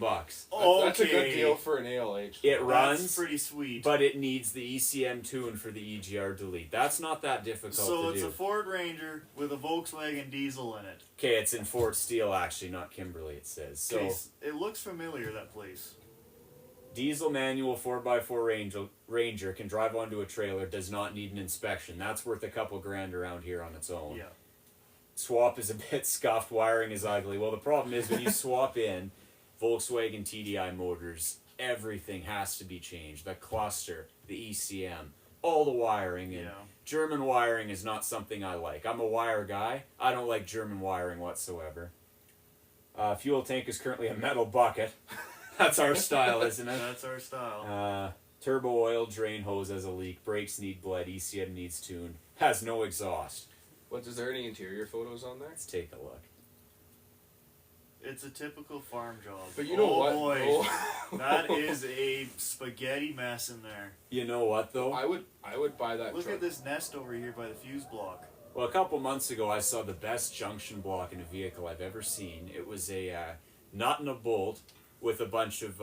That's a good deal for an ALH. It That's runs, pretty sweet. but it needs the ECM tune for the EGR delete. That's not that difficult So to it's do. a Ford Ranger with a Volkswagen diesel in it. Okay, it's in Fort Steele actually, not Kimberley. It says so. Okay, it looks familiar, that place. Diesel manual 4x4 Ranger can drive onto a trailer. Does not need an inspection. That's worth a couple grand around here on its own. Yeah. Swap is a bit scuffed. Wiring is ugly. Well, the problem is when you swap in Volkswagen TDI motors, everything has to be changed. The cluster, the ECM, all the wiring, and Yeah. German wiring is not something I like. I'm a wire guy. I don't like German wiring whatsoever. Fuel tank is currently a metal bucket. That's our style, isn't it? That's our style. Turbo oil drain hose has a leak. Brakes need bled. ECM needs tune. Has no exhaust. What, is there any interior photos on there? Let's take a look. It's a typical farm job. But you know what? Boy. Oh. That is a spaghetti mess in there. You know what though? I would buy that Look truck. at this nest over here by the fuse block. Well, a couple months ago, I saw the best junction block in a vehicle I've ever seen. It was a nut and a bolt with a bunch of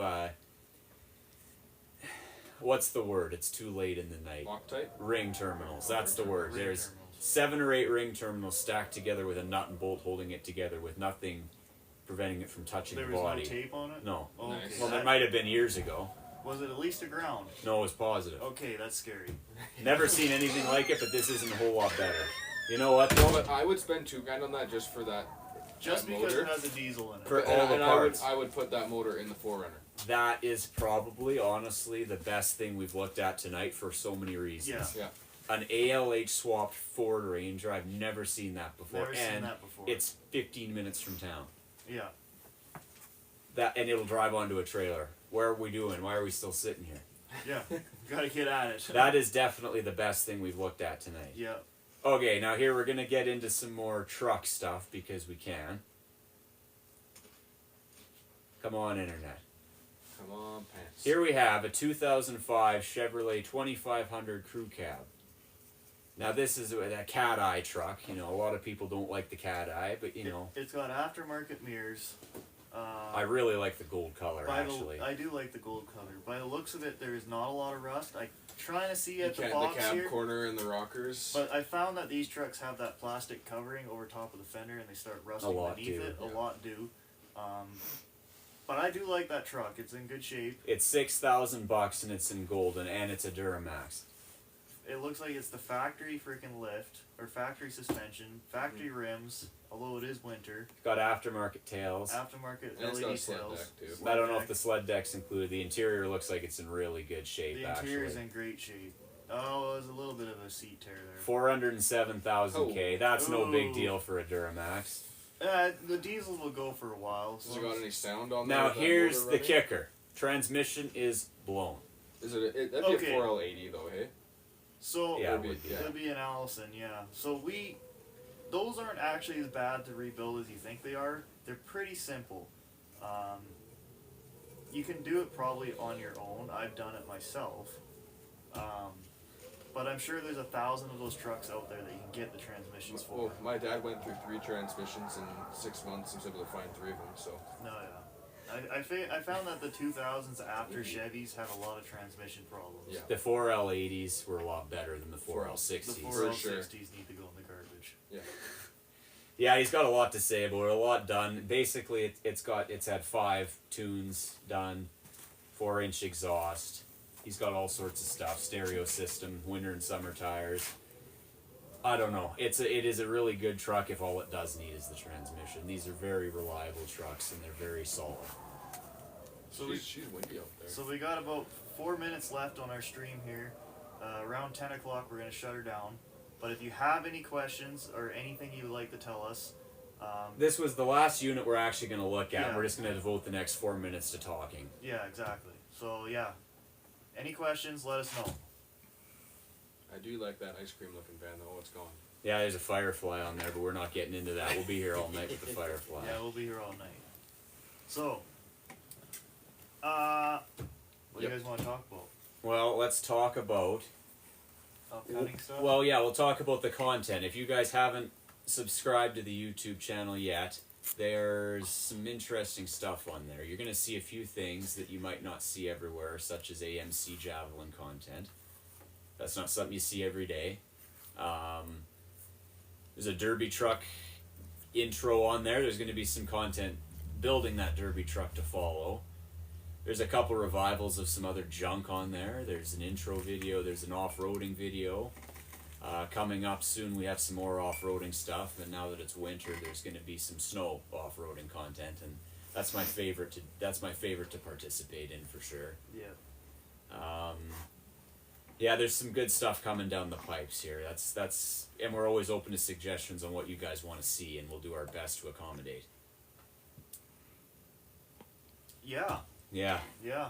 what's the word? It's too late in the night. Loctite? Ring terminals. That's the word. Ring There's terminals. 7 or 8 ring terminals stacked together with a nut and bolt holding it together with nothing preventing it from touching There the was body. no tape on it? No. Oh, Nice. okay. Well, there That- might have been years ago. was it at least a ground? No, it was positive. Okay, that's scary. Never seen anything like it, but this isn't a whole lot better. You know what though? But I would spend $2,000 on that just for that. Just that because motor. it has a diesel in it. For And, all the and parts. I would put that motor in the 4Runner. That is probably, honestly, the best thing we've looked at tonight for so many reasons. Yeah. Yeah. An ALH swapped Ford Ranger, I've never seen that before. Never seen and that before. it's 15 minutes from town. Yeah. And it'll drive onto a trailer. Where are we doing? Why are we still sitting here? Yeah. Gotta get at it. That is definitely the best thing we've looked at tonight. Yeah. Okay, now here we're going to get into some more truck stuff because we can. Come on, Internet. Come on, pants. Here we have a 2005 Chevrolet 2500 Crew Cab. Now this is a cat eye truck. You know, a lot of people don't like the cat eye, but you know, It's got aftermarket mirrors. I really like the gold color actually. I do like the gold color. By the looks of it, there is not a lot of rust. I'm trying to see You at the can't box the cab here. corner and the rockers. But I found that these trucks have that plastic covering over top of the fender, and they start rusting lot beneath do, it. yeah. A lot do. But I do like that truck. It's in good shape. It's $6,000 and it's in gold and it's a Duramax. It looks like it's the factory freaking lift or factory suspension, factory rims. Although it is winter, Got aftermarket tails. aftermarket And it's LED got a sled tails. deck, too. sled I don't know deck. if the sled deck's included. The interior looks like it's in really good shape The interior is actually. in great shape. Oh, there's a little bit of a seat tear there. 407,000 K. That's no big Ooh. deal for a Duramax. The diesels will go for a while. Has it got any sound on there? Now with that here's motor the running? kicker. Transmission is blown. Is it? That'd be Okay. a 4L80 though, hey? So Yeah, it It'd be- would be. yeah. it'll be an Allison, yeah. So those aren't actually as bad to rebuild as you think they are. They're pretty simple. You can do it probably on your own. I've done it myself. But I'm sure there's 1,000 of those trucks out there that you can get the transmissions for. Well, my dad went through 3 transmissions in 6 months. He was able to find 3 of them. So No, yeah. I found that the 2000s after Chevys have a lot of transmission problems. yeah, The 4L80s were a lot better than the The 4L60s. 4L60s need to go in the garbage. yeah. Yeah, he's got a lot to say about it. A lot done. Basically, it's had 5 tunes done, 4-inch exhaust. He's got all sorts of stuff. Stereo system, winter and summer tires. I don't know. It is a really good truck if all it does need is the transmission. These are very reliable trucks and they're very solid. So we she's windy out there. So we got about 4 minutes left on our stream here. Around 10 o'clock, we're going to shut her down. But if you have any questions or anything you would like to tell us, This was the last unit we're actually going to look at. Yeah. We're just going to devote the next 4 minutes to talking. yeah, exactly. So yeah, any questions, let us know. I do like that ice cream looking van though. It's gone. Yeah, there's a Firefly on there, but we're not getting into that. We'll be here all night with the Firefly. Yeah, we'll be here all night. So, what do you Yep. guys want to talk about? Well, let's talk about... Upcoming stuff? Well, yeah, we'll talk about the content. If you guys haven't subscribed to the YouTube channel yet, there's some interesting stuff on there. You're going to see a few things that you might not see everywhere, such as AMC Javelin content. That's not something you see every day. There's a Derby truck intro on there. There's going to be some content building that Derby truck to follow. There's a couple revivals of some other junk on there. There's an intro video. There's an off-roading video. Coming up soon, we have some more off-roading stuff. And now that it's winter, there's going to be some snow off-roading content, and that's my favorite to participate in for sure. Yeah. Yeah, there's some good stuff coming down the pipes here. That's and we're always open to suggestions on what you guys want to see, and we'll do our best to accommodate. Yeah. Yeah. Yeah.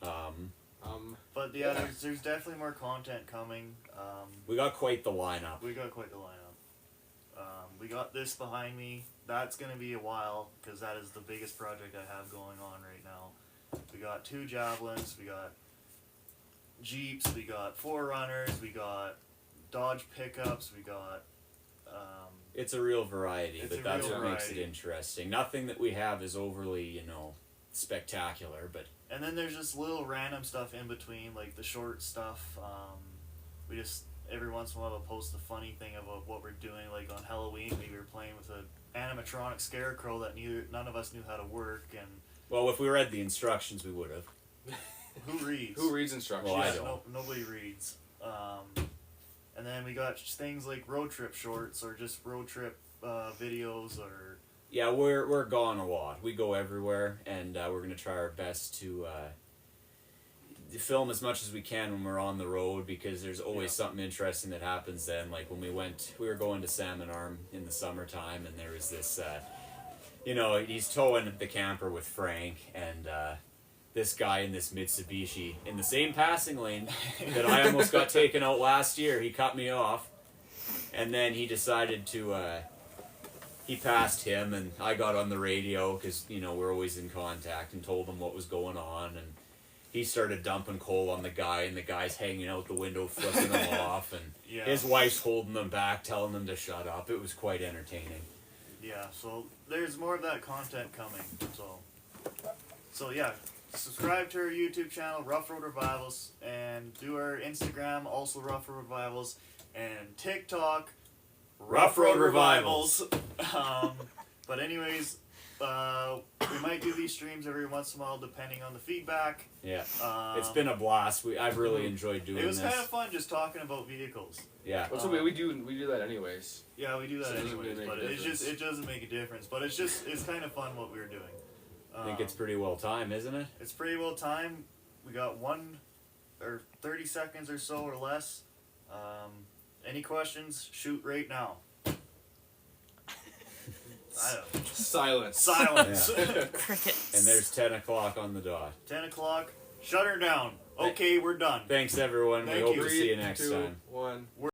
But yeah, Yeah. there's definitely more content coming. We got quite the lineup. We got quite the lineup. We got this behind me. That's going to be a while because that is the biggest project I have going on right now. We got 2 Javelins. We got Jeeps. We got 4Runners. We got Dodge pickups. We got. It's a real variety, It's but a that's real what makes it variety. interesting. Nothing that we have is overly, spectacular, but And then there's just little random stuff in between, like the short stuff. We just every once in a while we'll post a funny thing about what we're doing. Like on Halloween, we were playing with an animatronic scarecrow that none of us knew how to work, and well, if we read the instructions, we would have. who reads? Who reads instructions? Well, I Yeah, don't. nobody reads. And then we got things like road trip shorts or just road trip videos or Yeah, we're gone a lot. We go everywhere, and we're gonna try our best to film as much as we can when we're on the road, because there's always Yeah. something interesting that happens. Then, like when we were going to Salmon Arm in the summertime, and there was this, he's towing the camper with Frank, and this guy in this Mitsubishi in the same passing lane that I almost got taken out last year. He cut me off, and then he decided to. He passed him, and I got on the radio because we're always in contact, and told him what was going on, and he started dumping coal on the guy, and the guy's hanging out the window, flipping him off, and Yeah. his wife's holding them back, telling them to shut up. It was quite entertaining. Yeah, so there's more of that content coming. So yeah, subscribe to our YouTube channel, Rough Road Revivals, and do our Instagram, also Rough Road Revivals, and TikTok, Rough Road Revivals. But anyways, we might do these streams every once in a while, depending on the feedback. Yeah, it's been a blast. I've really enjoyed doing It was this. kind of fun just talking about vehicles. Yeah. That's okay. We do that anyways. Yeah, we do that So it doesn't anyways, really make but a it's just it doesn't make a difference. But it's kind of fun what we're doing. I think it's pretty well timed, isn't it? It's pretty well timed. We got 1 or 30 seconds or so or less. Any questions? Shoot right now. I don't know. Silence. Silence. Crickets. And there's 10 o'clock on the dot. 10 o'clock. Shut her down. Okay, we're done. Thanks, everyone. Thank we hope you. to see you next 3, 2, time. 1.